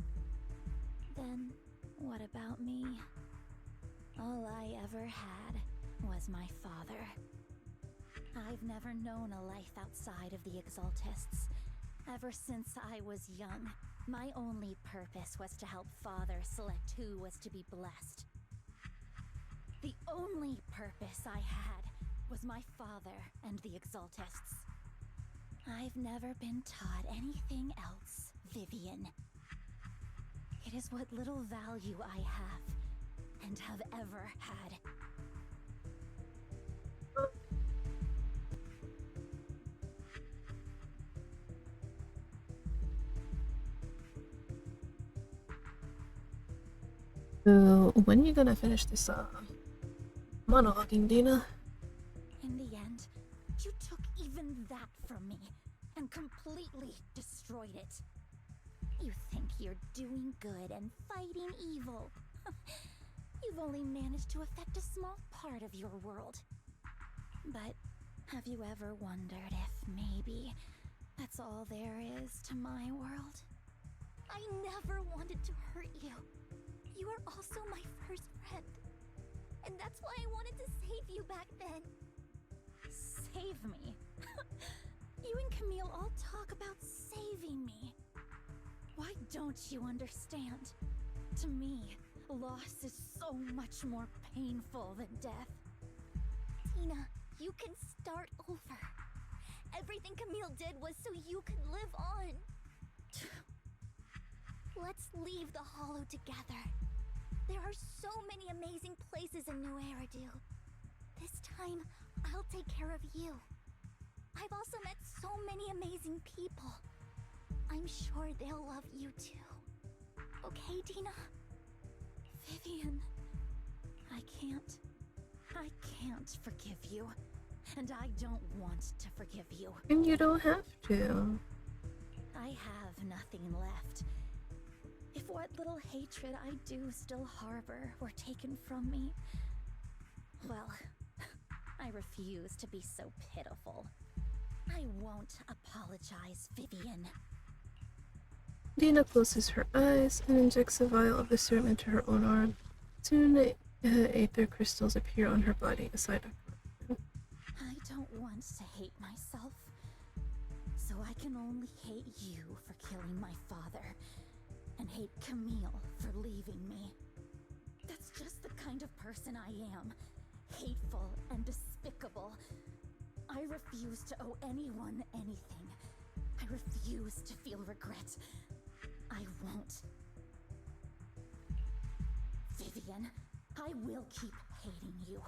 Then, what about me? All I ever had was my father. I've never known a life outside of the Exaltists. Ever since I was young, my only purpose was to help Father select who was to be blessed. The only purpose I had was my father and the Exaltists. I've never been taught anything else, Vivian. It is what little value I have and have ever had. So, when are you gonna finish this monologuing, Dina? In the end, you took even that from me and completely destroyed it. You think you're doing good and fighting evil. You've only managed to affect a small part of your world. But have you ever wondered if maybe that's all there is to my world? I never wanted to hurt you. You were also my first friend. And that's why I wanted to save you back then. Save me? You and Camille all talk about saving me. Why don't you understand? To me, loss is so much more painful than death. Tina, you can start over. Everything Camille did was so you could live on. Let's leave the Hollow together. There are so many amazing places in New Eridu. This time, I'll take care of you. I've also met so many amazing people. I'm sure they'll love you too. Okay, Dina? Vivian, I can't forgive you. And I don't want to forgive you. And you don't have to. I have nothing left. If what little hatred I do still harbor were taken from me, well, I refuse to be so pitiful. I won't apologize, Vivian. Dina closes her eyes and injects a vial of the serum into her own arm. Soon, aether crystals appear on her body aside of her. I don't want to hate myself, so I can only hate you for killing my father, and hate Camille for leaving me. That's just the kind of person I am. Hateful and despicable. I refuse to owe anyone anything. I refuse to feel regret. I won't. Vivian, I will keep hating you.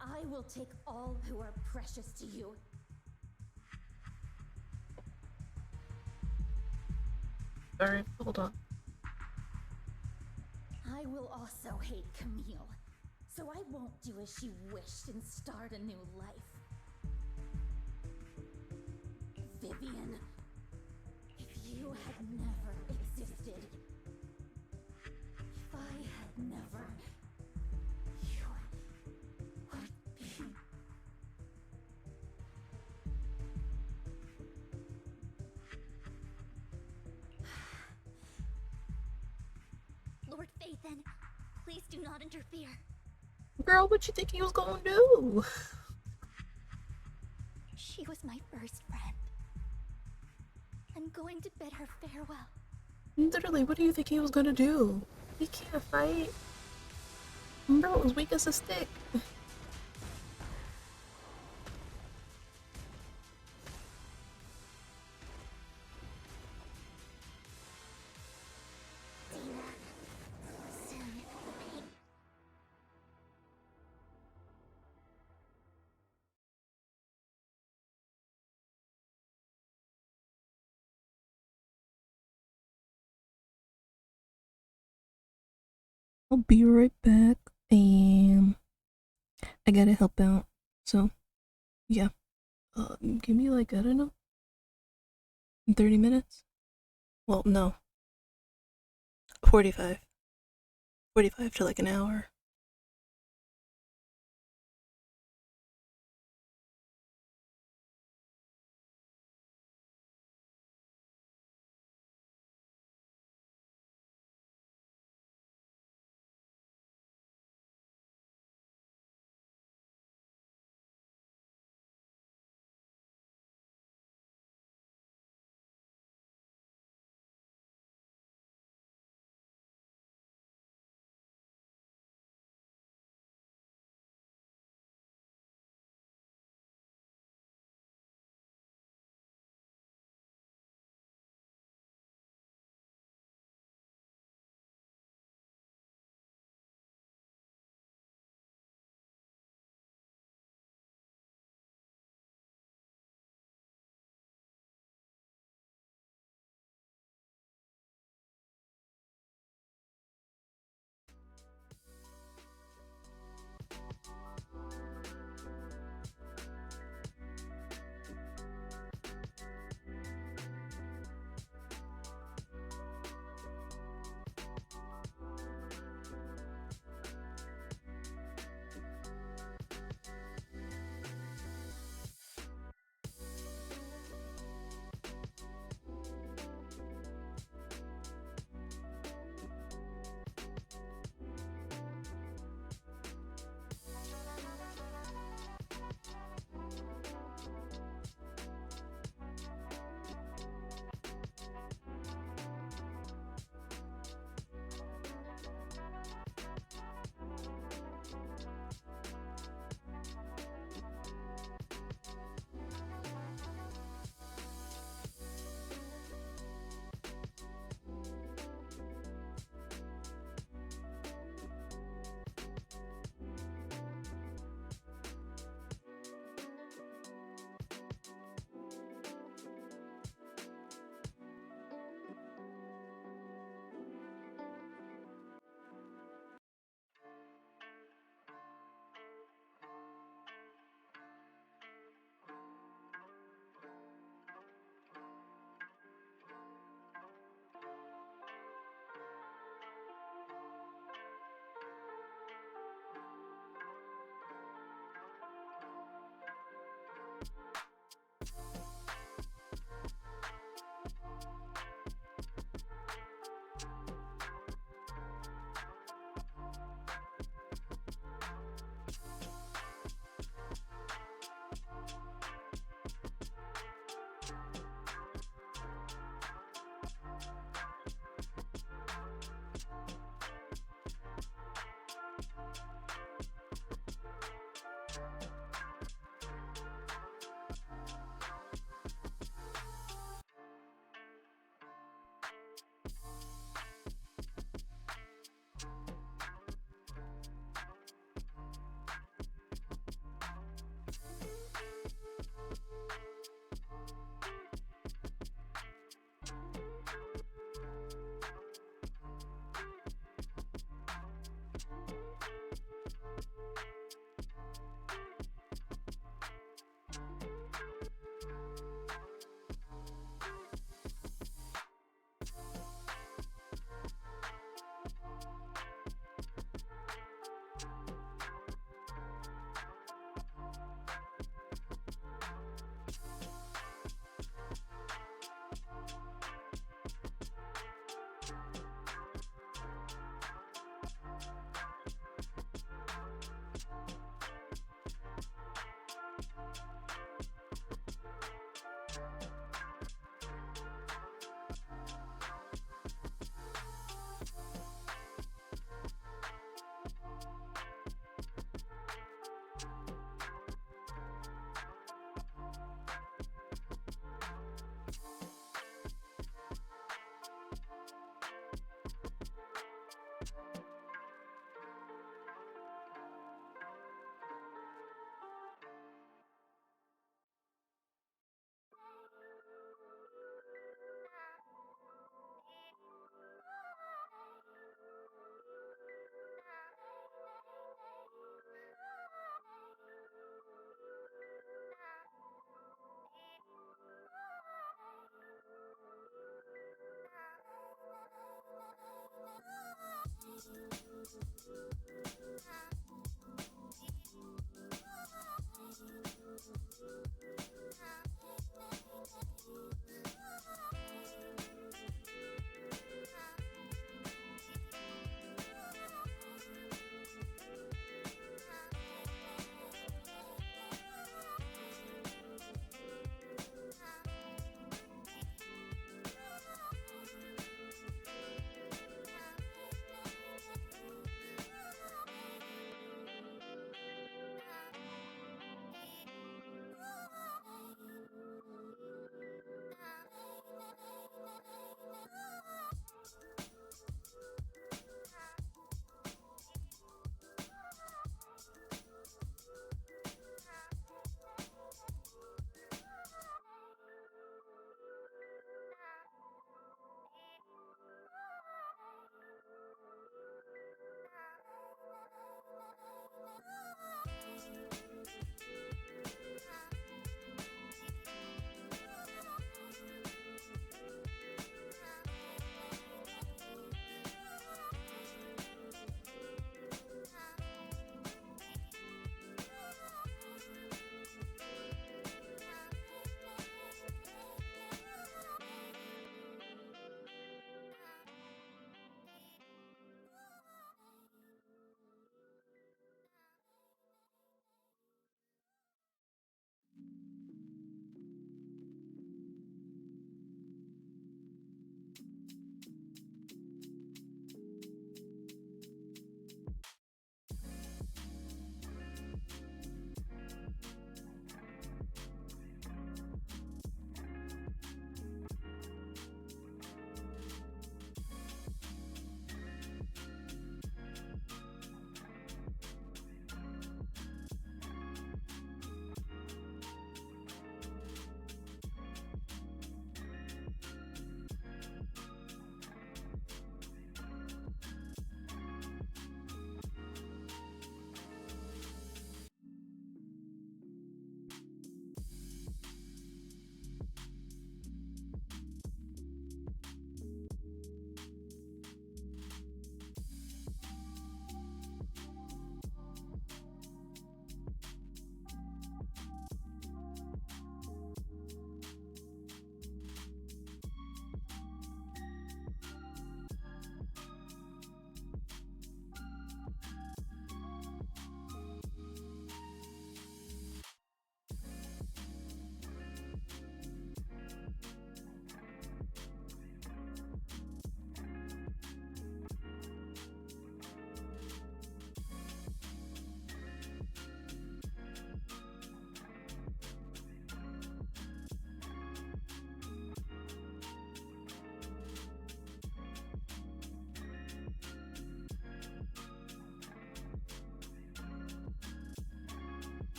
I will take all who are precious to you. Sorry, hold on. I will also hate Camille, so I won't do as she wished and start a new life. Vivian, if you had never existed, if I had never, you would be... Do not interfere. Girl, what you think he was gonna do? She was my first friend. I'm going to bid her farewell. Literally, what do you think he was gonna do? He can't fight. Bro was weak as a stick. I'll be right back, and I gotta help out. So, yeah. Give me like, I don't know, 30 minutes? Well, no. 45. 45 to like an hour.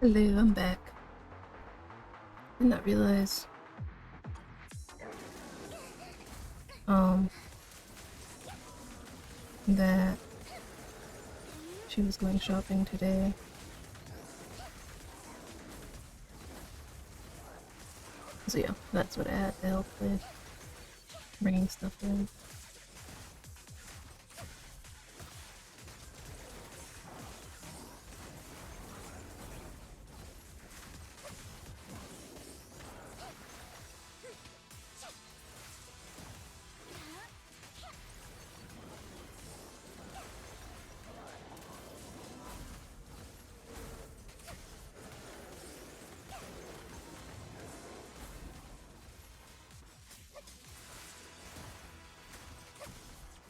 Hello, I'm back. Did not realize. That she was going shopping today. So yeah, that's what I had to help with. Bringing stuff in.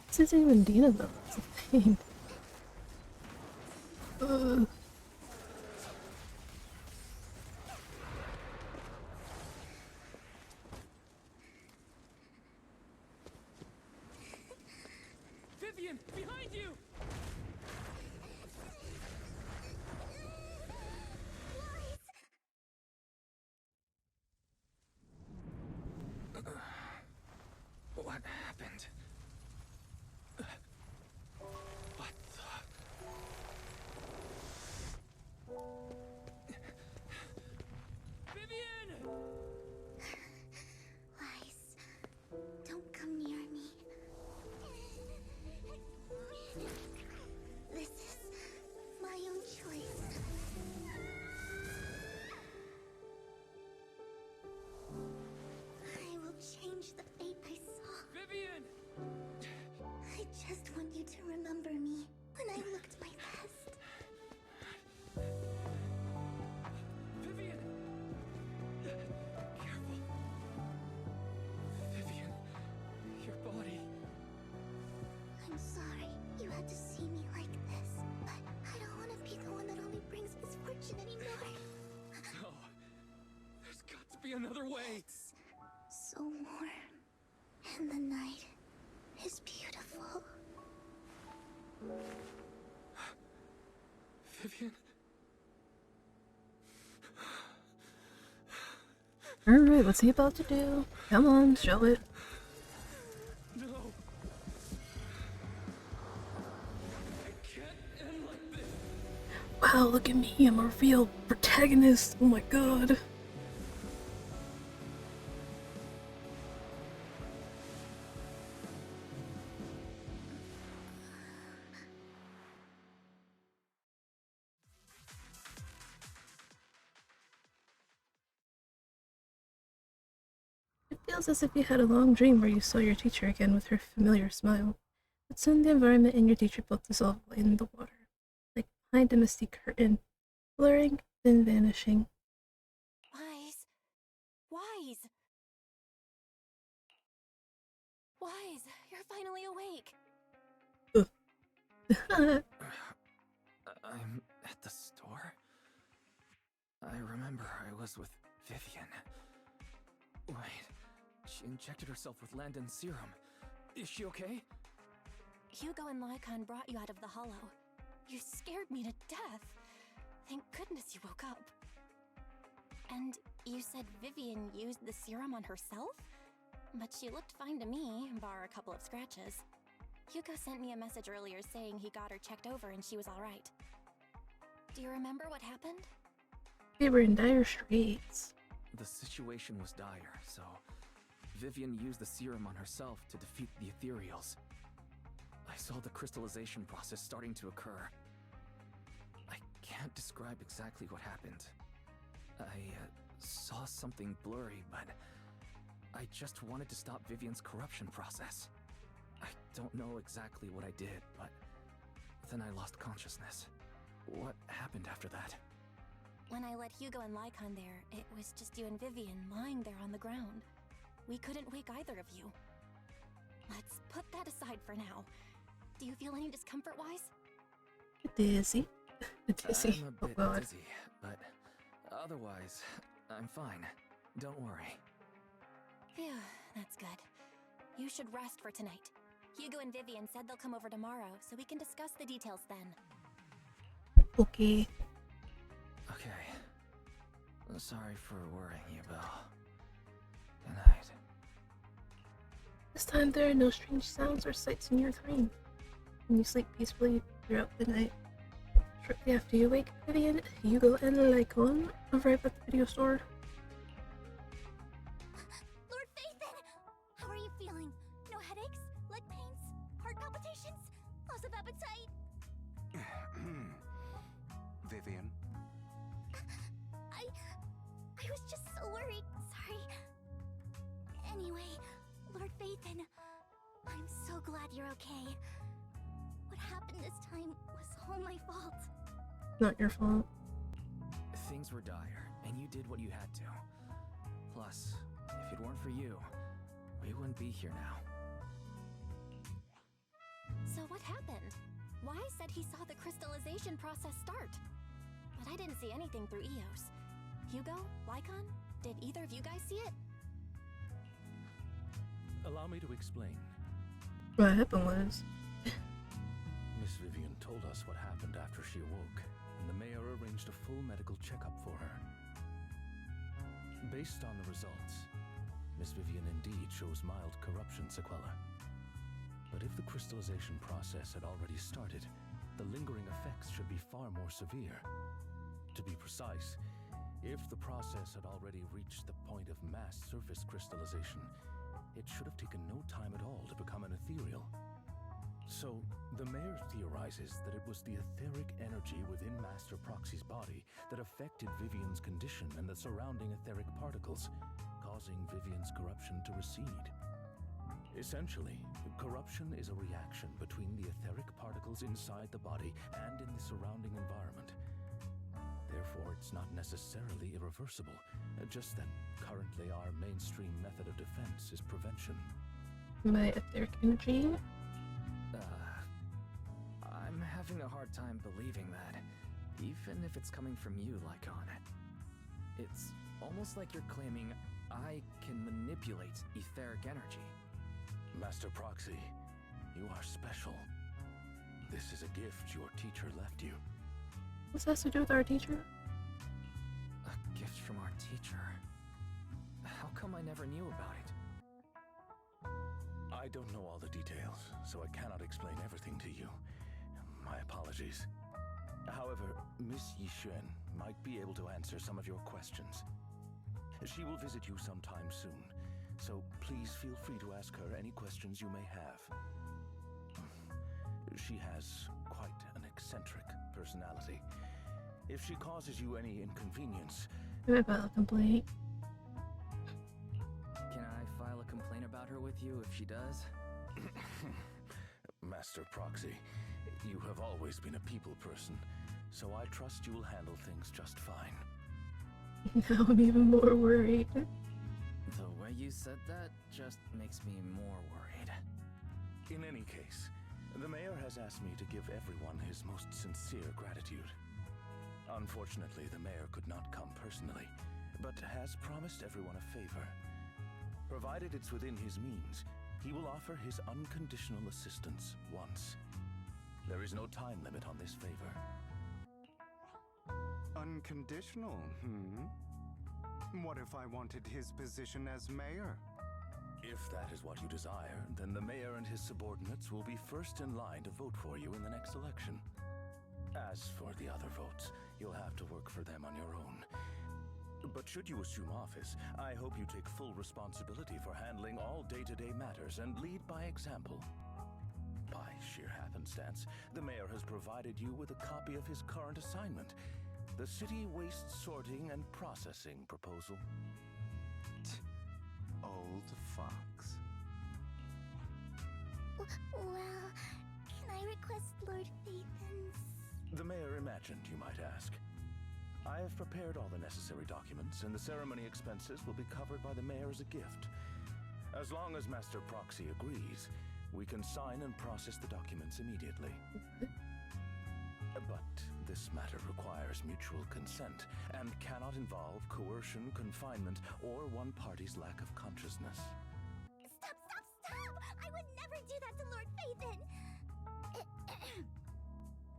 This isn't even Dina though, that's the thing. Vivian, behind you! What happened? What the... Vivian! Lies. Don't come near me. This is my own choice. I will change the fate I saw. Vivian! I just want you to remember me when I looked my best. Vivian! Careful. Vivian, your body. I'm sorry you had to see me like this, but I don't want to be the one that only brings misfortune anymore. No. There's got to be another way. It's so warm, and the night is beautiful. Vivian? Alright, what's he about to do? Come on, show it. No. I can't end like this. Wow, look at me, I'm a real protagonist. Oh my god. It feels as if you had a long dream where you saw your teacher again with her familiar smile. But soon the environment and your teacher both dissolve in the water, like behind a misty curtain, blurring, then vanishing. Wise. Wise. Wise, you're finally awake. I'm at the store? I remember I was with Vivian. Wait, she injected herself with Landon's serum. Is she okay? Hugo and Lycon brought you out of the hollow. You scared me to death. Thank goodness you woke up. And you said Vivian used the serum on herself? But she looked fine to me, bar a couple of scratches. Hugo sent me a message earlier saying he got her checked over and she was alright. Do you remember what happened? They were in dire straits. The situation was dire, so Vivian used the serum on herself to defeat the ethereals. I saw the crystallization process starting to occur. I can't describe exactly what happened. I saw something blurry, but I just wanted to stop Vivian's corruption process. I don't know exactly what I did, but then I lost consciousness. What happened after that? When I let Hugo and Lycon there, it was just you and Vivian lying there on the ground. We couldn't wake either of you. Let's put that aside for now. Do you feel any discomfort-wise? Dizzy. Dizzy. I'm a Oh bit god. dizzy, but otherwise, I'm fine. Don't worry. Phew, that's good. You should rest for tonight. Hugo and Vivian said they'll come over tomorrow, so we can discuss the details then. Okay. Okay. Sorry for worrying you, Belle. Good night. This time there are no strange sounds or sights in your dream, and you sleep peacefully throughout the night. Shortly after you wake, Vivian, Hugo, and Lycon arrive at the video store. Lord Phaethon! How are you feeling? No headaches? Leg pains? Heart palpitations? Loss of appetite? Vivian? I was just so worried. Sorry. Anyway, Lord Phaethon, I'm so glad you're okay. What happened this time was all my fault. Not your fault. Things were dire, and you did what you had to. Plus, if it weren't for you, we wouldn't be here now. So what happened? Wise said he saw the crystallization process start. But I didn't see anything through Eos. Hugo? Lycon? Did either of you guys see it? Allow me to explain. What happened was... Miss Vivian told us what happened after she awoke, and the mayor arranged a full medical checkup for her. Based on the results, Miss Vivian indeed shows mild corruption sequela. But if the crystallization process had already started, the lingering effects should be far more severe. To be precise, if the process had already reached the point of mass surface crystallization, it should have taken no time at all to become an ethereal. So, the mayor theorizes that it was the etheric energy within Master Proxy's body that affected Vivian's condition and the surrounding etheric particles, causing Vivian's corruption to recede. Essentially, corruption is a reaction between the etheric particles inside the body and in the surrounding environment. Therefore, it's not necessarily irreversible, just that currently our mainstream method of defense is prevention. My etheric energy? I'm having a hard time believing that, even if it's coming from you, Lycon. It's almost like you're claiming I can manipulate etheric energy. Master Proxy, you are special. This is a gift your teacher left you. What's that to do with our teacher? A gift from our teacher? How come I never knew about it? I don't know all the details, so I cannot explain everything to you. My apologies. However, Miss Yixuan might be able to answer some of your questions. She will visit you sometime soon, so please feel free to ask her any questions you may have. She has quite an eccentric personality. If she causes you any inconvenience... I'm about a complaint. Can I file a complaint about her with you if she does? Master Proxy, you have always been a people person, so I trust you will handle things just fine. Now I'm even more worried. The way you said that just makes me more worried. In any case, the mayor has asked me to give everyone his most sincere gratitude. Unfortunately, the mayor could not come personally, but has promised everyone a favor. Provided it's within his means, he will offer his unconditional assistance once. There is no time limit on this favor. Unconditional, What if I wanted his position as mayor? If that is what you desire, then the mayor and his subordinates will be first in line to vote for you in the next election. As for the other votes, you'll have to work for them on your own. But should you assume office, I hope you take full responsibility for handling all day-to-day matters and lead by example. By sheer happenstance, the mayor has provided you with a copy of his current assignment, the City Waste Sorting and Processing proposal. Old fox. Well, can I request Lord Phaethon's... The mayor imagined, you might ask. I have prepared all the necessary documents, and the ceremony expenses will be covered by the mayor as a gift. As long as Master Proxy agrees, we can sign and process the documents immediately. But this matter requires mutual consent and cannot involve coercion, confinement, or one party's lack of consciousness. Stop! I would never do that to Lord Phaethon!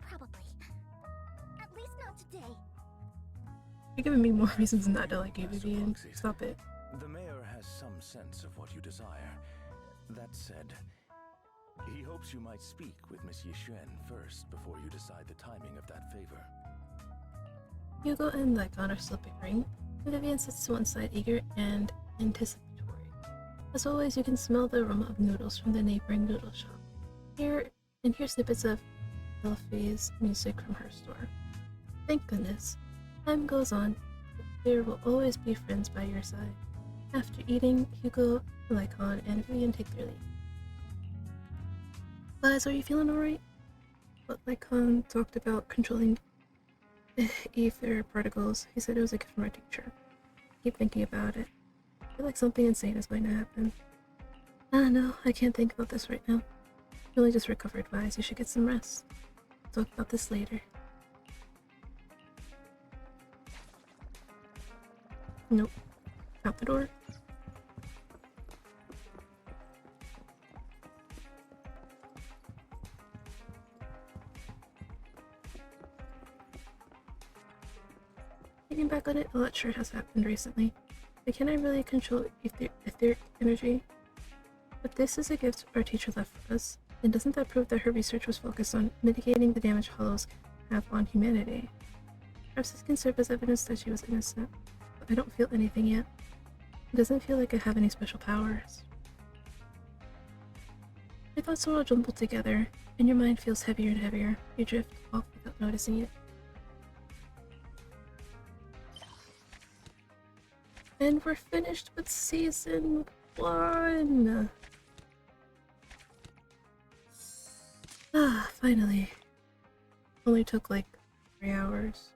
Probably. At least not today. You're giving me more reasons not to like you, Vivian. Stop it. The mayor has some sense of what you desire. That said, he hopes you might speak with Miss Yishen first before you decide the timing of that favor. Hugo and Lycon are slipping ring, and Vivian sits to one side, eager and anticipatory. As always, you can smell the aroma of noodles from the neighboring noodle shop. Hear snippets of Elfie's music from her store. Thank goodness. Time goes on, but there will always be friends by your side. After eating, Hugo, Lycon, and Vivian take their leave. Liz, are you feeling alright? But Lycon talked about controlling ether particles. He said it was a gift from our teacher. I keep thinking about it. I feel like something insane is going to happen. No, I can't think about this right now. You only just recovered, Wise. You should get some rest. We'll talk about this later. Nope. Out the door. Thinking back on it, a lot sure has happened recently. But can I really control etheric energy? If this is a gift our teacher left for us, then doesn't that prove that her research was focused on mitigating the damage hollows have on humanity? Perhaps this can serve as evidence that she was innocent, but I don't feel anything yet. It doesn't feel like I have any special powers. Your thoughts are all jumbled together, and your mind feels heavier and heavier. You drift off without noticing it. And we're finished with season 1! Finally. Only took like 3 hours.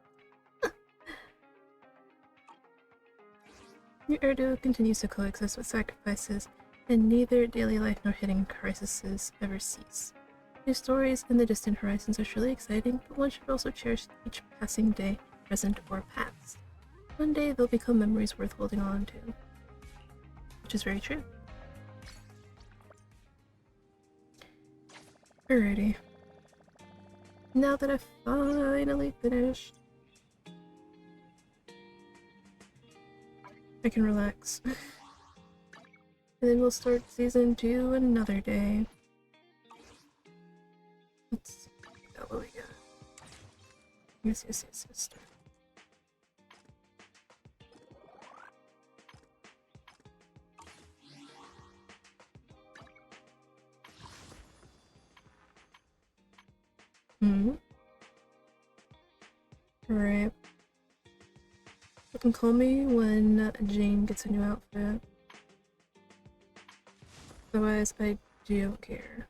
Your Erdo continues to coexist with sacrifices, and neither daily life nor hidden crises ever cease. New stories in the distant horizons are truly exciting, but one should also cherish each passing day, present or past. One day they'll become memories worth holding on to. Which is very true. Alrighty. Now that I've finally finished, I can relax. And then we'll start season 2 another day. Let's see what we got. Yes. Start. Alright. You can call me when Jane gets a new outfit. Otherwise, I don't care.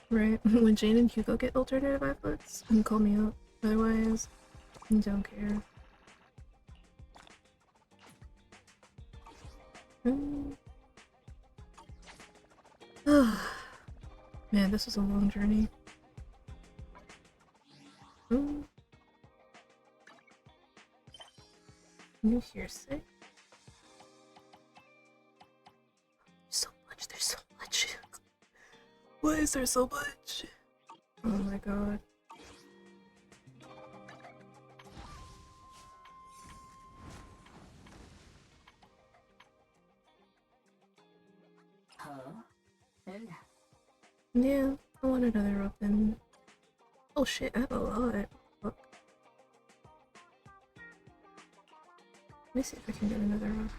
Right, when Jane and Hugo get alternative outfits, you can call me up. Otherwise, I don't care. Man, this was a long journey. New hearsay? So much, there's so much. Why is there so much? Oh my god. Yeah, I want another weapon. Oh shit, I have a lot. Fuck. Let me see if I can get another one.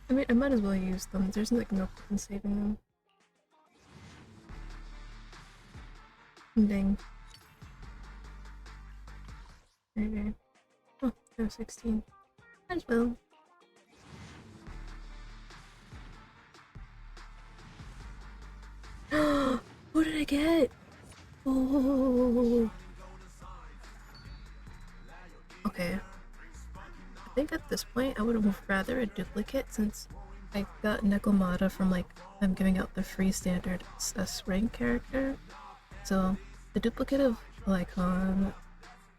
I mean, I might as well use them. There's like no point in saving them. Dang. Okay. Oh, I have 16. Might as well. What did I get? Oh. Okay. I think at this point I would have rather a duplicate since I got Nekomata from like them giving out the free standard S rank character. So the duplicate of Lycon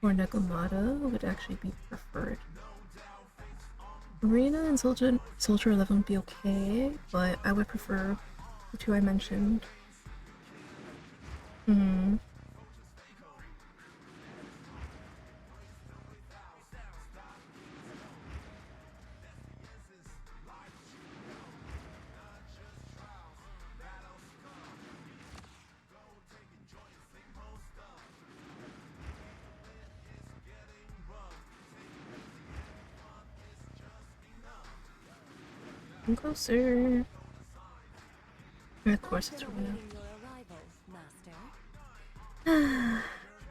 or Nekomata would actually be preferred. Arena and Soldier 11 would be okay, but I would prefer the two I mentioned. Hmm. I'm closer. And of course it's Runa.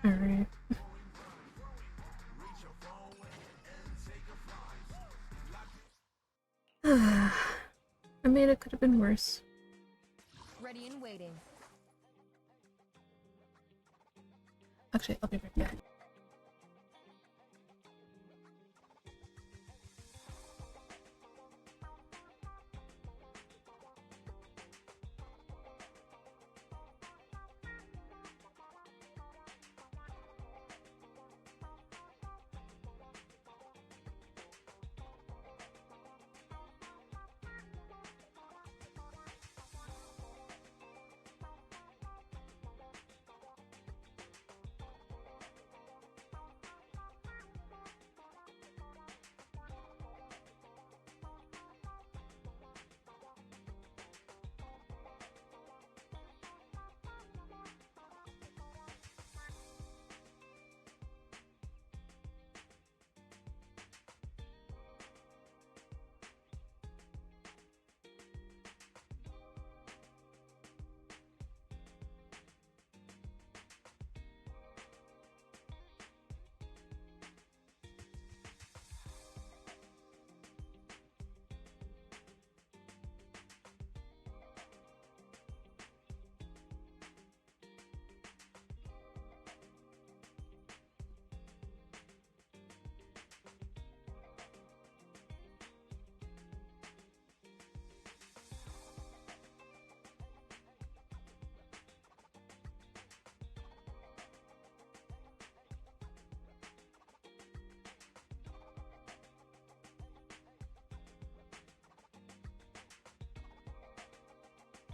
Alright. I mean, it could have been worse. Ready and waiting. Actually, I'll be right back.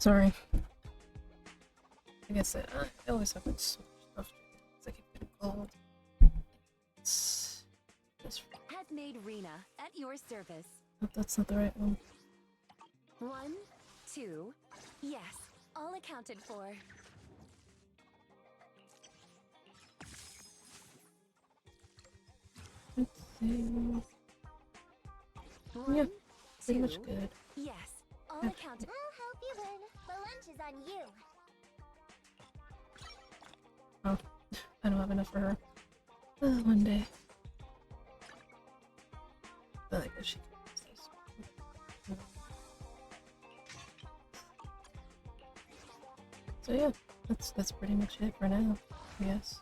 Sorry. Like I said, I always have like so much stuff to do. It's like a bit cold. It's just... Headmaid Rena, at your service. Oh, that's not the right one. 1, 2, yes, all accounted for. Let's see. Yeah, pretty much good. Yes, all Okay. accounted. I'll help you win. The lunch is on you. Oh, I don't have enough for her. One day. But I guess she can use this. So yeah, that's pretty much it for now, I guess.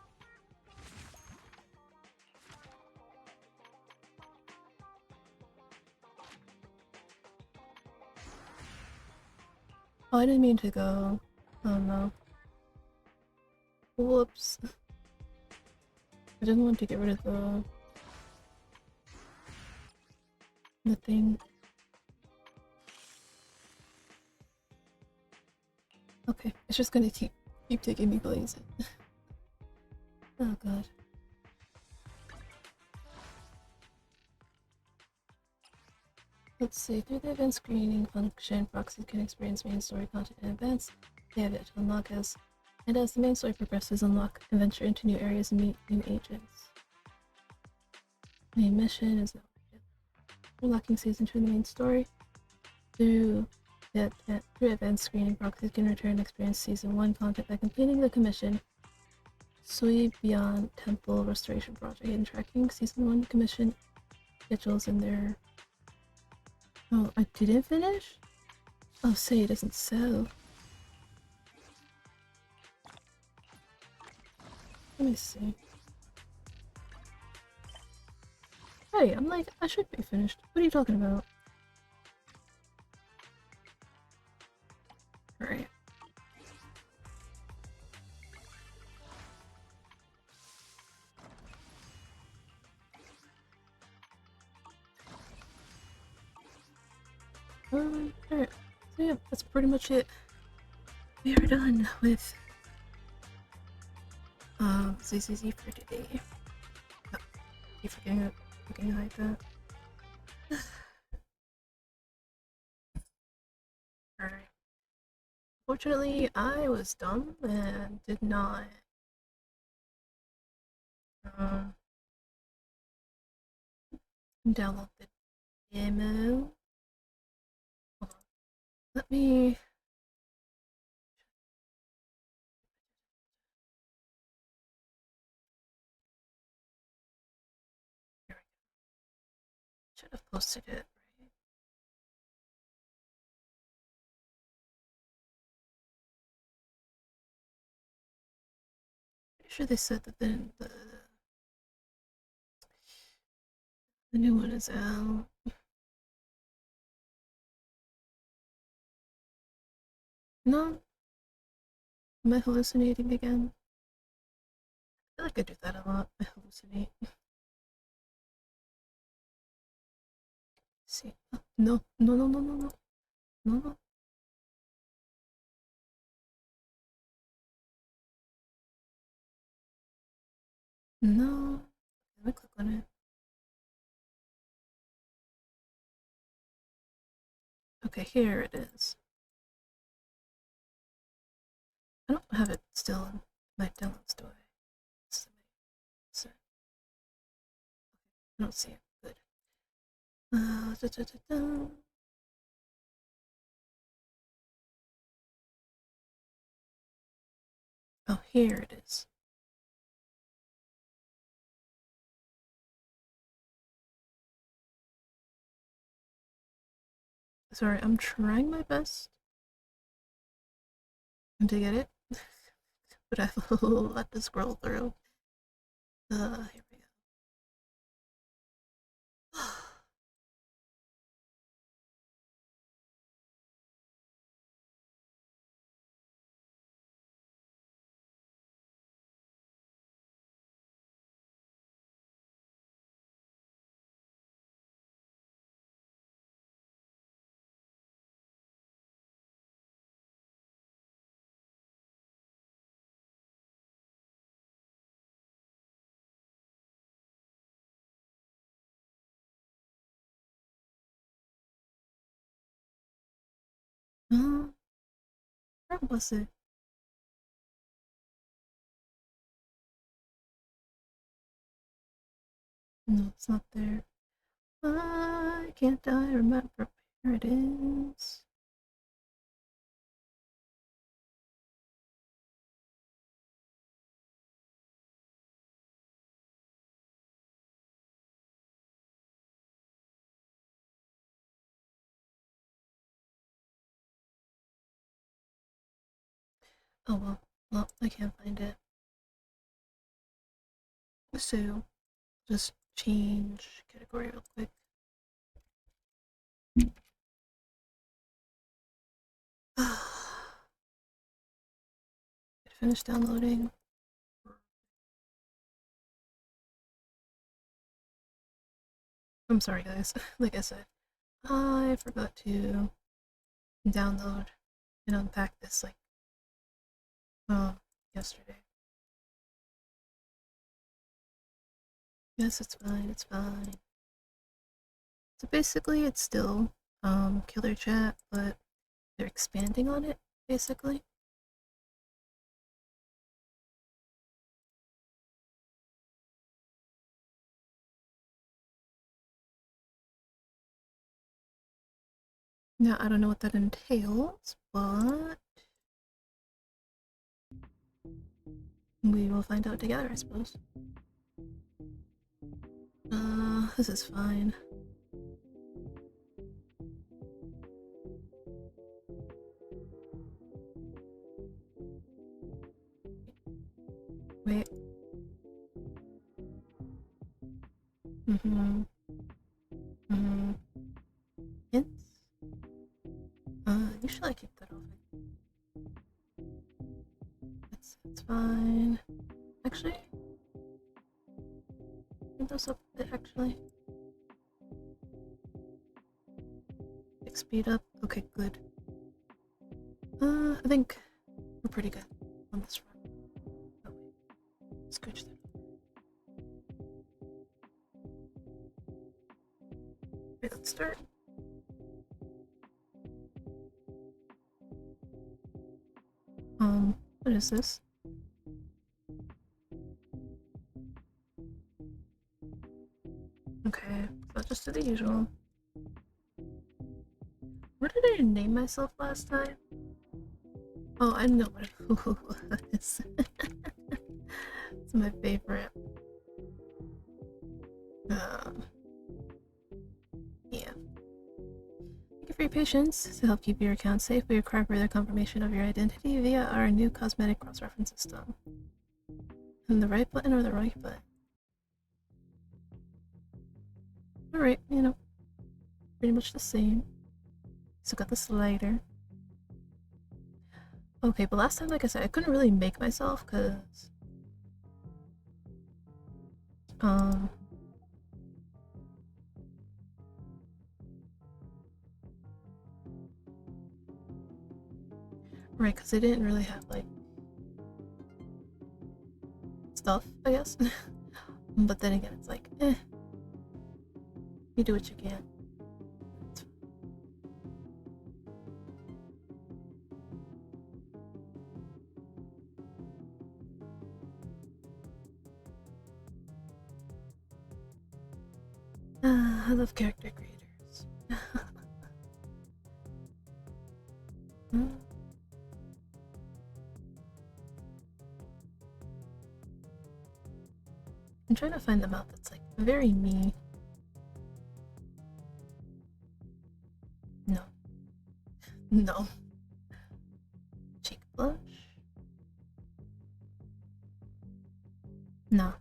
Oh, I didn't mean to go. Oh no. Whoops. I didn't want to get rid of the thing. Okay, it's just gonna keep taking me blazing. Oh god. Let's see, through the event screening function, proxies can experience main story content in advance. They have it to unlock as, and as the main story progresses, unlock and venture into new areas and meet new agents. Main mission is now unlocking season 2 of the main story. Through event screening, proxies can return and experience season 1 content by completing the commission Sui Beyond Temple Restoration Project and tracking season 1 commission schedules in there. Oh, I didn't finish? Oh, say it doesn't sell. Let me see. Hey, I'm like, I should be finished. What are you talking about? Alright. Alright. So yeah, that's pretty much it. We are done with ZZZ for today. Oh, keep forgetting to hide that. Alright. Fortunately, I was dumb and did not download the demo. Hold on. Let me. Should have posted it, right? Pretty sure they said that the new one is out. No? Am I hallucinating again? I feel like I do that a lot. I hallucinate. See. Oh, no. No, no, no, no, no. No, no. No. Let me click on it. Okay, here it is. I don't have it still in my downloads, do I? I don't see it. Good. Oh, here it is. Sorry, I'm trying my best to get it, but I have a lot to scroll through. Here we go. Where was it? No, it's not there. I can't die, remember where it is. Oh well, I can't find it. So, just change category real quick. Finish downloading. I'm sorry guys, like I said, I forgot to download and unpack this like yesterday. Yes, it's fine, it's fine. So basically it's still Killer Chat, but they're expanding on it, basically. Now, I don't know what that entails, but we will find out together, I suppose. This is fine. Wait. Hints? Usually I keep that off. It's fine. Actually, turn those up a bit, actually. like speed up. Okay, good. I think we're pretty good on this run. Oh, wait. Scooch that. Okay, let's start. What is this? Okay, so I'll just do the usual. What did I name myself last time? Oh, I know what it is. It's my favorite. Yeah. Thank you for your patience. To help keep your account safe, we require further confirmation of your identity via our new cosmetic cross-reference system. And the right button or the right button? Alright, you know, pretty much the same. So got the slider. Okay, but last time, like I said, I couldn't really make myself because right, because I didn't really have like stuff, I guess. But then again, it's like, you do what you can. I love character creators. I'm trying to find the mouth that's like very me. No. No. Cheek blush? No.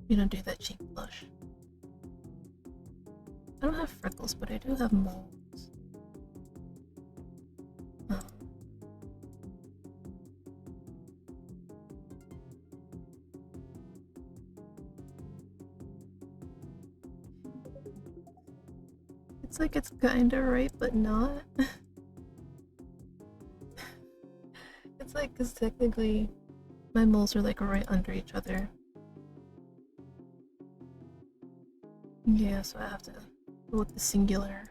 You don't do that cheek blush. I don't have freckles, but I do have moles. Oh. It's like it's kinda right, but not. It's like, because technically my moles are like right under each other. Yeah, so I have to go with the singular.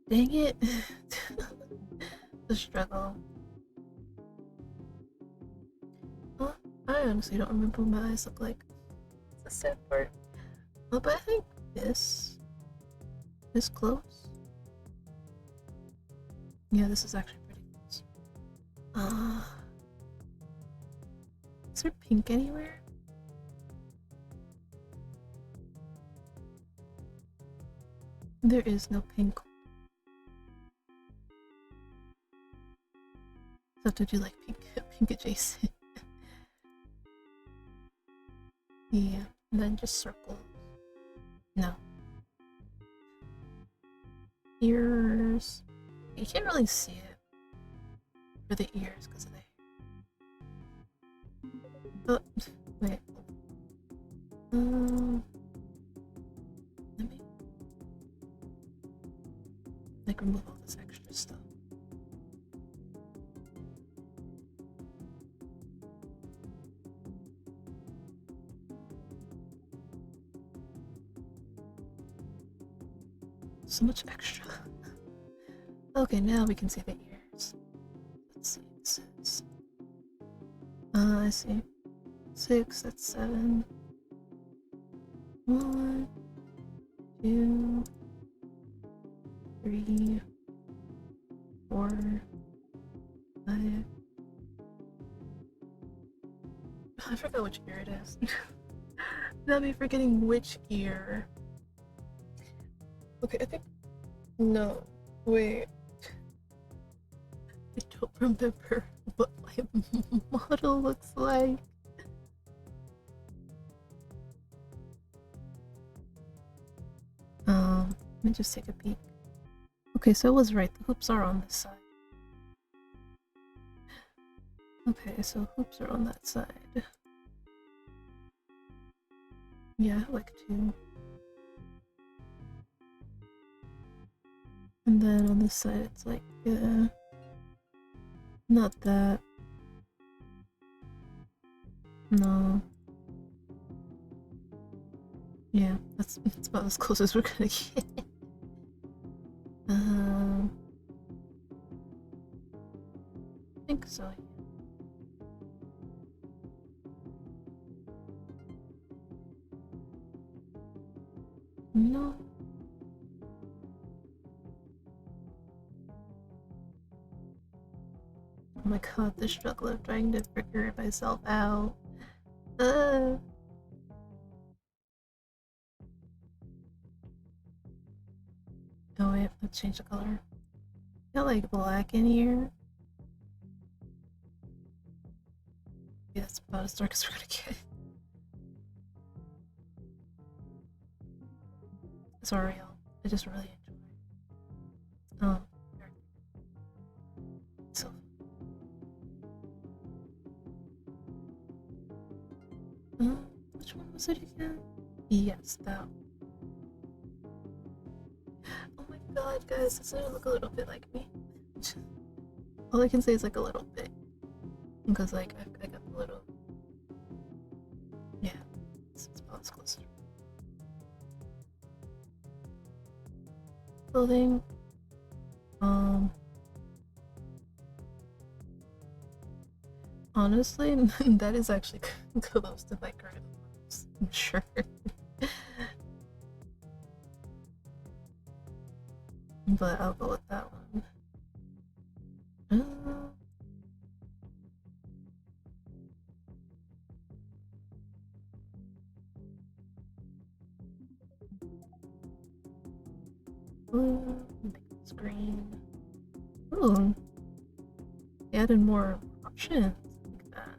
Dang it! The struggle. Well, I honestly don't remember what my eyes look like. It's the sad part. Oh, but I think this close. Yeah, this is actually pretty close. Is there pink anywhere? There is no pink. So to do like pink adjacent. Yeah, and then just circles. No. Ears. You can't really see it for the ears because of the. Oh, wait. Let me like remove all this extra stuff. So much extra. Okay, now we can see the ears. Let's see. This is. I see. 6. That's 7. 1, 2, 3, 4, 5. I forgot which ear it is. Now me forgetting which ear. Okay, I think. No. Wait. I don't remember what my model looks like. Let me just take a peek. Okay, so it was right. The hoops are on this side. Okay, so hoops are on that side. Yeah, I like 2. And then on this side, it's like, not that. No. Yeah, that's about as close as we're gonna get. I think so. No. Oh my god, the struggle of trying to figure myself out. Oh wait, let's change the color. Got like black in here. Yeah, that's about as dark as we're gonna get. Sorry, y'all. I just really enjoy. So. Which one was it again? Yes, that. Oh my god, guys, doesn't it look a little bit like me? All I can say is like a little bit. Because like I got the little. Yeah, it's about as close. Clothing. Honestly, that is actually close to my current ones, I'm sure. But I'll go with that one. Blue, green. Ooh, they added more options. Like that.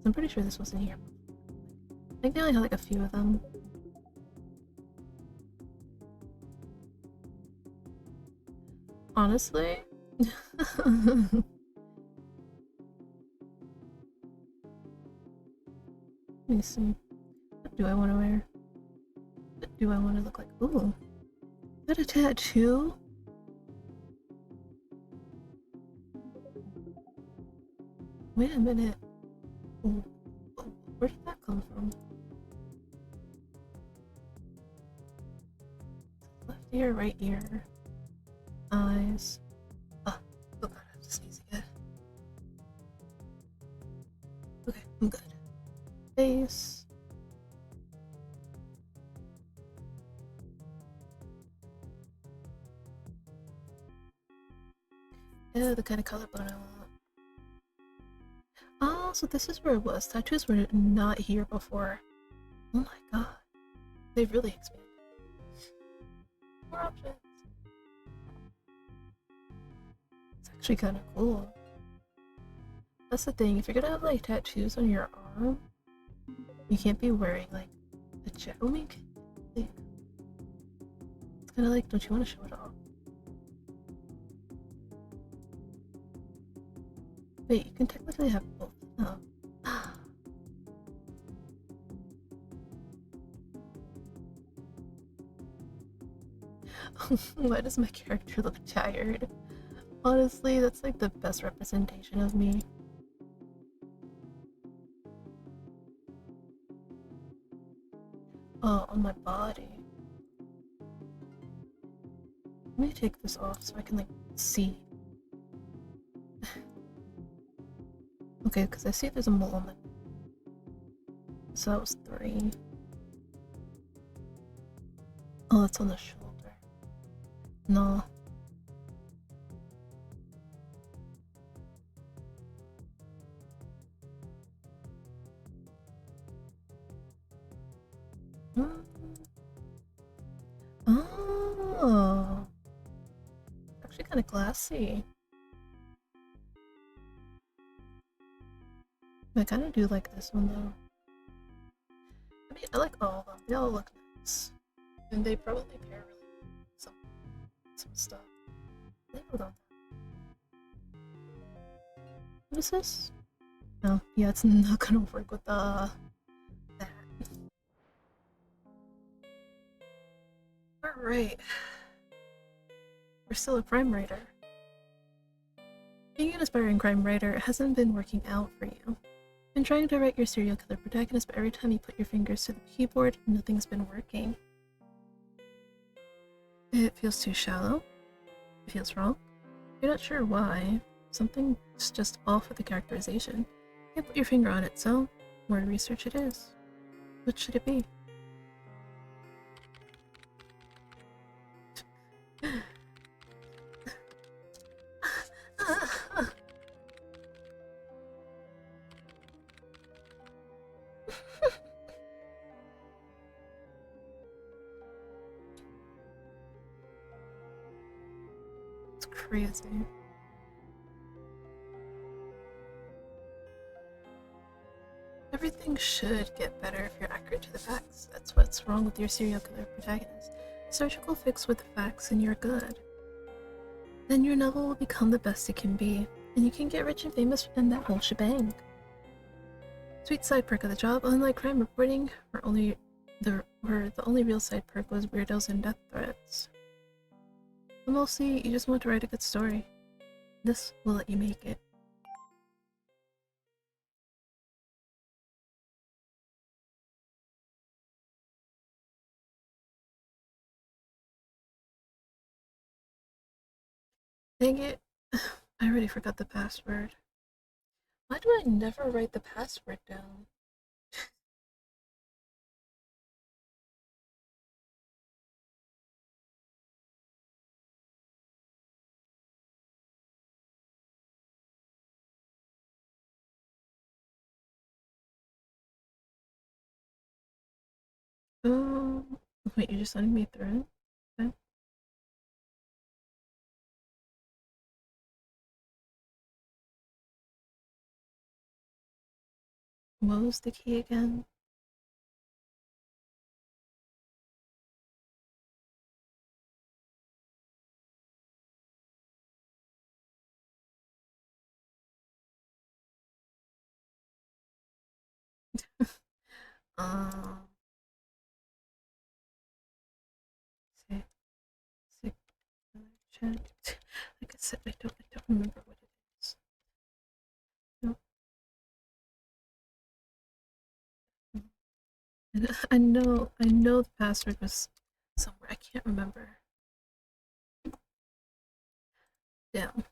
I'm pretty sure this wasn't here. I think they only had like a few of them. Honestly, let me see. What do I want to wear? What do I want to look like? Ooh, is that a tattoo? Wait a minute. Ooh, where did that come from? Left ear, right ear. Eyes. Oh god, I'm just sneezing again. Okay, I'm good. Face. Yeah, the kind of collarbone I want. Oh, so this is where it was. Tattoos were not here before. Oh my god. They've really expanded. More options. It's actually kind of cool. That's the thing, if you're gonna have like tattoos on your arm, you can't be wearing like a jacket. Oh my god. It's kind of like, don't you want to show it off? Wait, you can technically have both. Oh. Why does my character look tired? Honestly, that's like the best representation of me. Oh, on my body. Let me take this off so I can like see. Okay, because I see there's a mole on my. So that was 3. Oh, that's on the shoulder. No. Oh. Actually kind of classy. I kind of do like this one though. I mean, I like all of them. They all look nice. And they probably pair really some stuff. Hold on. What is this? No, yeah, it's not gonna work with that. Right. We're still a crime writer. Being an aspiring crime writer hasn't been working out for you. You've been trying to write your serial killer protagonist, but every time you put your fingers to the keyboard, nothing's been working. It feels too shallow. It feels wrong. You're not sure why. Something's just off with the characterization. You can't put your finger on it, so more research it is. What should it be? It's crazy. Everything should get better if you're accurate to the facts. That's what's wrong with your serial killer protagonist. Surgical fix with the facts and you're good. Then your novel will become the best it can be, and you can get rich and famous in that whole shebang. Sweet side perk of the job, unlike crime reporting, where the only real side perk was weirdos and death threats. But mostly, you just want to write a good story. This will let you make it. Dang it, I already forgot the password. Why do I never write the password down? Wait, you're just letting me through? Okay. What was the key again? uh, see, chat. Like I said, I don't remember what it is. No. I know the password was somewhere. I can't remember. Damn.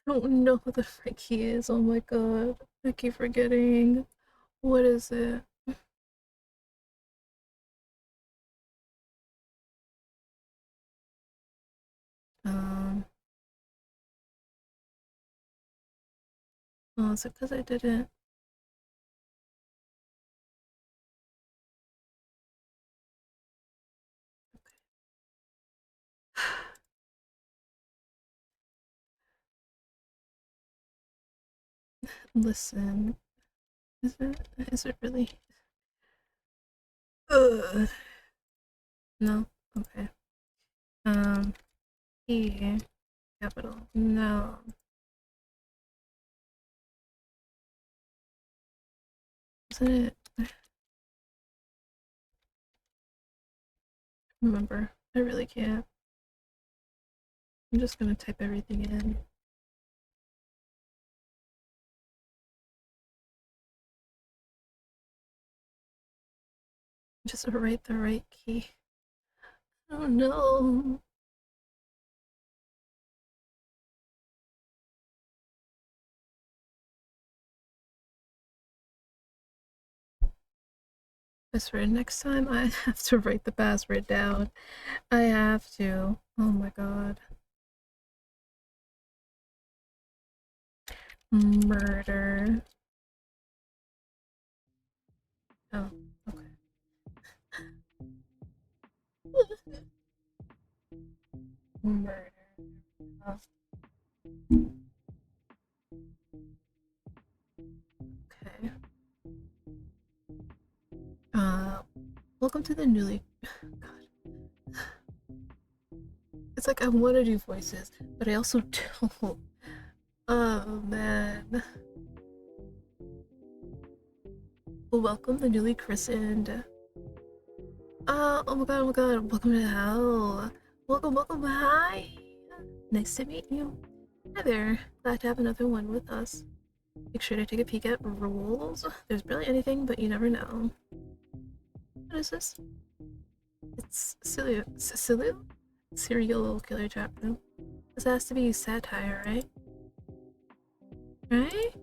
I don't know what the frick he is. Oh my god. I keep forgetting. What is it? Oh, is it because I didn't? Listen. Is it really? Ugh. No? Okay. E. Capital. No. Isn't it? Remember. I really can't. I'm just gonna type everything in. Just write the right key. Oh no. I swear, next time I have to write the password down. I have to. Oh my god. Murder. Oh, okay. Murder. Oh. Okay. We'll welcome to the newly. God. It's like I want to do voices, but I also don't. Oh man. Well, welcome the newly christened. Oh my god, welcome to hell. Welcome, hi. Nice to meet you. Hi there, glad to have another one with us. Make sure to take a peek at rules. There's barely anything, but you never know. What is this? It's serial killer chat room. This has to be satire, right? Right?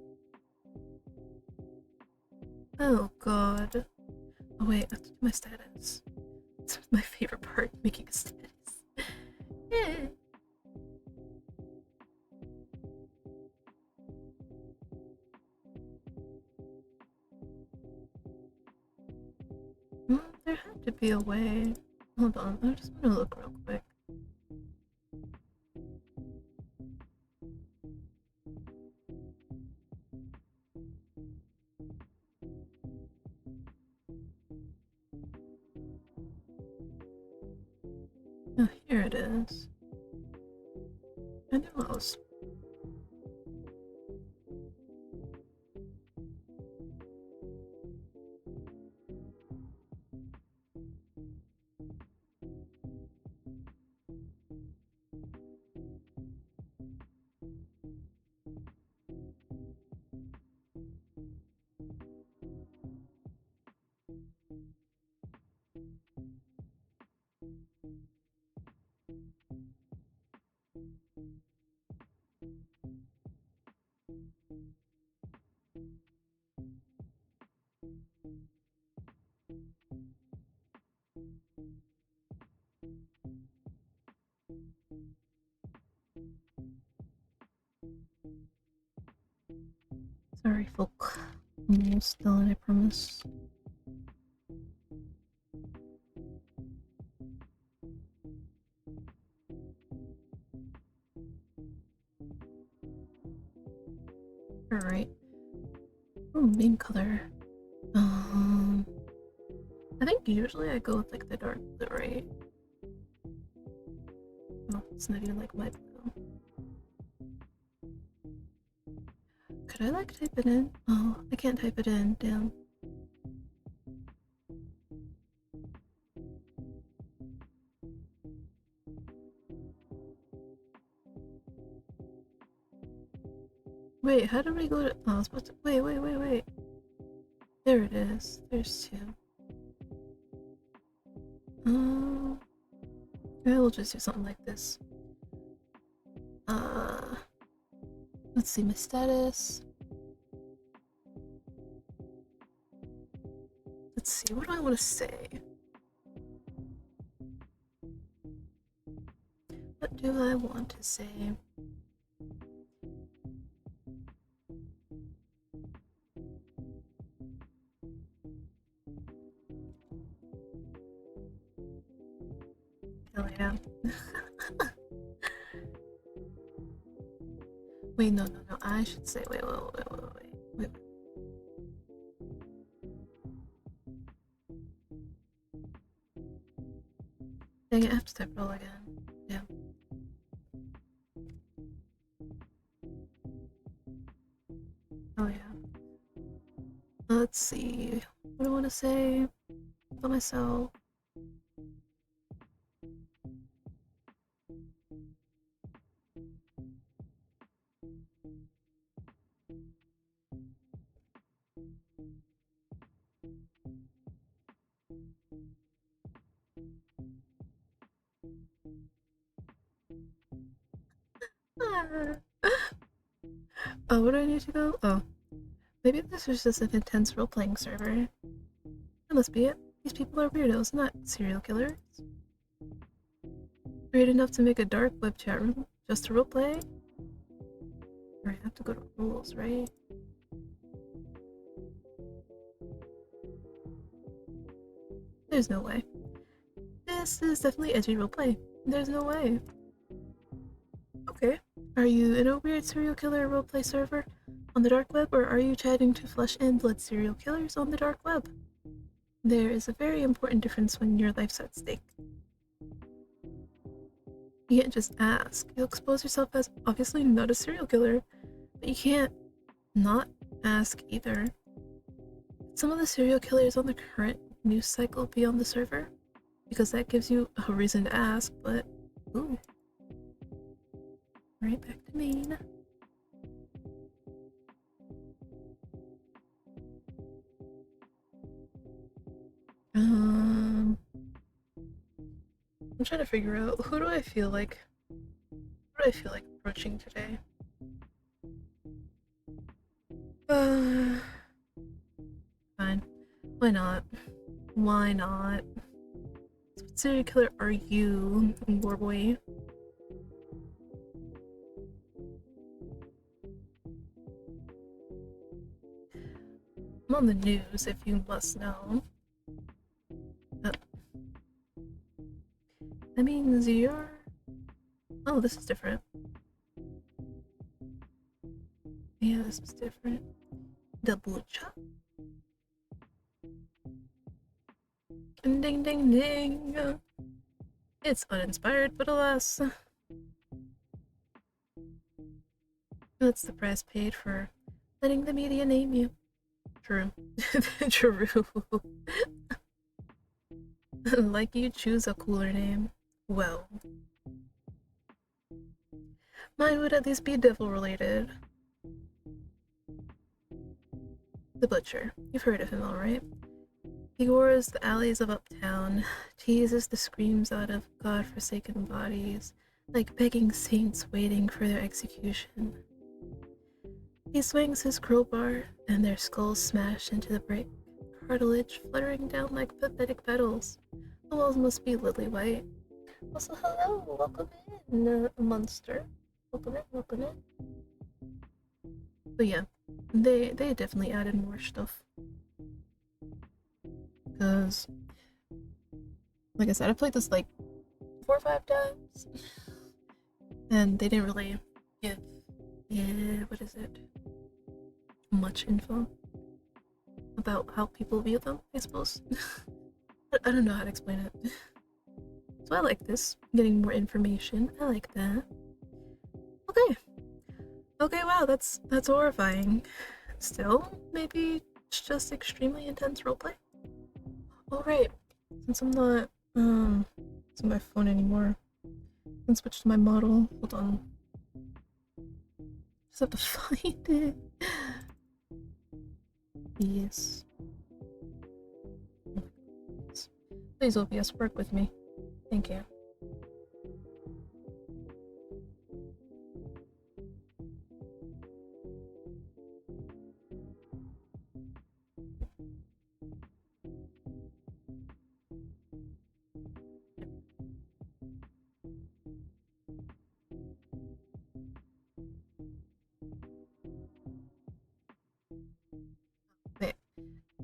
Oh god. Oh wait, I have to do my status. It's my favorite part, making a status. Yeah. There had to be a way. Hold on, I just want to look real quick. Oh, here it is. And it was. Sorry, folk. I'm almost done, I promise. Alright. Oh, main color. I think usually I go with like the dark blue, right? Oh, it's not even like my blue. Could I like type it in? Oh, I can't type it in, damn. Wait, how did we go to— oh, I was supposed to— wait. There it is. There's two. Maybe we'll just do something like this. Let's see my status. Let's see, what do I want to say? What do I want to say? Oh yeah. Wait, no. I should say, wait. Dang it, I have to type it all again. Yeah. Oh yeah. Let's see. What do I want to say about myself? Oh, where do I need to go? Oh. Maybe this is just an intense role-playing server. That must be it. These people are weirdos, not serial killers. Weird enough to make a dark web chat room just to roleplay? Alright, I have to go to rules, right? There's no way. This is definitely edgy roleplay. There's no way. Okay. Are you in a weird serial killer roleplay server on the dark web, or are you chatting to flesh and blood serial killers on the dark web? there is a very important difference when your life's at stake. You can't just ask. You'll expose yourself as obviously not a serial killer, but you can't not ask either. Some of the serial killers on the current news cycle be on the server, because that gives you a reason to ask, but ooh. Right back to main. I'm trying to figure out who do I feel like approaching today. Fine. Why not? Why not? So what serial killer are you, Warboy? I'm on the news, if you must know. That means you're... Oh, this is different. Yeah, this is different. The butcher. Ding ding ding. It's uninspired, but alas. That's the price paid for letting the media name you. True. True. Like you choose a cooler name. Well. Mine would at least be devil related. The Butcher. You've heard of him, alright? He roars the alleys of Uptown, teases the screams out of god-forsaken bodies, like begging saints waiting for their execution. He swings his crowbar, and their skulls smash into the brick, cartilage fluttering down like pathetic petals. The walls must be lily white. Also, hello, welcome in, monster. Welcome in, welcome in. But yeah, they definitely added more stuff. Because, like I said, I played this like 4 or 5 times. And they didn't really give, what is it? Much info about how people view them, I suppose. I don't know how to explain it. So I like this, getting more information. I like that. Okay. Okay, wow, that's horrifying. Still, maybe it's just extremely intense roleplay. Alright, since I'm not using my phone anymore, I can switch to my model. Hold on. Just have to find it. Yes. Please, OBS, work with me. Thank you. Wait,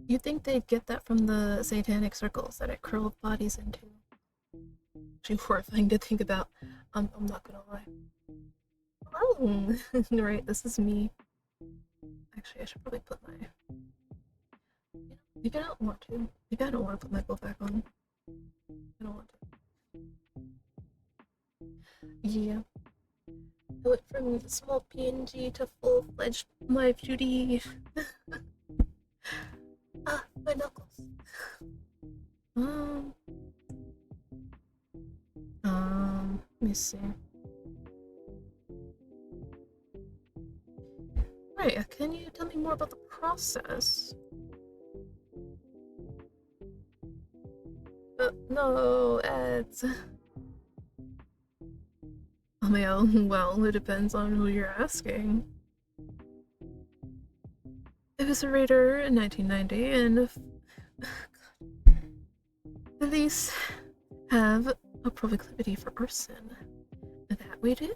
you think they'd get that from the satanic circles that it curled bodies into? Actually horrifying to think about. I'm not gonna lie. Oh, right, this is me. Actually, I should probably put my... Maybe I don't want to. Maybe I don't want to put my bow back on. I don't want to. Yeah. I went from small PNG to full-fledged my beauty. Ah, my knuckles. Let me see. Right, can you tell me more about the process? No, ads. Well, it depends on who you're asking. I was a raider in 1990, and police have a proclivity for arson. That we do.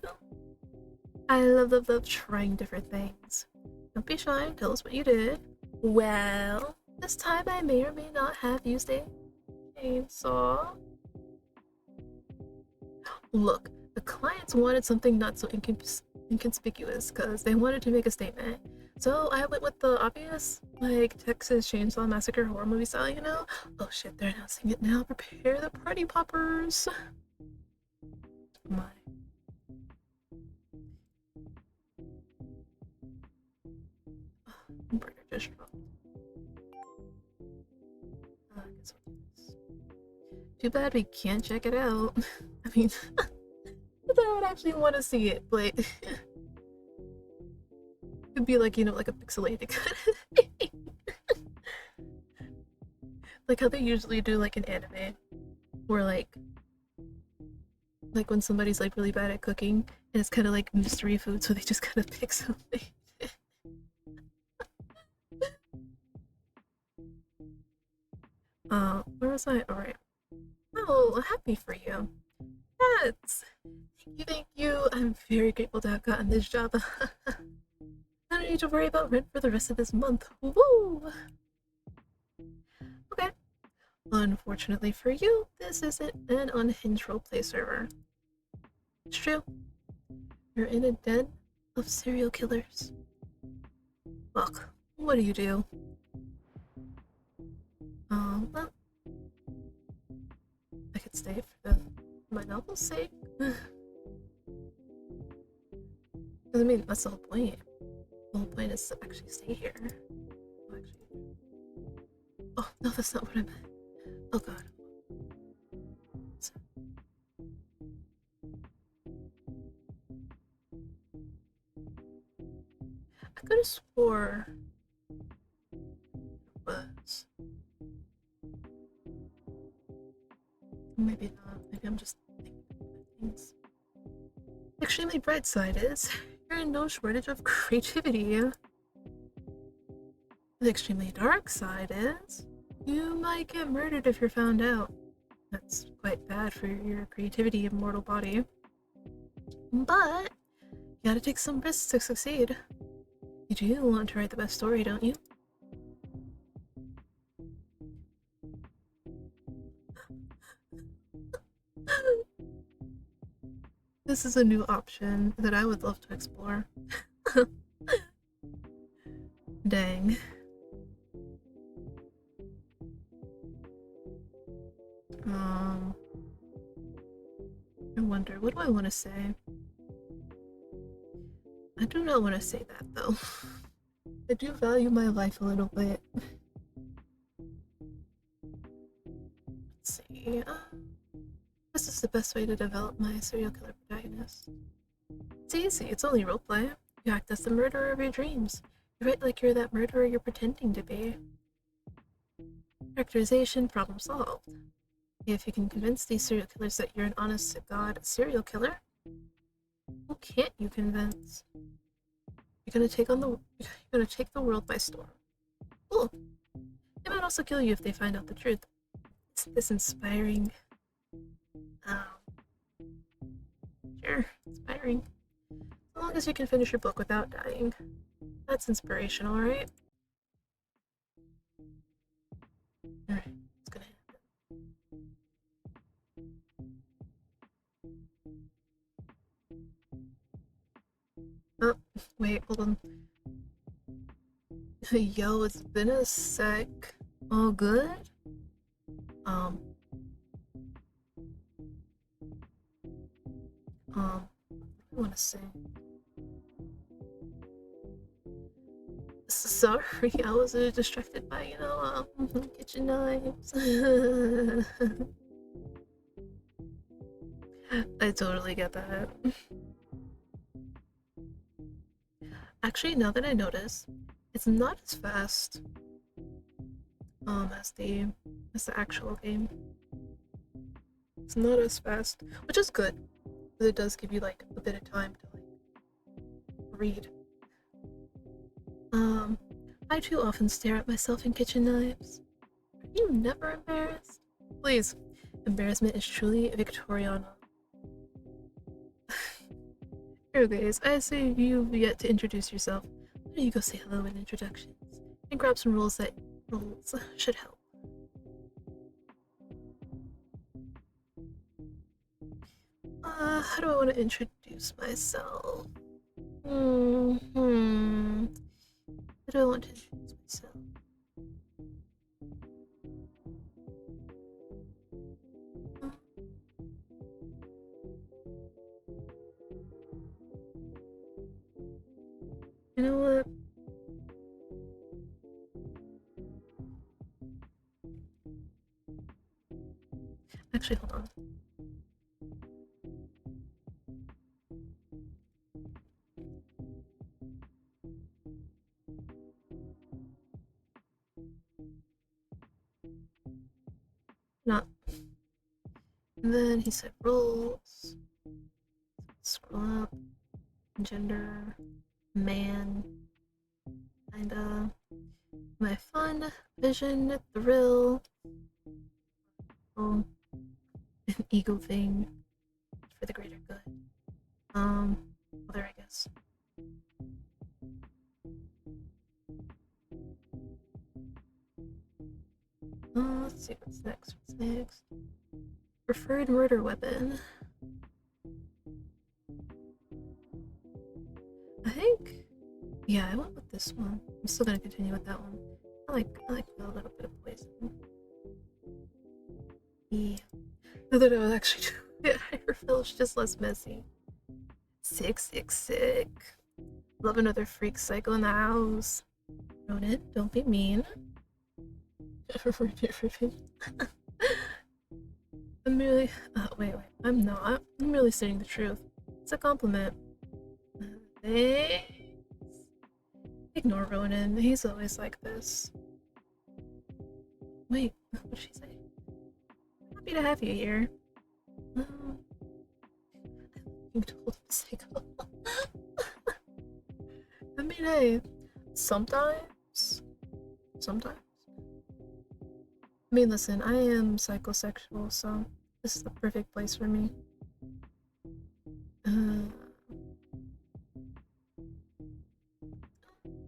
I love trying different things. Don't be shy, tell us what you did. Well, this time I may or may not have used a chainsaw. Look, the clients wanted something not so inconspicuous because they wanted to make a statement. So I went with the obvious Like Texas Chainsaw Massacre horror movie style, you know? Oh shit, they're announcing it now. Prepare the party poppers. My. Oh, burger just dropped. I guess we'll do this. Too bad we can't check it out. I mean, I would actually want to see it, but it'd be like, you know, like a pixelated kind of thing. Like how they usually do like an anime where like when somebody's like really bad at cooking and it's kind of like mystery food, so they just kind of pick something. Where was I? Alright. Oh, happy for you. That's thank you. I'm very grateful to have gotten this job. I don't need to worry about rent for the rest of this month. Woo! Okay. Unfortunately for you, this isn't an unhinged roleplay server. It's true. You're in a den of serial killers. Look, what do? Well, I could stay for my novel's sake. I mean, that's the whole point. The whole point is to actually stay here. Oh, no, that's not what I meant. Oh god. I could have swore it was. Maybe not. Maybe I'm just thinking of things. The extremely bright side is you're in no shortage of creativity. The extremely dark side is you might get murdered if you're found out. That's quite bad for your creativity and mortal body. But you gotta take some risks to succeed. You do want to write the best story, don't you? This is a new option that I would love to explore. Dang. I wonder, what do I want to say? I do not want to say that, though. I do value my life a little bit. Let's see. This is the best way to develop my serial killer protagonist. It's easy, it's only roleplay. You act as the murderer of your dreams. You write like you're that murderer you're pretending to be. Characterization, problem solved. If you can convince these serial killers that you're an honest-to-God serial killer, who can't you convince? You're gonna take the world by storm. Cool. They might also kill you if they find out the truth. Isn't this inspiring? Sure, inspiring. As long as you can finish your book without dying. That's inspirational, right? Alright, it's gonna happen. Oh, wait, hold on. Yo, it's been a sec. All good? I want to say. Sorry, I was distracted by, you know, kitchen knives. I totally get that. Actually, now that I notice, it's not as fast as the actual game. It's not as fast, which is good, but it does give you like a bit of time to like read. I too often stare at myself in kitchen knives. Are you never embarrassed? Please, embarrassment is truly Victoriana. Anyways, I assume you've yet to introduce yourself. Why don't you go say hello in introductions and grab some rules should help. How do I want to introduce myself? How do I want to introduce myself? You know what? Actually, hold on. Not. And then he said roles. Scroll up. Gender. Man. Kinda. My fun. Vision. Thrill. Oh. An ego thing. For the greater good. Well, there, I guess. Let's see what's next. What's next? Preferred murder weapon. I think, yeah, I went with this one. I'm still gonna continue with that one. I like a little bit of poison. Yeah. I thought I was actually doing it. Hyperfill is just less messy. Sick. Love another freak psycho in the house. Ronan, don't be mean. I'm really. Wait. I'm not. I'm really saying the truth. It's a compliment. Thanks. Ignore Ronan. He's always like this. Wait, what did she say? Happy to have you here. You told him psycho. I mean, hey, sometimes. I mean, listen, I am psychosexual, so this is the perfect place for me.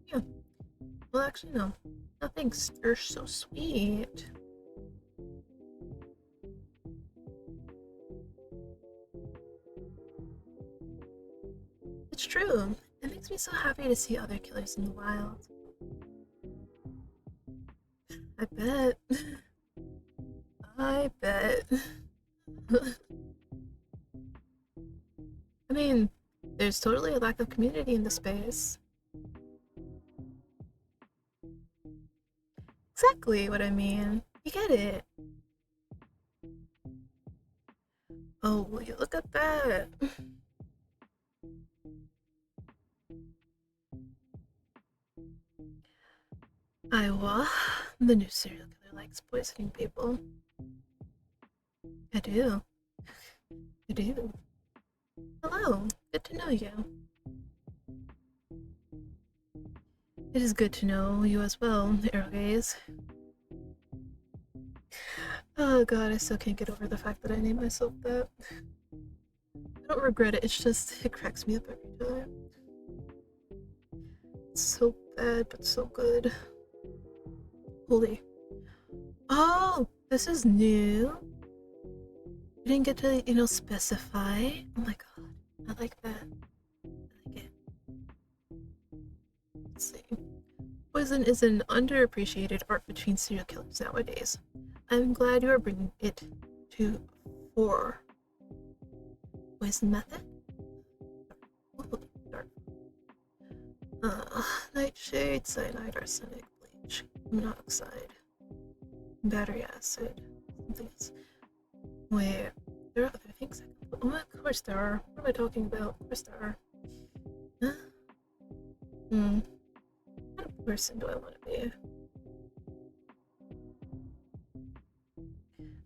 Yeah. Well, actually, no. No, thanks. You're so sweet. It's true. It makes me so happy to see other killers in the wild. I bet. I mean, there's totally a lack of community in the space. Exactly what I mean. You get it. Oh, will you look at that? Iowa, the new serial killer likes poisoning people. I do. Hello, good to know you. It is good to know you as well, Arrowgaze. Oh god, I still can't get over the fact that I named myself that. I don't regret it, it's just, it cracks me up every time. It's so bad, but so good. Holy. Oh, this is new. You didn't get to, specify. Oh my god, I like that. I like it. Let's see. Poison is an underappreciated art between serial killers nowadays. I'm glad you are bringing it to fore. Poison method? Dark. Nightshade, cyanide, arsenic, bleach, monoxide, battery acid, something else. Wait, there are other things I can put. Oh, of course there are. What am I talking about? Of course there are. Huh? What kind of person do I want to be?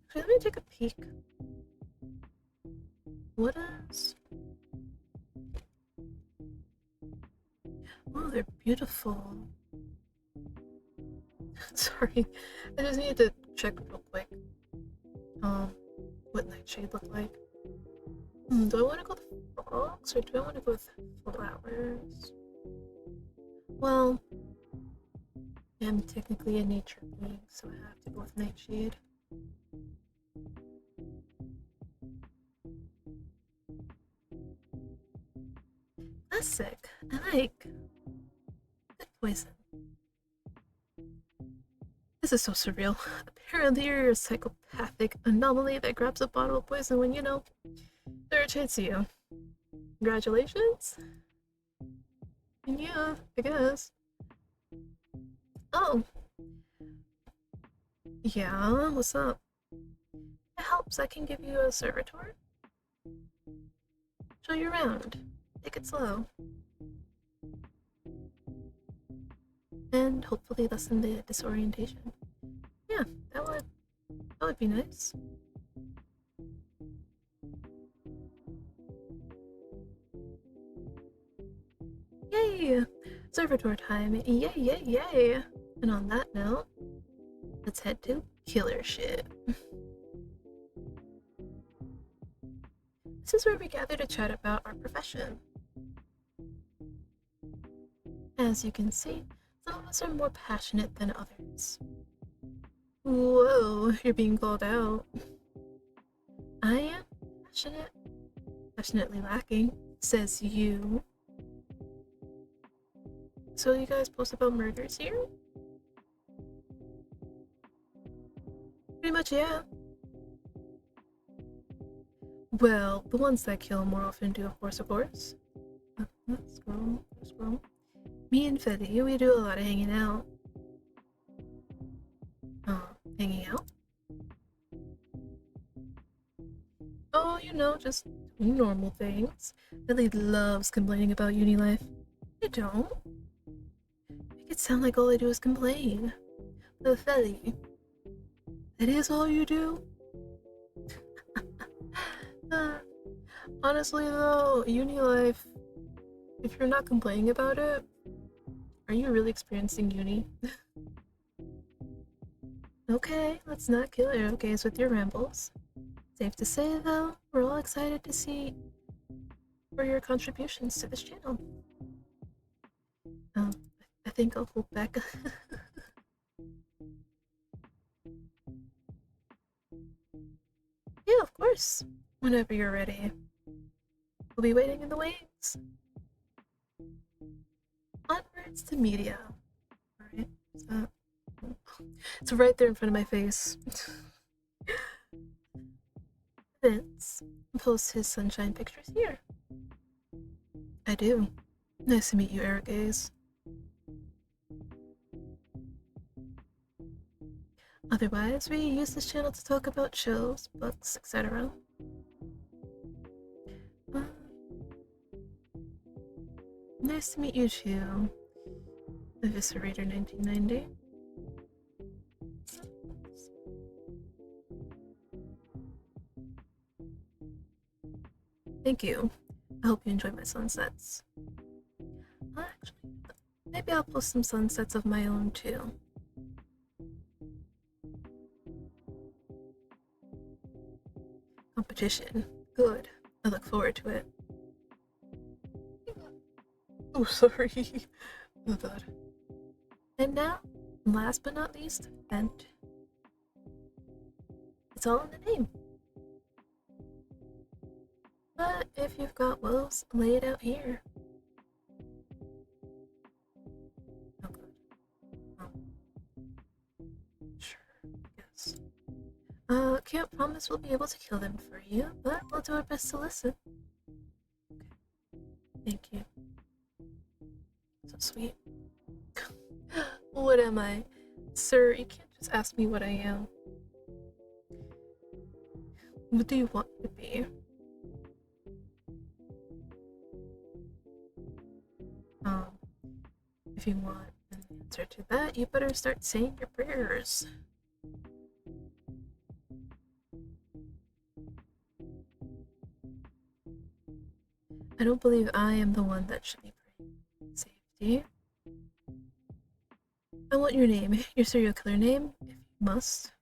Actually, let me take a peek. What is? Oh, they're beautiful. Sorry, I just need to check real quick. What Nightshade look like? Do I want to go with frogs or do I want to go with flowers? Well, I'm technically a nature being, so I have to go with Nightshade. Classic. I like. Good poison. This is so surreal. Apparently you're a psychopathic anomaly that grabs a bottle of poison when, there are a chance to you. Congratulations? And yeah, I guess. Oh. Yeah, what's up? It helps, I can give you a servitor. Show you around. Take it slow. And hopefully lessen the disorientation. Yeah, that would be nice. Yay! Servitor time. Yay, yay, yay! And on that note, let's head to killer shit. This is where we gather to chat about our profession. As you can see, some of us are more passionate than others. Whoa, you're being called out. I am passionate. Passionately lacking, says you. So you guys post about murders here? Pretty much, yeah. Well, the ones that kill more often do, of course. Scroll. Me and Fetty, we do a lot of hanging out. Hanging out? Oh, you know, just normal things. Fetty loves complaining about uni life. I don't. Make it sound like all I do is complain. But Fetty, that is all you do? Honestly though, uni life, if you're not complaining about it, are you really experiencing uni? Okay, let's not kill arrowgaze with your rambles. Safe to say though, we're all excited to see for your contributions to this channel. I think I'll hold back. Yeah, of course. Whenever you're ready. We'll be waiting in the wings. Onwards to media. Alright, so it's right there in front of my face. Vince posts his sunshine pictures here. I do. Nice to meet you, arrowgaze. Otherwise, we use this channel to talk about shows, books, etc. Nice to meet you too, Eviscerator 1990. Thank you. I hope you enjoy my sunsets. Actually, maybe I'll post some sunsets of my own too. Competition. Good. I look forward to it. Oh, sorry. Oh god. And now, last but not least, Vent. It's all in the name. But if you've got woes, lay it out here. Oh god. Oh. Sure, I guess. Can't promise we'll be able to kill them for you, but we'll do our best to listen. Okay. Thank you. So sweet. What am I? Sir, you can't just ask me what I am. What do you want me to be? If you want an answer to that, you better start saying your prayers. I don't believe I am the one that should be praying. Safety. I want your name, your serial killer name, if you must.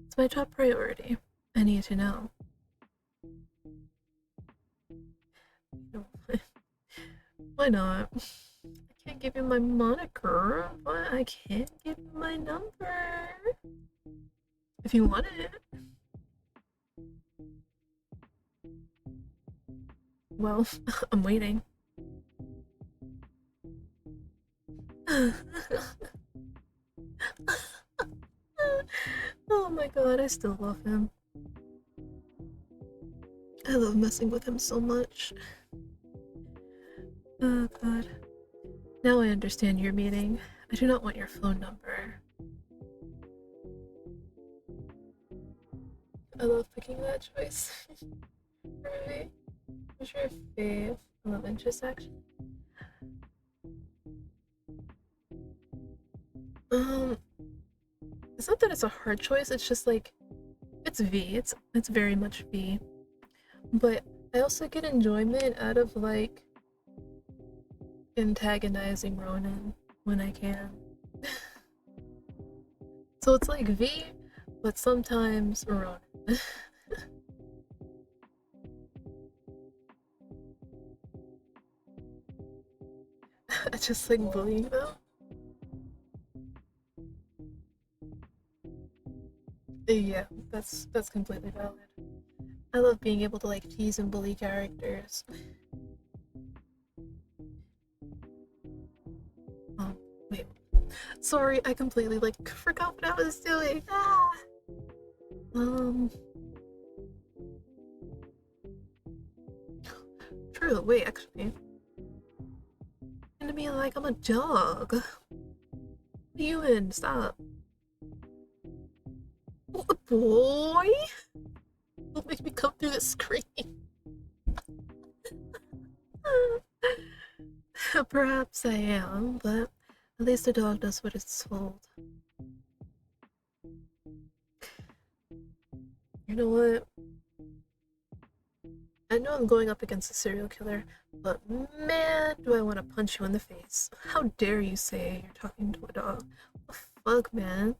It's my top priority. I need to know. Why not? I can't give you my moniker, but I can give you my number. If you want it. Well, I'm waiting. Oh my god, I still love him. I love messing with him so much. Oh god. Now I understand your meaning. I do not want your phone number. I love picking that choice. Right? What's your fave love interest action? It's not that it's a hard choice, it's just like it's V. It's very much V. But I also get enjoyment out of like antagonizing Ronan when I can. So it's like V, but sometimes Ronan. I just like bullying them. Yeah, that's completely valid. I love being able to like tease and bully characters. Oh, wait. Sorry, I completely like forgot what I was doing. Ah! True, wait, actually. To me like I'm a dog. You in? Stop. Oh, boy! Don't make me come through the screen. Perhaps I am, but at least a dog does what it's told. You know what? I know I'm going up against a serial killer, but man, do I want to punch you in the face. How dare you say you're talking to a dog? What the fuck, man?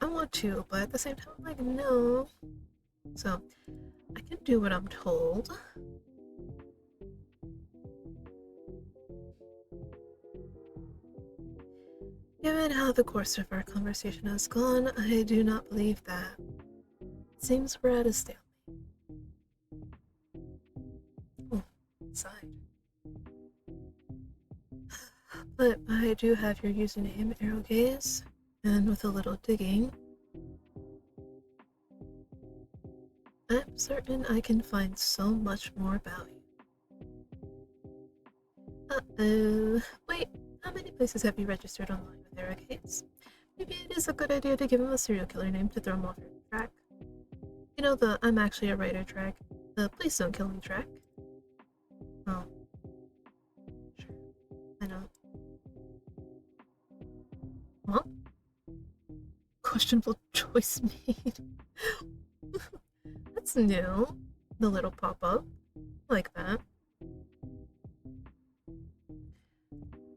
I want to, but at the same time, I'm like, no. So, I can do what I'm told. Given how the course of our conversation has gone, I do not believe that. It seems we're at a stalemate. Oh, sighed. But I do have your username, Arrowgaze, and with a little digging, I'm certain I can find so much more about you. Uh-oh. Wait, how many places have you registered online with Arrowgaze? Maybe it is a good idea to give him a serial killer name to throw him off your track. You know the I'm actually a writer track, the please don't kill me track? Oh. Sure. I know. Huh? Questionable choice made. That's new. The little pop-up. Like that.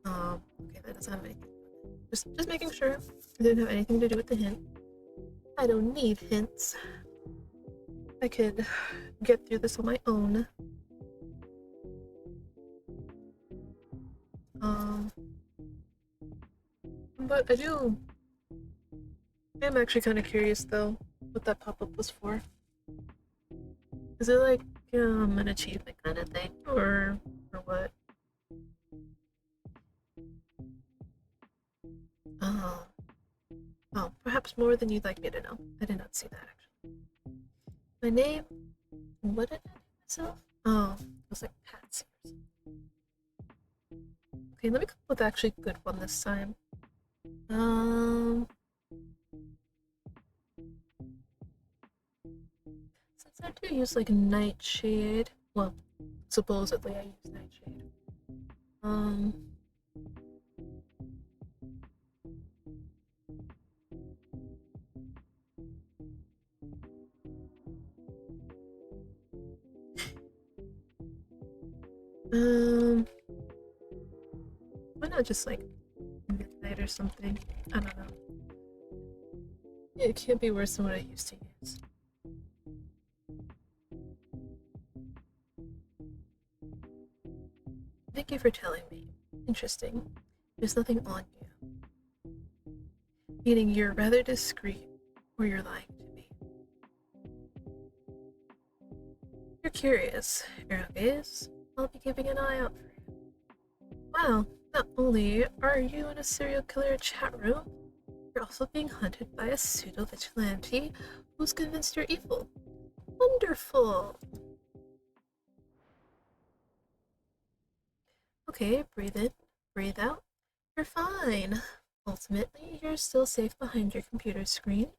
Okay, that doesn't have anything. Just making sure it didn't have anything to do with the hint. I don't need hints. I could get through this on my own. But I'm actually kind of curious though what that pop-up was for. Is it like an achievement kind of thing, or what? Oh, perhaps more than you'd like me to know. I did not see that actually. My name? What did I name myself? Oh, it was like Patsy or something. Okay, let me come up with actually a good one this time. Since I do use like Nightshade, well, supposedly I use Nightshade. Why not just like midnight or something? I don't know. It can't be worse than what I used to use. Thank you for telling me. Interesting. There's nothing on you. Meaning you're rather discreet, or you're lying to me. You're curious, Arrowgaze. I'll be keeping an eye out for you. Wow, Not only are you in a serial killer chat room, you're also being hunted by a pseudo-vigilante who's convinced you're evil. Wonderful! Okay, breathe in, breathe out. You're fine. Ultimately, you're still safe behind your computer screen.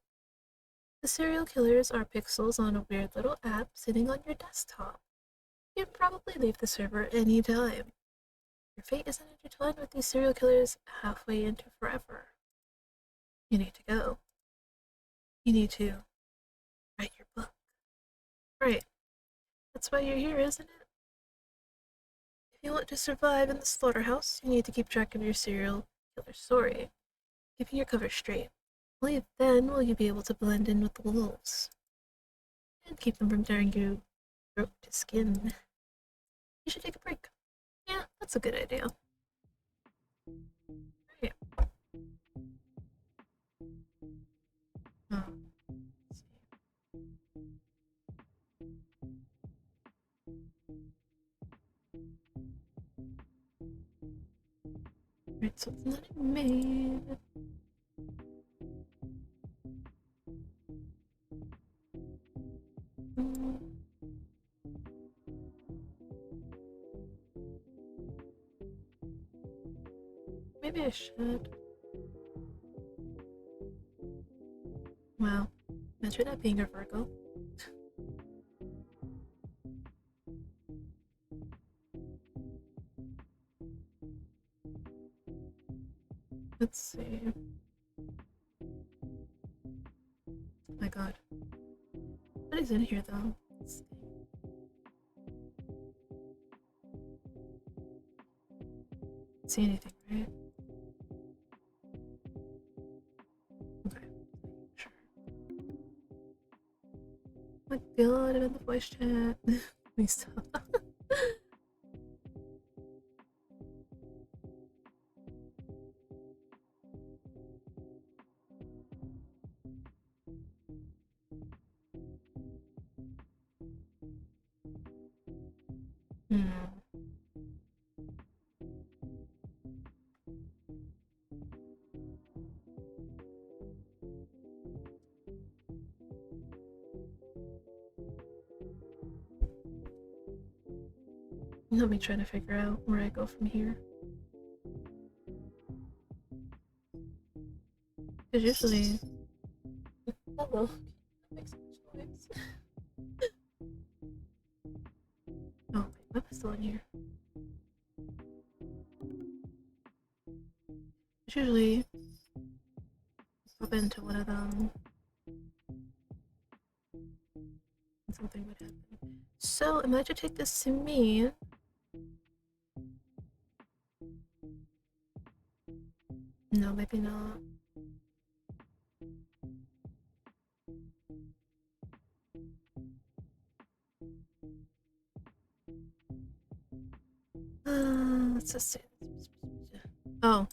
The serial killers are pixels on a weird little app sitting on your desktop. You can probably leave the server anytime. Your fate isn't intertwined with these serial killers halfway into forever. You need to go. You need to write your book. Right. That's why you're here, isn't it? If you want to survive in the slaughterhouse, you need to keep track of your serial killer story, keeping your cover straight. Only then will you be able to blend in with the wolves and keep them from tearing you throat to skin. You should take a break. Yeah, that's a good idea. Right. Right, something that I made. Maybe I should. Wow. Imagine that being a Virgo. Let's see. Oh my god. What is in here though? Let's see. Can't see anything, right? Okay. Sure. Oh my god, I'm in the voice chat. Please stop. Let me try to figure out where I go from here. Because usually... Hello. That makes so much noise. Oh, my map is still in here. Usually... pop into one of them. And something would happen. So, am I to take this to me? No, maybe not. Let's just say. Oh.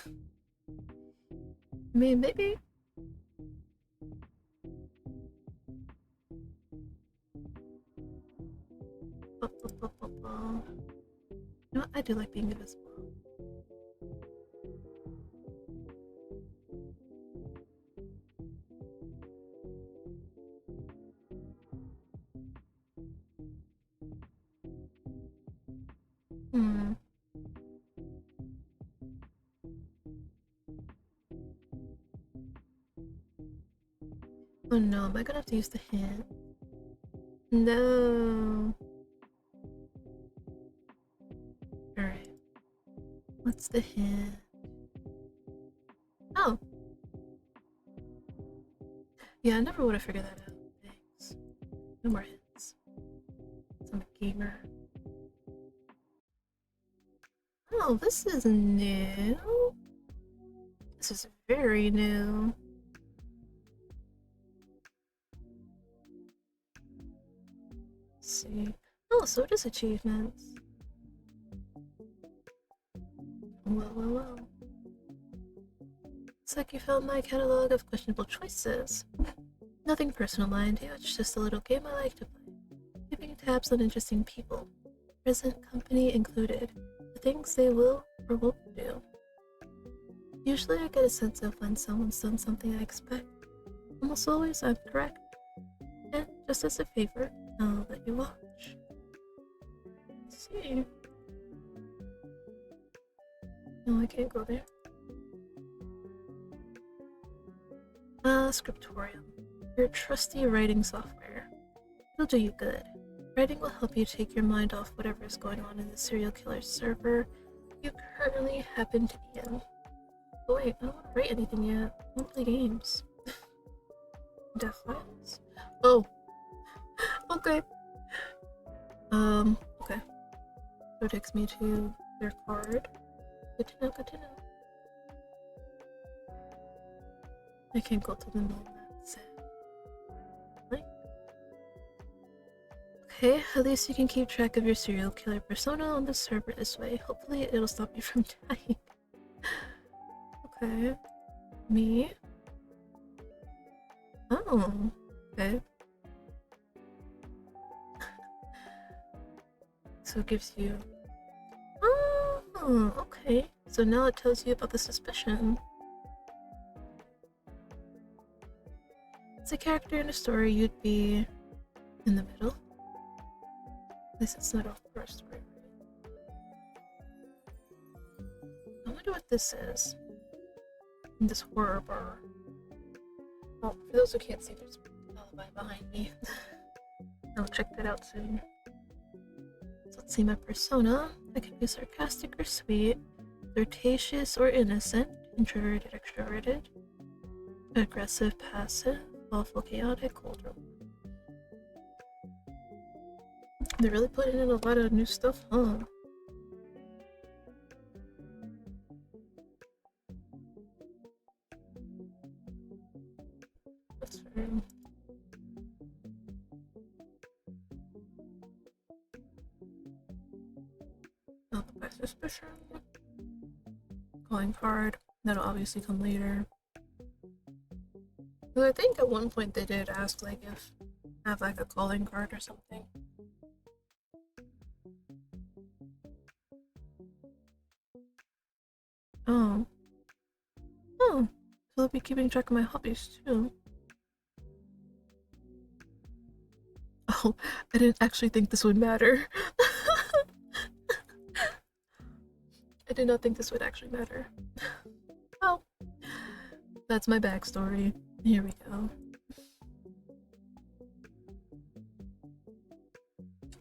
I mean, maybe. You know what? I do like being invisible. Oh no, am I gonna have to use the hint? No. Alright. What's the hint? Oh. Yeah, I never would have figured that out. Thanks. No more hints. I'm a gamer. Oh, this is new. This is very new. Let's see. Oh, so it is achievements. Well. Looks like you found my catalog of questionable choices. Nothing personal, mind you, it's just a little game I like to play. Keeping tabs on interesting people. Present company included. The things they will or won't do. Usually I get a sense of when someone's done something I expect. Almost always I'm correct. And just as a favor, I'll let you watch. Let's see. No, I can't go there. Scriptorium. Your trusty writing software. It'll do you good. Writing will help you take your mind off whatever is going on in the serial killer server you currently happen to be in. But wait, I don't want to write anything yet. I want to play games. Death files? Oh. Okay. Okay. So it takes me to their card. Good to know, good to know. I can't go to the middle. That's it. Right? Okay, at least you can keep track of your serial killer persona on the server this way. Hopefully it'll stop you from dying. Okay. Me? Oh. Okay. So it gives you... Oh, okay. So now it tells you about the suspicion. As a character in a story, you'd be in the middle. At least it's not a first story, right? I wonder what this is. In this horror bar. Oh, for those who can't see, there's a lullaby behind me. I'll check that out soon. So let's see my persona. I can be sarcastic or sweet, flirtatious or innocent, introverted, extroverted, aggressive, passive, awful, chaotic, older. They're really putting in a lot of new stuff, huh? That's fair. Not by suspicion. Calling card. That'll obviously come later. But I think at one point they did ask like if I have like a calling card or something. Oh. Oh. So I'll be keeping track of my hobbies too. Oh, I didn't actually think this would matter. I did not think this would actually matter. Well, that's my backstory. Here we go.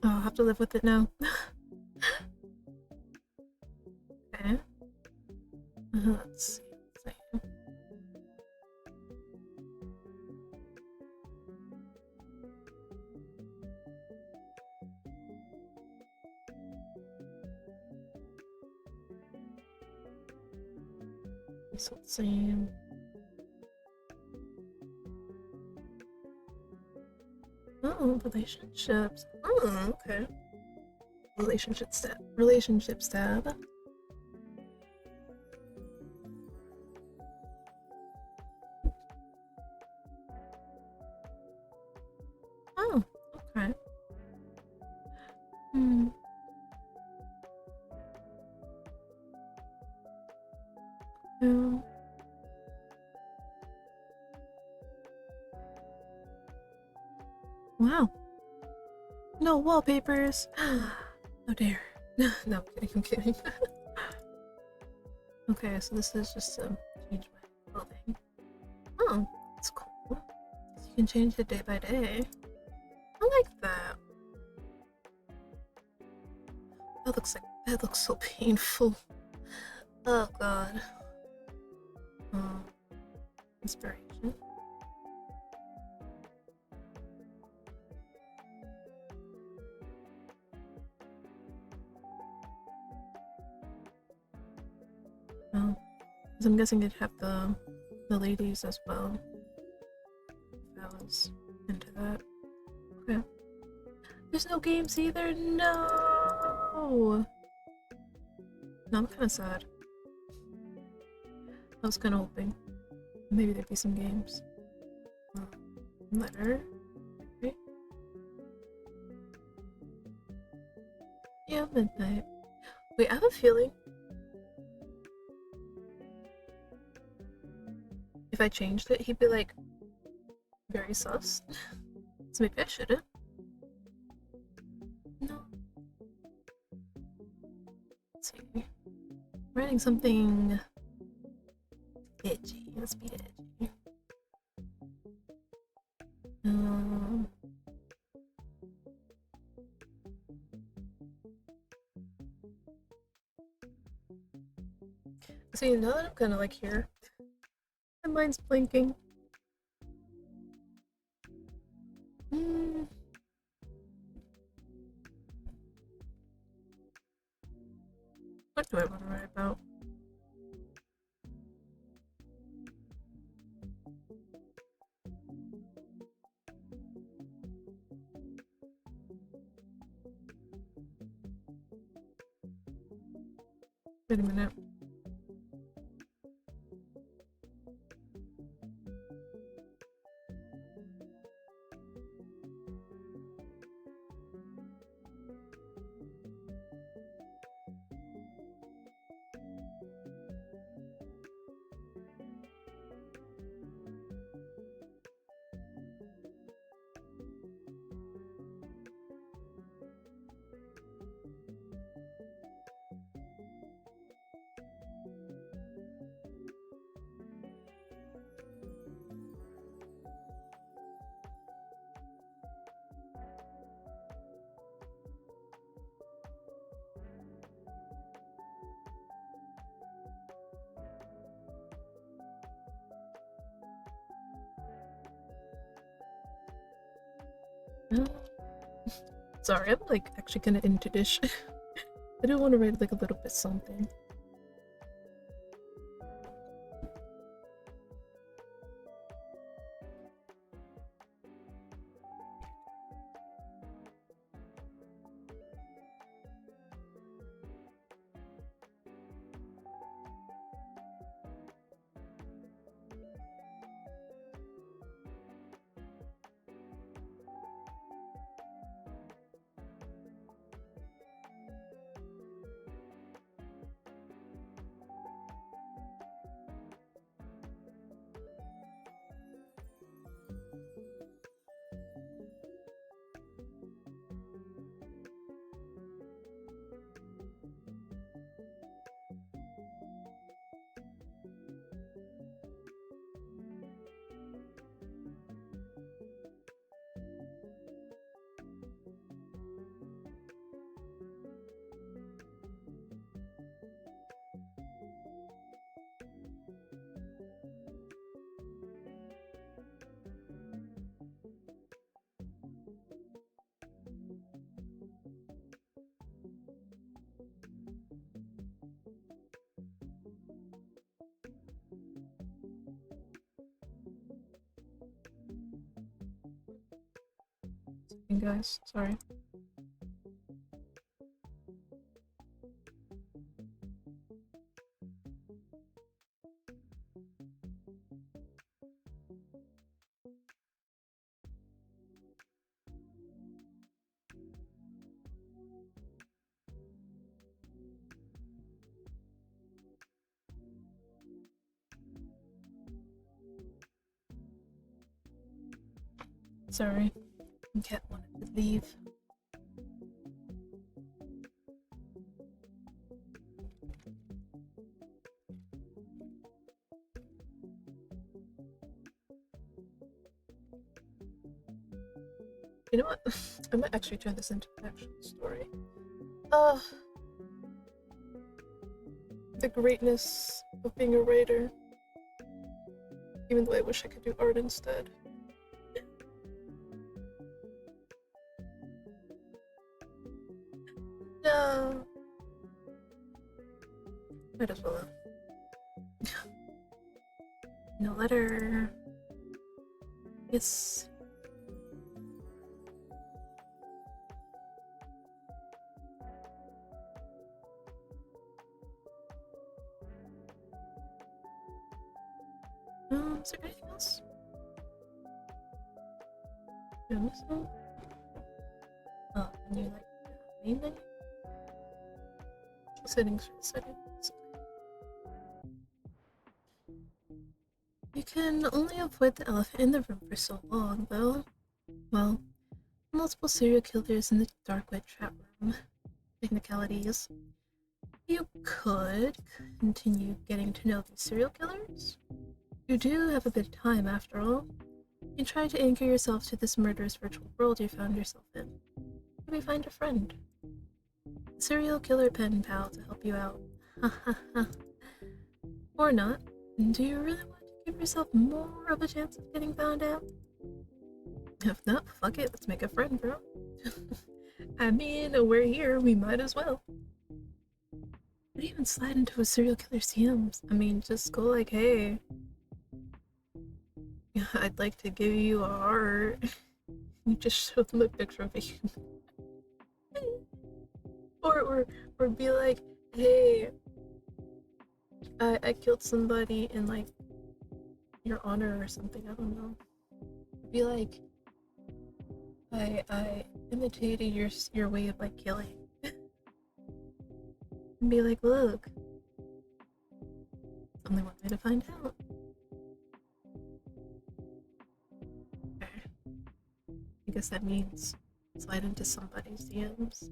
Oh, I'll have to live with it now. Okay. Let's see. So let's see. Oh, relationships. Oh, okay. Relationships tab. Oh, okay. Yeah. Wow. No wallpapers. Oh dear. No, I'm kidding. Okay, so this is just to change my clothing. Oh, that's cool. You can change it day by day. I like that. That looks so painful. Oh god. Inspiration. Oh, because I'm guessing it'd have the ladies as well. If I was into that. Okay. There's no games either. No. I'm kind of sad. I was kind of hoping maybe there'd be some games. Letter. Right? Yeah, midnight. Wait, I have a feeling if I changed it, he'd be like, very sus. So maybe I shouldn't. No. Let's see. Writing something edgy. Let's be edgy. See, now that I'm kind of like here, my mind's blinking. What do I want to write about? Wait a minute. Sorry, I'm like actually kind of into this. I do want to write like a little bit something. Guys, sorry. Sorry, Cat wanted to leave. You know what? I might actually turn this into an actual story. The greatness of being a writer. Even though I wish I could do art instead. No. Might as well. No letter. Yes. Is there anything else? Yeah, this one. Oh, and you like the main menu? Settings for the settings. You can only avoid the elephant in the room for so long, though. Well, multiple serial killers in the dark web chat room. Technicalities. You could continue getting to know these serial killers. You do have a bit of time, after all. You try to anchor yourself to this murderous virtual world you found yourself in. Maybe find a friend. A serial killer pen pal to help you out. Ha ha ha. Or not. Do you really want to give yourself more of a chance of getting found out? If not, fuck it, let's make a friend, bro. I mean, we're here, we might as well. Would you even slide into a serial killer's DMs? I mean, just go like, hey, I'd like to give you a heart. You just show them a picture of you. or be like, hey, I killed somebody in like your honor or something, I don't know. Be like, I imitated your way of like killing. And be like, look, only one way to find out. Okay. I guess that means slide into somebody's DMs.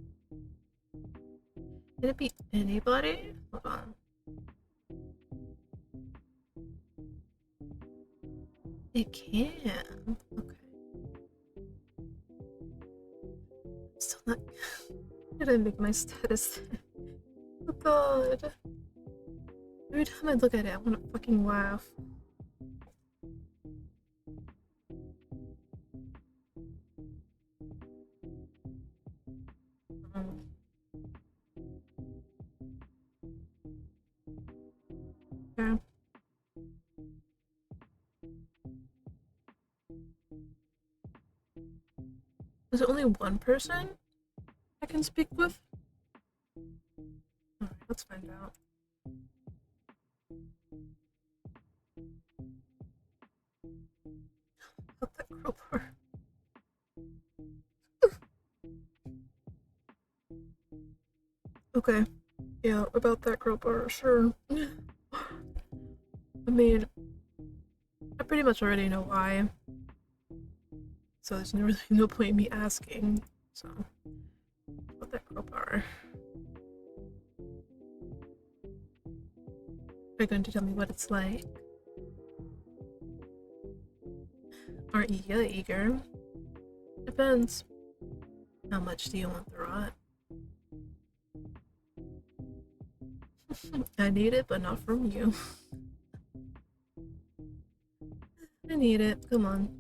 Can it be anybody? Hold on. It can. Okay. Still not. Did I make my status? Oh god. Every time I look at it, I want to fucking laugh. Yeah. Is it only one person I can speak with? Alright, let's find out. About that crowbar. Okay. Yeah, about that crowbar, sure. I mean, I pretty much already know why. So there's really no point in me asking. So, about that crowbar. Are you going to tell me what it's like? Aren't you eager? Depends. How much do you want the rot? I need it, but not from you. I need it. Come on.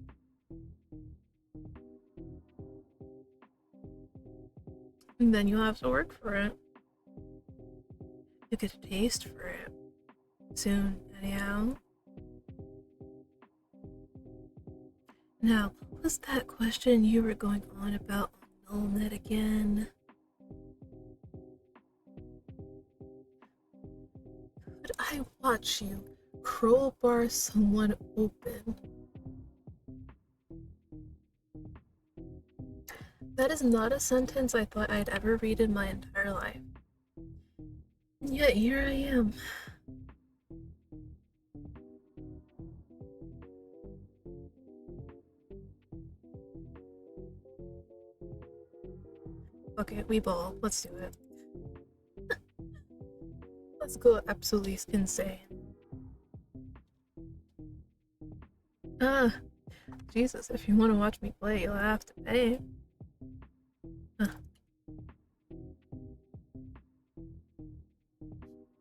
And then you'll have to work for it. You get a taste for it. Soon, anyhow. Now, what was that question you were going on about on Nullnet again? Could I watch you crowbar someone open? That is not a sentence I thought I'd ever read in my entire life. And yet here I am. Okay, we ball. Let's do it. Let's go absolutely insane. Ah, Jesus, if you want to watch me play, you'll have to pay.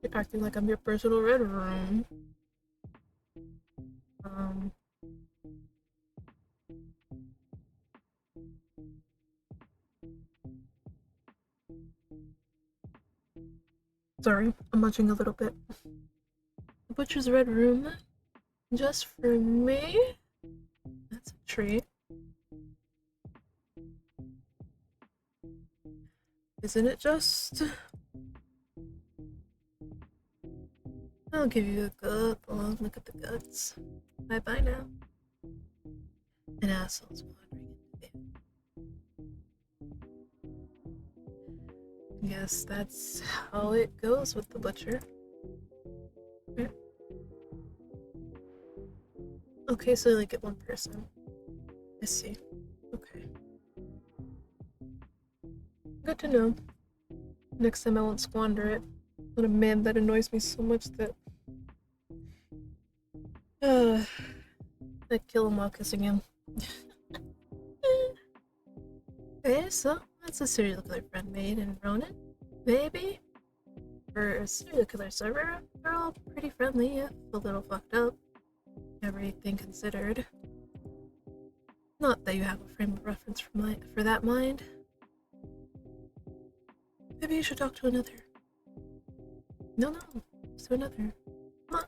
You're acting like I'm your personal red room. Sorry, I'm munching a little bit. The Butcher's Red Room, just for me? That's a treat. Isn't it just? I'll give you a good long look at the guts. Bye-bye now. An asshole's wandering into the Guess that's how it goes with the Butcher. Okay, so you only get one person. I see. Okay. Good to know. Next time I won't squander it on a man that annoys me so much that I'd kill him while kissing him. Okay, so that's a serial killer friend made in Ronin. Maybe? For a serial killer server, they're all pretty friendly, if a little fucked up. Everything considered. Not that you have a frame of reference for that mind. Maybe you should talk to another. No, just to another. Come on.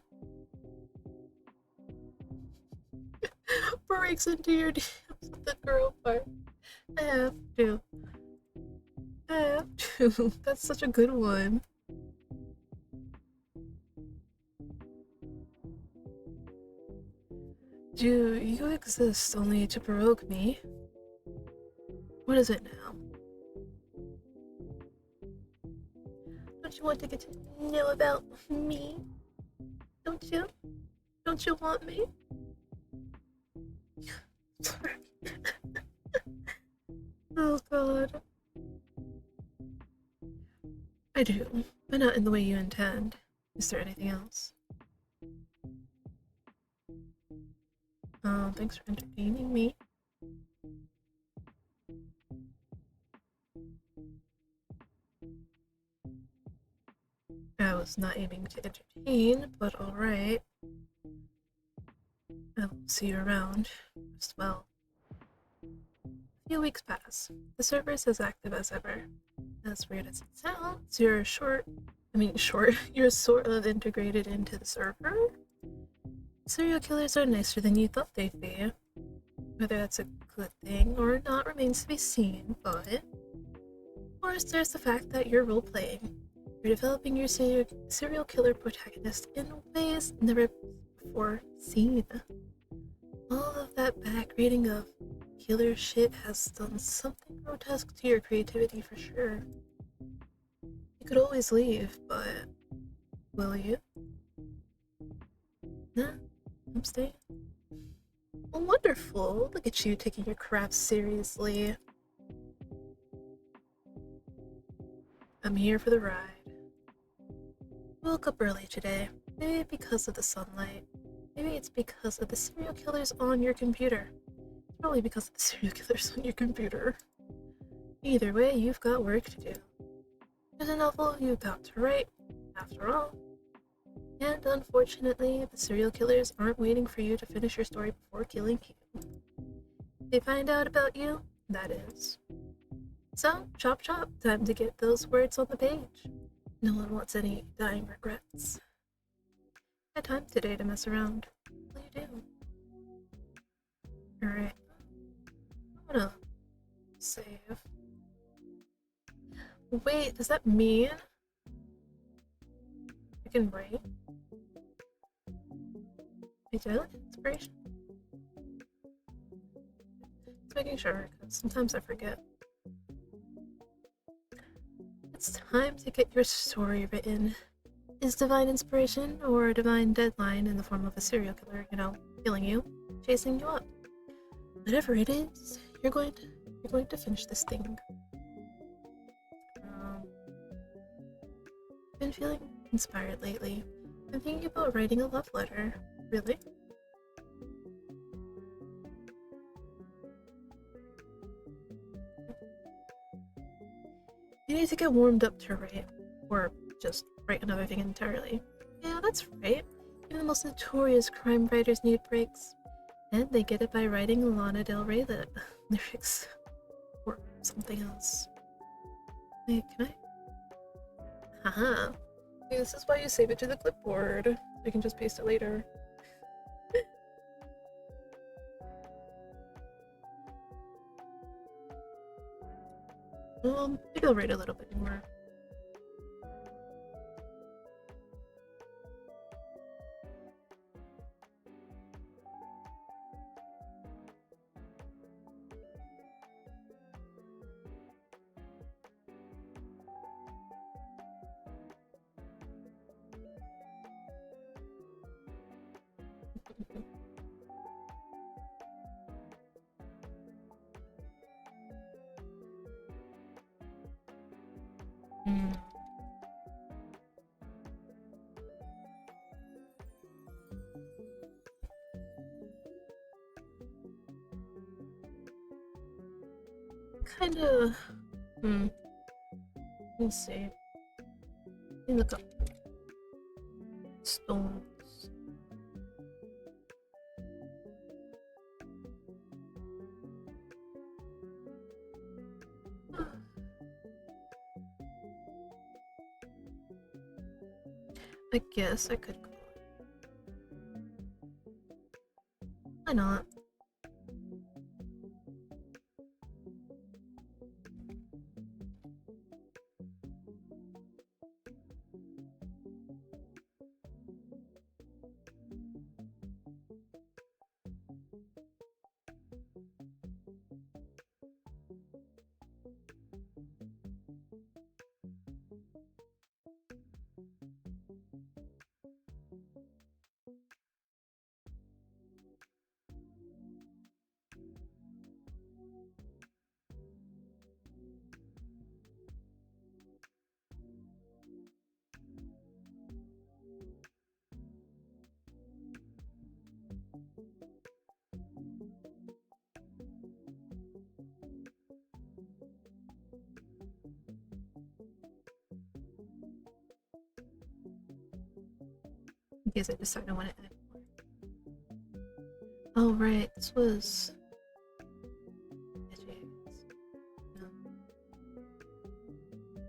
Breaks into your DMs with the girl part. I have to. That's such a good one. Do you exist only to provoke me? What is it now? Don't you want to get to know about me? Don't you? Don't you want me? Sorry. Oh god. I do, but not in the way you intend. Is there anything else? Thanks for entertaining me. I was not aiming to entertain, but alright. I'll see you around as well. A few weeks pass. The server is as active as ever. As weird as it sounds, you're short, you're sort of integrated into the server. Serial killers are nicer than you thought they'd be. Whether that's a good thing or not remains to be seen, but of course there's the fact that you're role-playing. You're developing your serial killer protagonist in ways never before seen. All of that back reading of killer shit has done something grotesque to your creativity for sure. You could always leave, but will you? Nah, I'm staying. Well, wonderful. Look at you taking your craft seriously. I'm here for the ride. Woke up early today. Maybe because of the sunlight. Maybe it's because of the serial killers on your computer. It's probably because of the serial killers on your computer. Either way, you've got work to do. There's a novel you've got to write, after all. And unfortunately, the serial killers aren't waiting for you to finish your story before killing you. They find out about you, that is. So, chop chop, time to get those words on the page. No one wants any dying regrets. I had time today to mess around. What will you do? Alright. I'm gonna save. Wait, does that mean I can write? Wait, do I like inspiration? Just making sure, because sometimes I forget. It's time to get your story written. Is divine inspiration or a divine deadline in the form of a serial killer, killing you, chasing you up? Whatever it is, you're going to finish this thing. Been feeling inspired lately. I'm thinking about writing a love letter. Really? You need to get warmed up to write, or just write another thing entirely. Yeah, that's right. Even the most notorious crime writers need breaks. And they get it by writing Lana Del Rey lyrics. Or something else. Wait, can I? Haha. See, this is why you save it to the clipboard. You can just paste it later. Maybe I'll write a little bit more. Hmm. Kinda. Let's see. Let me look up stones. I guess I could go. Why not? In case I decide I want to add more. Oh right, this was. No.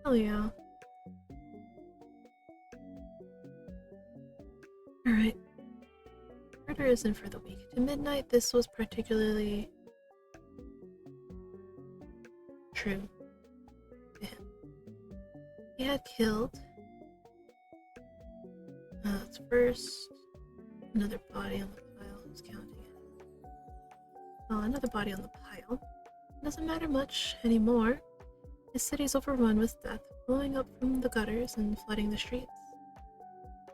Oh yeah. Alright. Murder isn't for the weak. To midnight, this was particularly true to him. He had killed. It's first another body on the pile. Who's counting it? Oh, another body on the pile. Doesn't matter much anymore. His city's overrun with death, blowing up from the gutters and flooding the streets.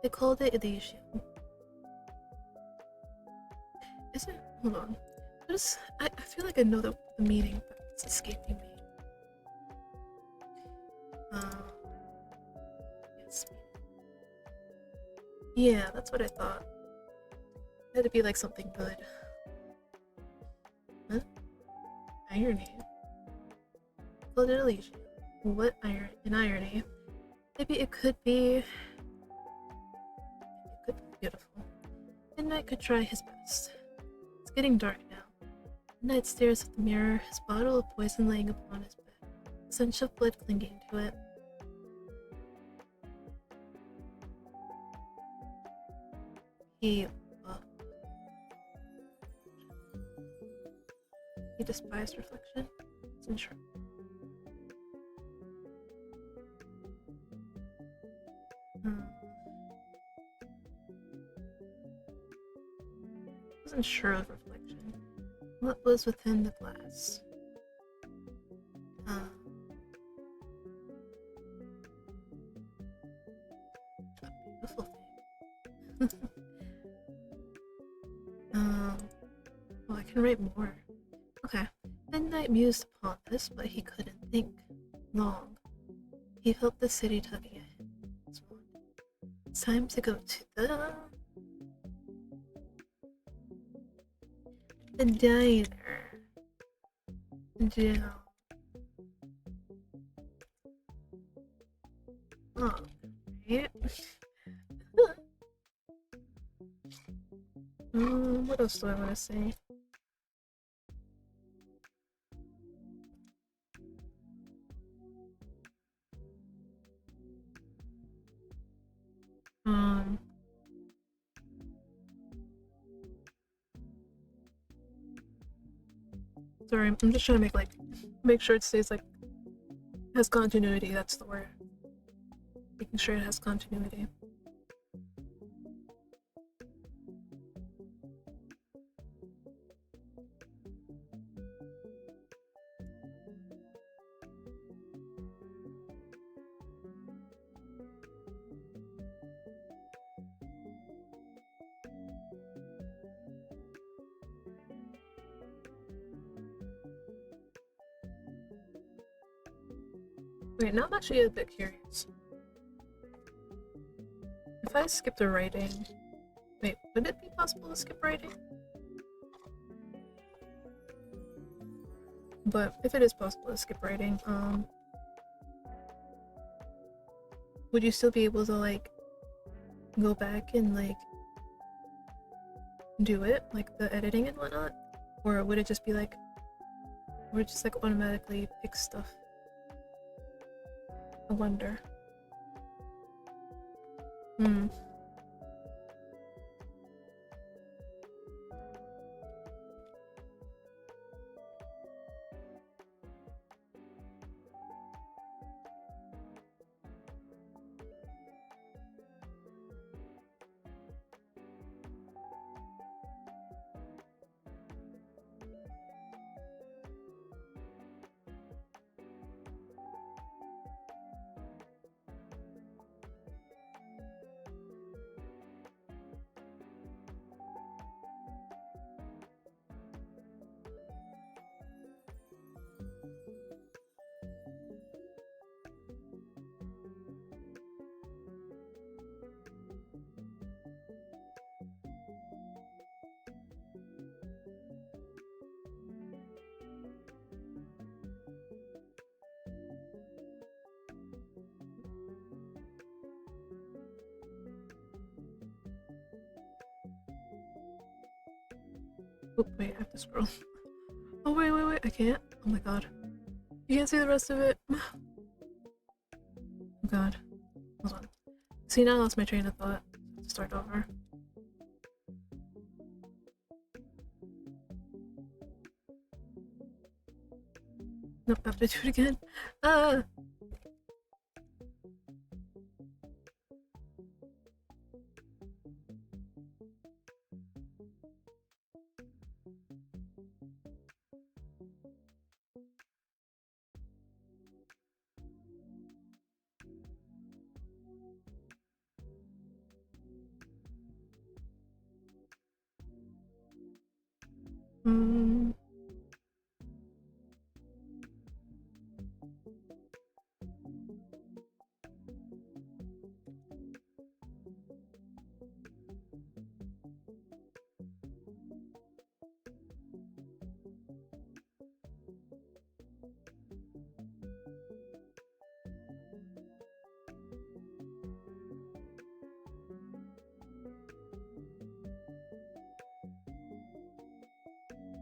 They called it Elysium. Is it? Hold on. What is? I feel like I know the meaning, but it's escaping me. Yes. Yeah, that's what I thought. It had to be like something good. Huh? Irony. Called it Elysium. What irony? Maybe it could be. It could be beautiful. Midnight could try his best. It's getting dark now. Midnight stares at the mirror, his bottle of poison laying upon his bed, the stench of blood clinging to it. He despised reflection. It's unsure. Wasn't sure of reflection. What was within the glass? A beautiful thing. Oh, I can write more. Okay. Midnight mused upon this, but he couldn't think long. He felt the city tugging at him. It's time to go to the diner. Down. Oh, right. What else do I want to say? Sorry, I'm just trying to make sure it stays has continuity, that's the word. Making sure it has continuity. Wait, now I'm actually a bit curious. If I skip the writing... Wait, would it be possible to skip writing? But if it is possible to skip writing, would you still be able to, like, go back and, like, do it? Like, the editing and whatnot? Or would it just be, like... Would it just, like, automatically pick stuff? I wonder. Oh, wait, I have to scroll. Oh, wait, I can't. Oh my god. You can't see the rest of it. Oh god. Hold on. See, now I lost my train of thought. Start over. Nope, I have to do it again.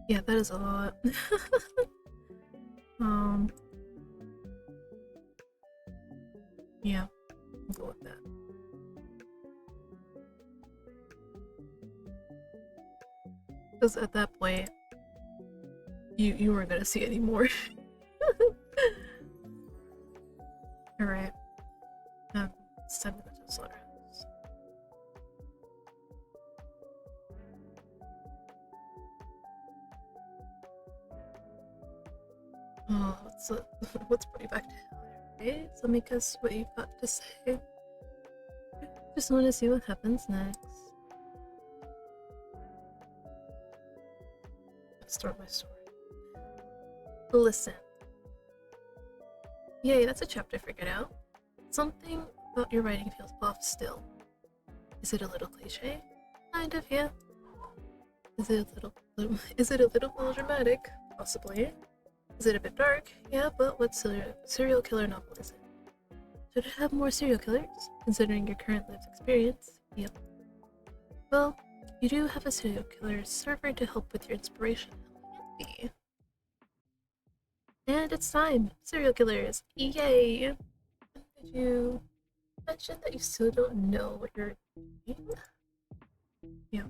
Yeah, that is a lot. Yeah, I'll go with that. Because at that point, you weren't gonna see any more. Alright. It's time to go to the slaughterhouse. Oh, let's bring it back to hell, right? So let me guess what you've got to say. Just want to see what happens next. Let's start my story. Listen. Yay, that's a chapter figured out. Something about your writing feels off still. Is it a little cliche? Kind of, yeah. Is it a little melodramatic? Possibly. Is it a bit dark? Yeah, but what serial killer novel is it? Should it have more serial killers, considering your current lived experience? Yep. Well, you do have a serial killer server to help with your inspiration. Handy. And it's time! Serial killers! Yay! Did you mention that you still don't know what you're doing? Yeah.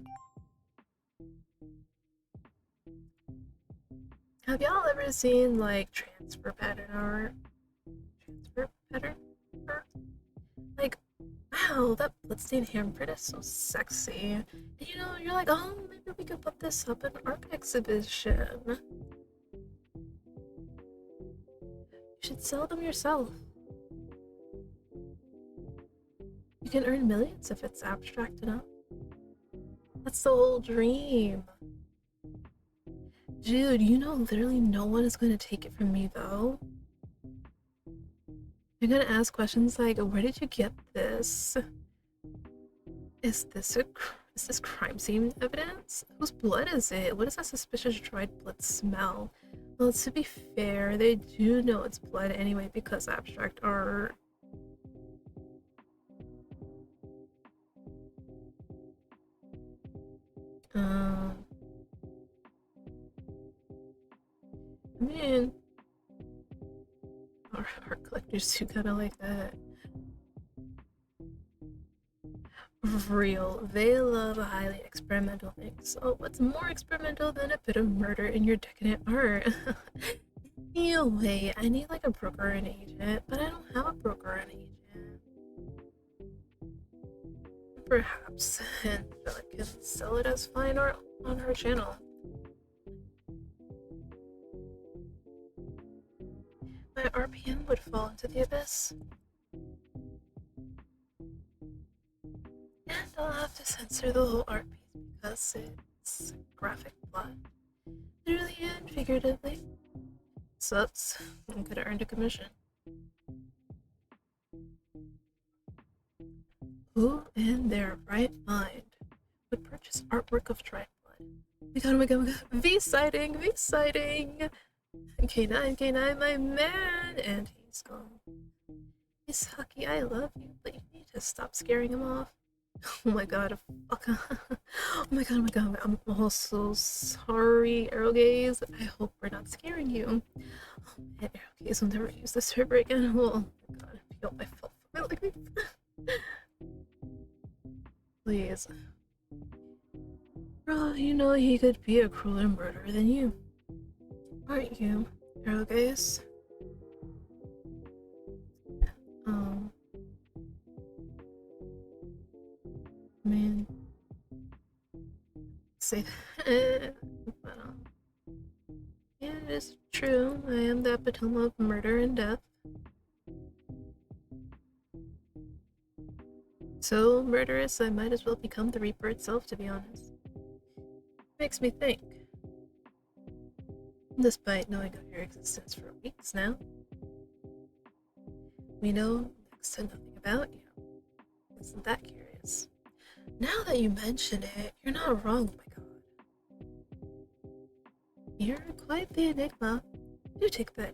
Have y'all ever seen, like, transfer pattern art? Transfer pattern art? Like, wow, that bloodstained handprint is so sexy. And you know, you're like, oh, maybe we could put this up in art exhibition. You should sell them yourself. You can earn millions if it's abstract enough. That's the whole dream. Dude, you know literally no one is going to take it from me though. You're gonna ask questions like, where did you get this? Is this crime scene evidence? Whose blood is it? What does that suspicious dried blood smell? Well, to be fair, they do know it's blood anyway because abstract art. I mean, our art collectors do kind of like that. Real. They love highly experimental things. So what's more experimental than a bit of murder in your decadent art? Anyway, I need like a broker or an agent, but I don't have a broker or an agent. Perhaps Angela can sell it as fine art on her channel. My RPM would fall into the abyss. And I'll have to censor the whole art piece because it's graphic plot. Literally and figuratively. Sucks. I could have earned a commission. Who in their right mind would purchase artwork of dried blood? Oh my god, oh my god, oh my god. V sighting, V sighting! K9, K9, my man! And he's gone. Misaki, I love you, but you need to stop scaring him off. Oh my god, fuck. Oh my god, oh my god, I'm also sorry, Aerogaze. I hope we're not scaring you. Oh man, Aerogaze will never use this server again. Oh my god, I felt like me. Please. Bro, you know he could be a crueler murderer than you. Aren't you, Aerogaze? Man. Say that. But, yeah, it is true. I am the epitome of murder and death. So murderous, I might as well become the Reaper itself, to be honest. Makes me think. Despite knowing of your existence for weeks now, we know next to nothing about you. Isn't that curious? Now that you mention it, you're not wrong, my god. You're quite the enigma. Do take that.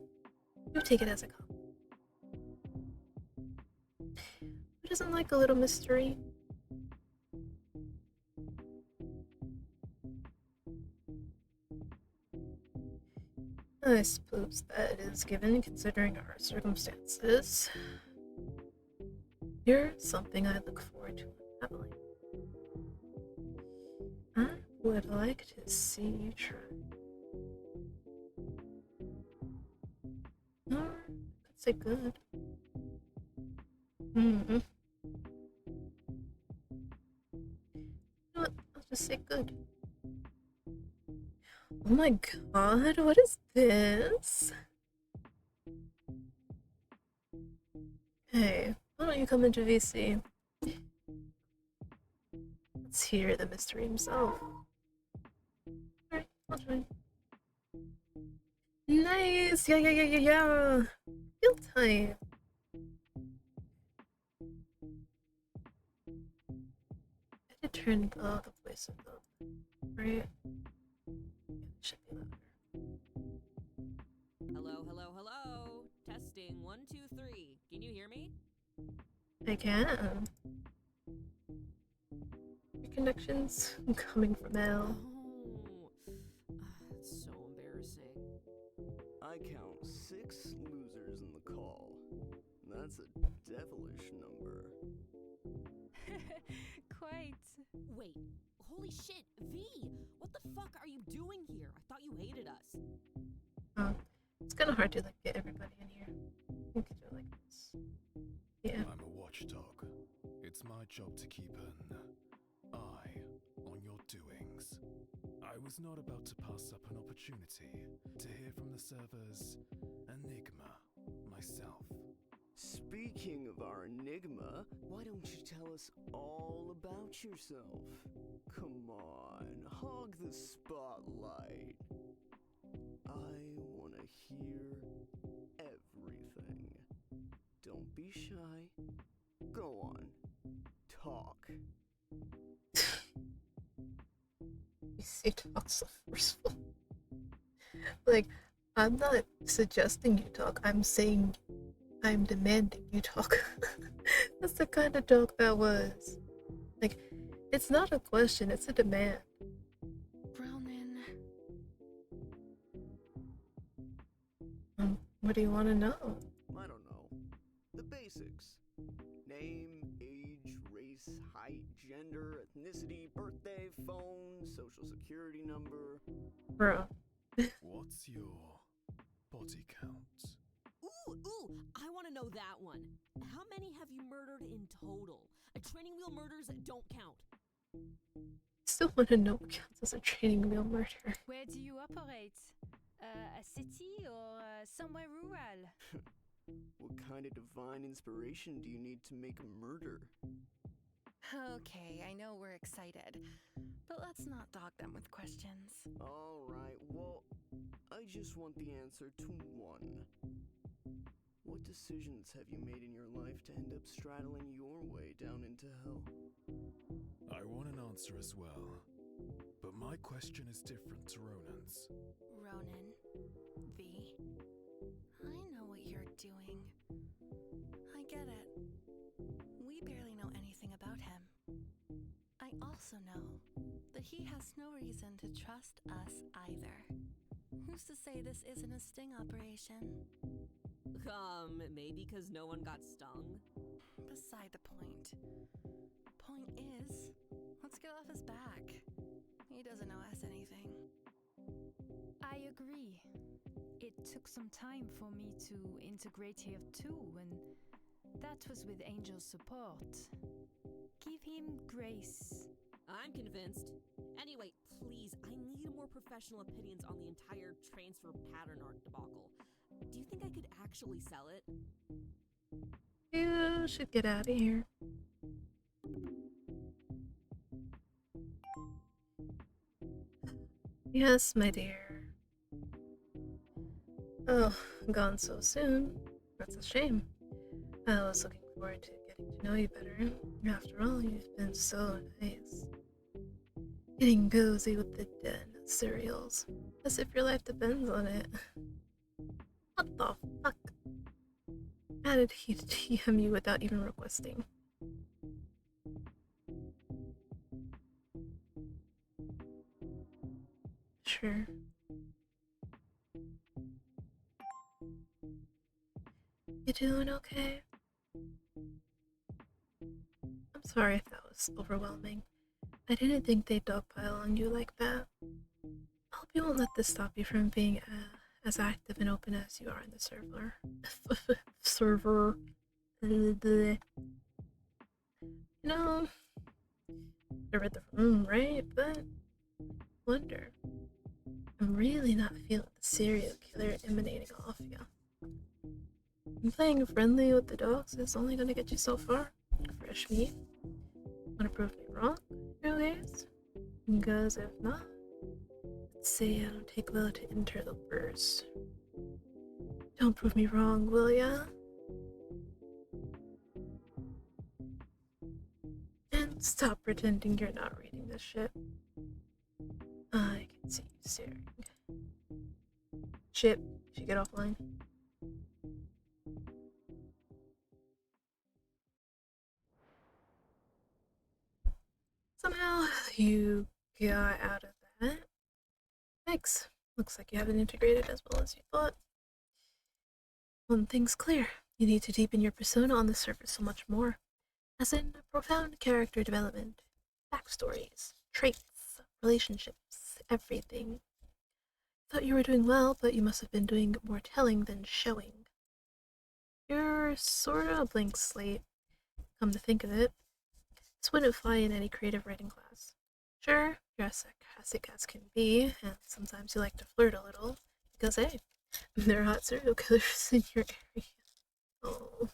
Do take it as a compliment. Who doesn't like a little mystery? I suppose that is given considering our circumstances. You're something I look forward to unraveling. I would like to see you try. Or I could say good. You know what? I'll just say good. Oh my god, what is this? Hey, why don't you come into VC? Let's hear the mystery himself. Alright, I'll join. Nice! Yeah! Feel time. I did turn the voice up, right? Should be louder. Hello. Testing 1, 2, 3. Can you hear me? I can. Your connection's coming from L. That's so embarrassing. I count 6 losers in the call. That's a devilish number. Quite. Wait, holy shit, V! What the fuck are you doing here? I thought you hated us. Oh, it's kind of hard to like get everybody in here. We could do it like this. Yeah. I'm a watchdog. It's my job to keep an eye on your doings. I was not about to pass up an opportunity to hear from the server's enigma myself. Speaking of our enigma, why don't you tell us all about yourself? Come on, hog the spotlight. I want to hear everything. Don't be shy. Go on. Talk. You say talk so forceful. Like, I'm not suggesting you talk, I'm saying I'm demanding you talk. That's the kind of talk that was. Like, it's not a question, it's a demand. Ronan. What do you want to know? I don't know. The basics. Name, age, race, height, gender, ethnicity, birthday, phone, social security number. Bro. What's your body count? Ooh, I want to know that one. How many have you murdered in total? Training wheel murders don't count. Still want to know what counts as a training wheel murder. Where do you operate? A city or somewhere rural? What kind of divine inspiration do you need to make a murder? Okay, I know we're excited, but let's not dog them with questions. Alright, well, I just want the answer to one. What decisions have you made in your life to end up straddling your way down into hell? I want an answer as well, but my question is different to Ronan's. Ronan, V, I know what you're doing. I get it. We barely know anything about him. I also know that he has no reason to trust us either. Who's to say this isn't a sting operation? Maybe because no one got stung? Beside the point. Point is, let's get off his back. He doesn't owe us anything. I agree. It took some time for me to integrate here too, and that was with Angel's support. Give him grace. I'm convinced. Anyway, please, I need more professional opinions on the entire transfer pattern art debacle. Do you think I could actually sell it? You should get out of here. Yes, my dear. Oh, gone so soon. That's a shame. I was looking forward to getting to know you better. After all, you've been so nice. Getting cozy with the den cereals, as if your life depends on it. What the fuck? How did he DM you without even requesting? Sure. You doing okay? I'm sorry if that was overwhelming. I didn't think they'd dogpile on you like that. I hope you won't let this stop you from being as active and open as you are in the server. Server. You know, I read the room, right? But wonder. I'm really not feeling the serial killer emanating off you. And playing friendly with the dogs is only gonna get you so far. Fresh meat. Wanna prove me wrong, guys? Because if not, let's say I don't take well to interlopers. Don't prove me wrong, will ya? And stop pretending you're not reading this shit. I can see you staring. Shit, should get offline. Somehow you got out of that. Thanks. Looks like you haven't integrated as well as you thought. One thing's clear. You need to deepen your persona on the surface so much more. As in profound character development, backstories, traits, relationships, everything. Thought you were doing well, but you must have been doing more telling than showing. You're sorta a blank slate, come to think of it. This wouldn't fly in any creative writing class. Sure, you're as sarcastic as can be, and sometimes you like to flirt a little, because hey, there are hot serial killers in your area. Oh,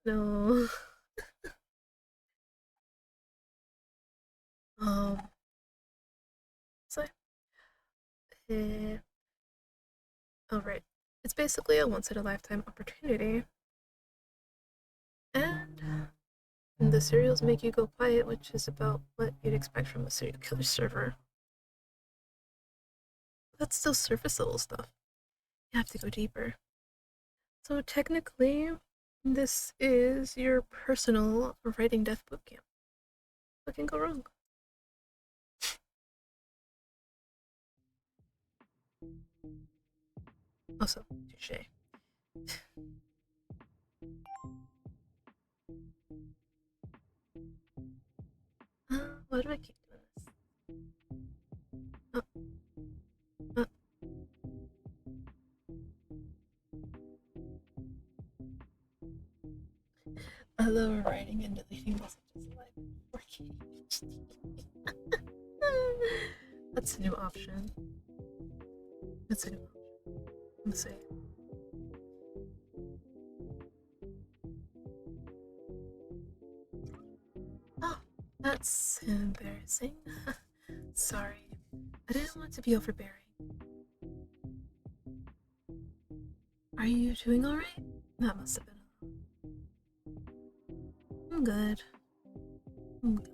no. So, alright. It's basically a once-in-a-lifetime opportunity. and the serials make you go quiet, which is about what you'd expect from a serial killer server. That's still surface level stuff. You have to go deeper. So technically, this is your personal writing death bootcamp. What can go wrong? Also, touche. Why do I keep doing this? I love writing and deleting messages live before KDHD. That's a new option. That's a new option. I'm saying. Oh, that's embarrassing. Sorry. I didn't want to be overbearing. Are you doing alright? That must have been I'm good. I'm good.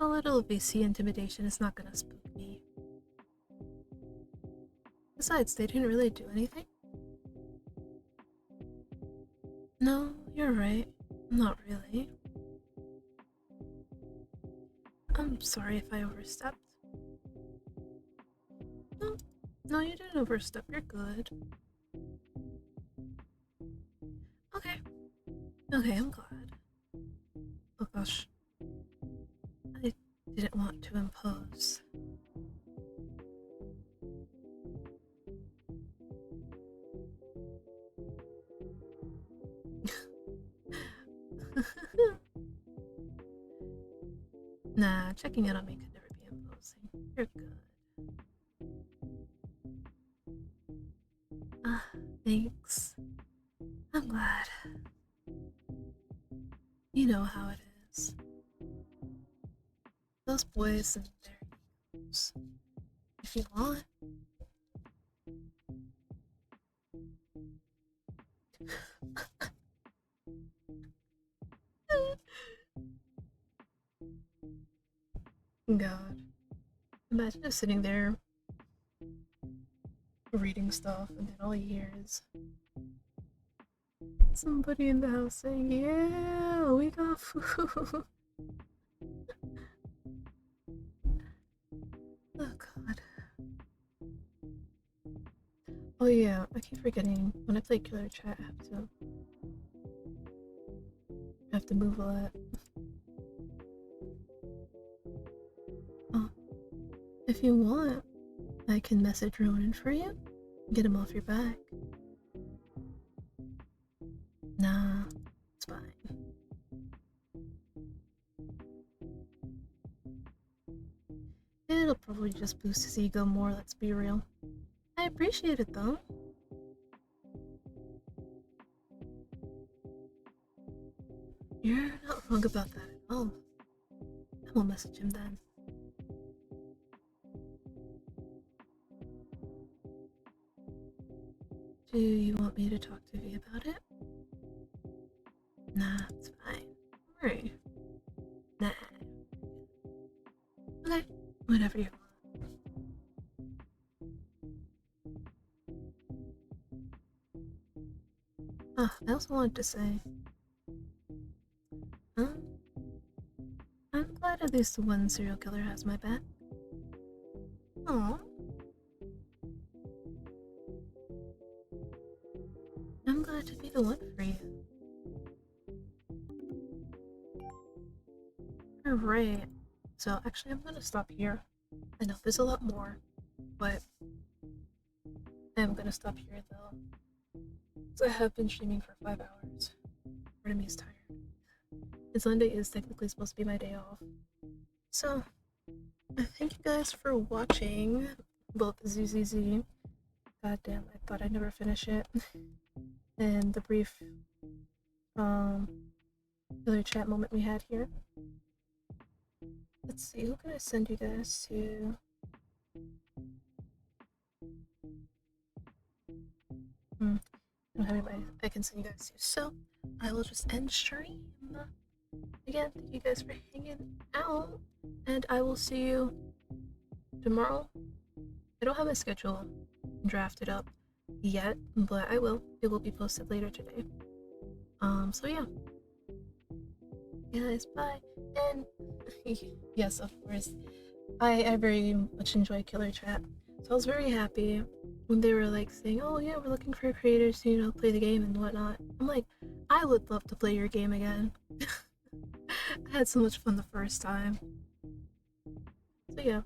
A little VC intimidation is not gonna spook me. Besides, they didn't really do anything. No, you're right. Not really. I'm sorry if I overstepped. No, you didn't overstep. You're good. Okay, I'm glad. Oh gosh. I didn't want to impose. Nah, checking in on me could never be imposing. You're good. Thanks. I'm glad. You know how it is. Those boys and their egos. If you want. God. Imagine just sitting there reading stuff and then all you hear is somebody in the house saying, yeah, we got food. Oh god. Oh yeah, I keep forgetting when I play Killer Chat I have to move a lot. Oh, if you want, I can message Ronan for you. Get him off your back. Nah, it's fine. It'll probably just boost his ego more, let's be real. I appreciate it though. You're not wrong about that at all. I will message him then. Do you want me to talk to V about it? Nah, it's fine. Don't worry. Nah. Okay, whatever you want. Oh, I also wanted to say, I'm glad at least the one serial killer has my back. Aww. I'm glad to be the one for you. Alright, so actually I'm gonna stop here. I know there's a lot more, but I'm gonna stop here though. So I have been streaming for 5 hours. Part of me is tired. And Sunday is technically supposed to be my day off. So, I thank you guys for watching both ZZZ. God damn, I thought I'd never finish it. And the brief Killer Chat moment we had here. Let's see, who can I send you guys to? I don't everybody I can send you guys to. So I will just end stream. Again, thank you guys for hanging out, and I will see you tomorrow. I don't have a schedule drafted up yet, but I will. It will be posted later today. So yeah. Guys, bye. And yes, of course, I very much enjoy Killer Chat. So I was very happy when they were like saying, oh yeah, we're looking for creators to, you know, play the game and whatnot. I'm like, I would love to play your game again. I had so much fun the first time. So yeah.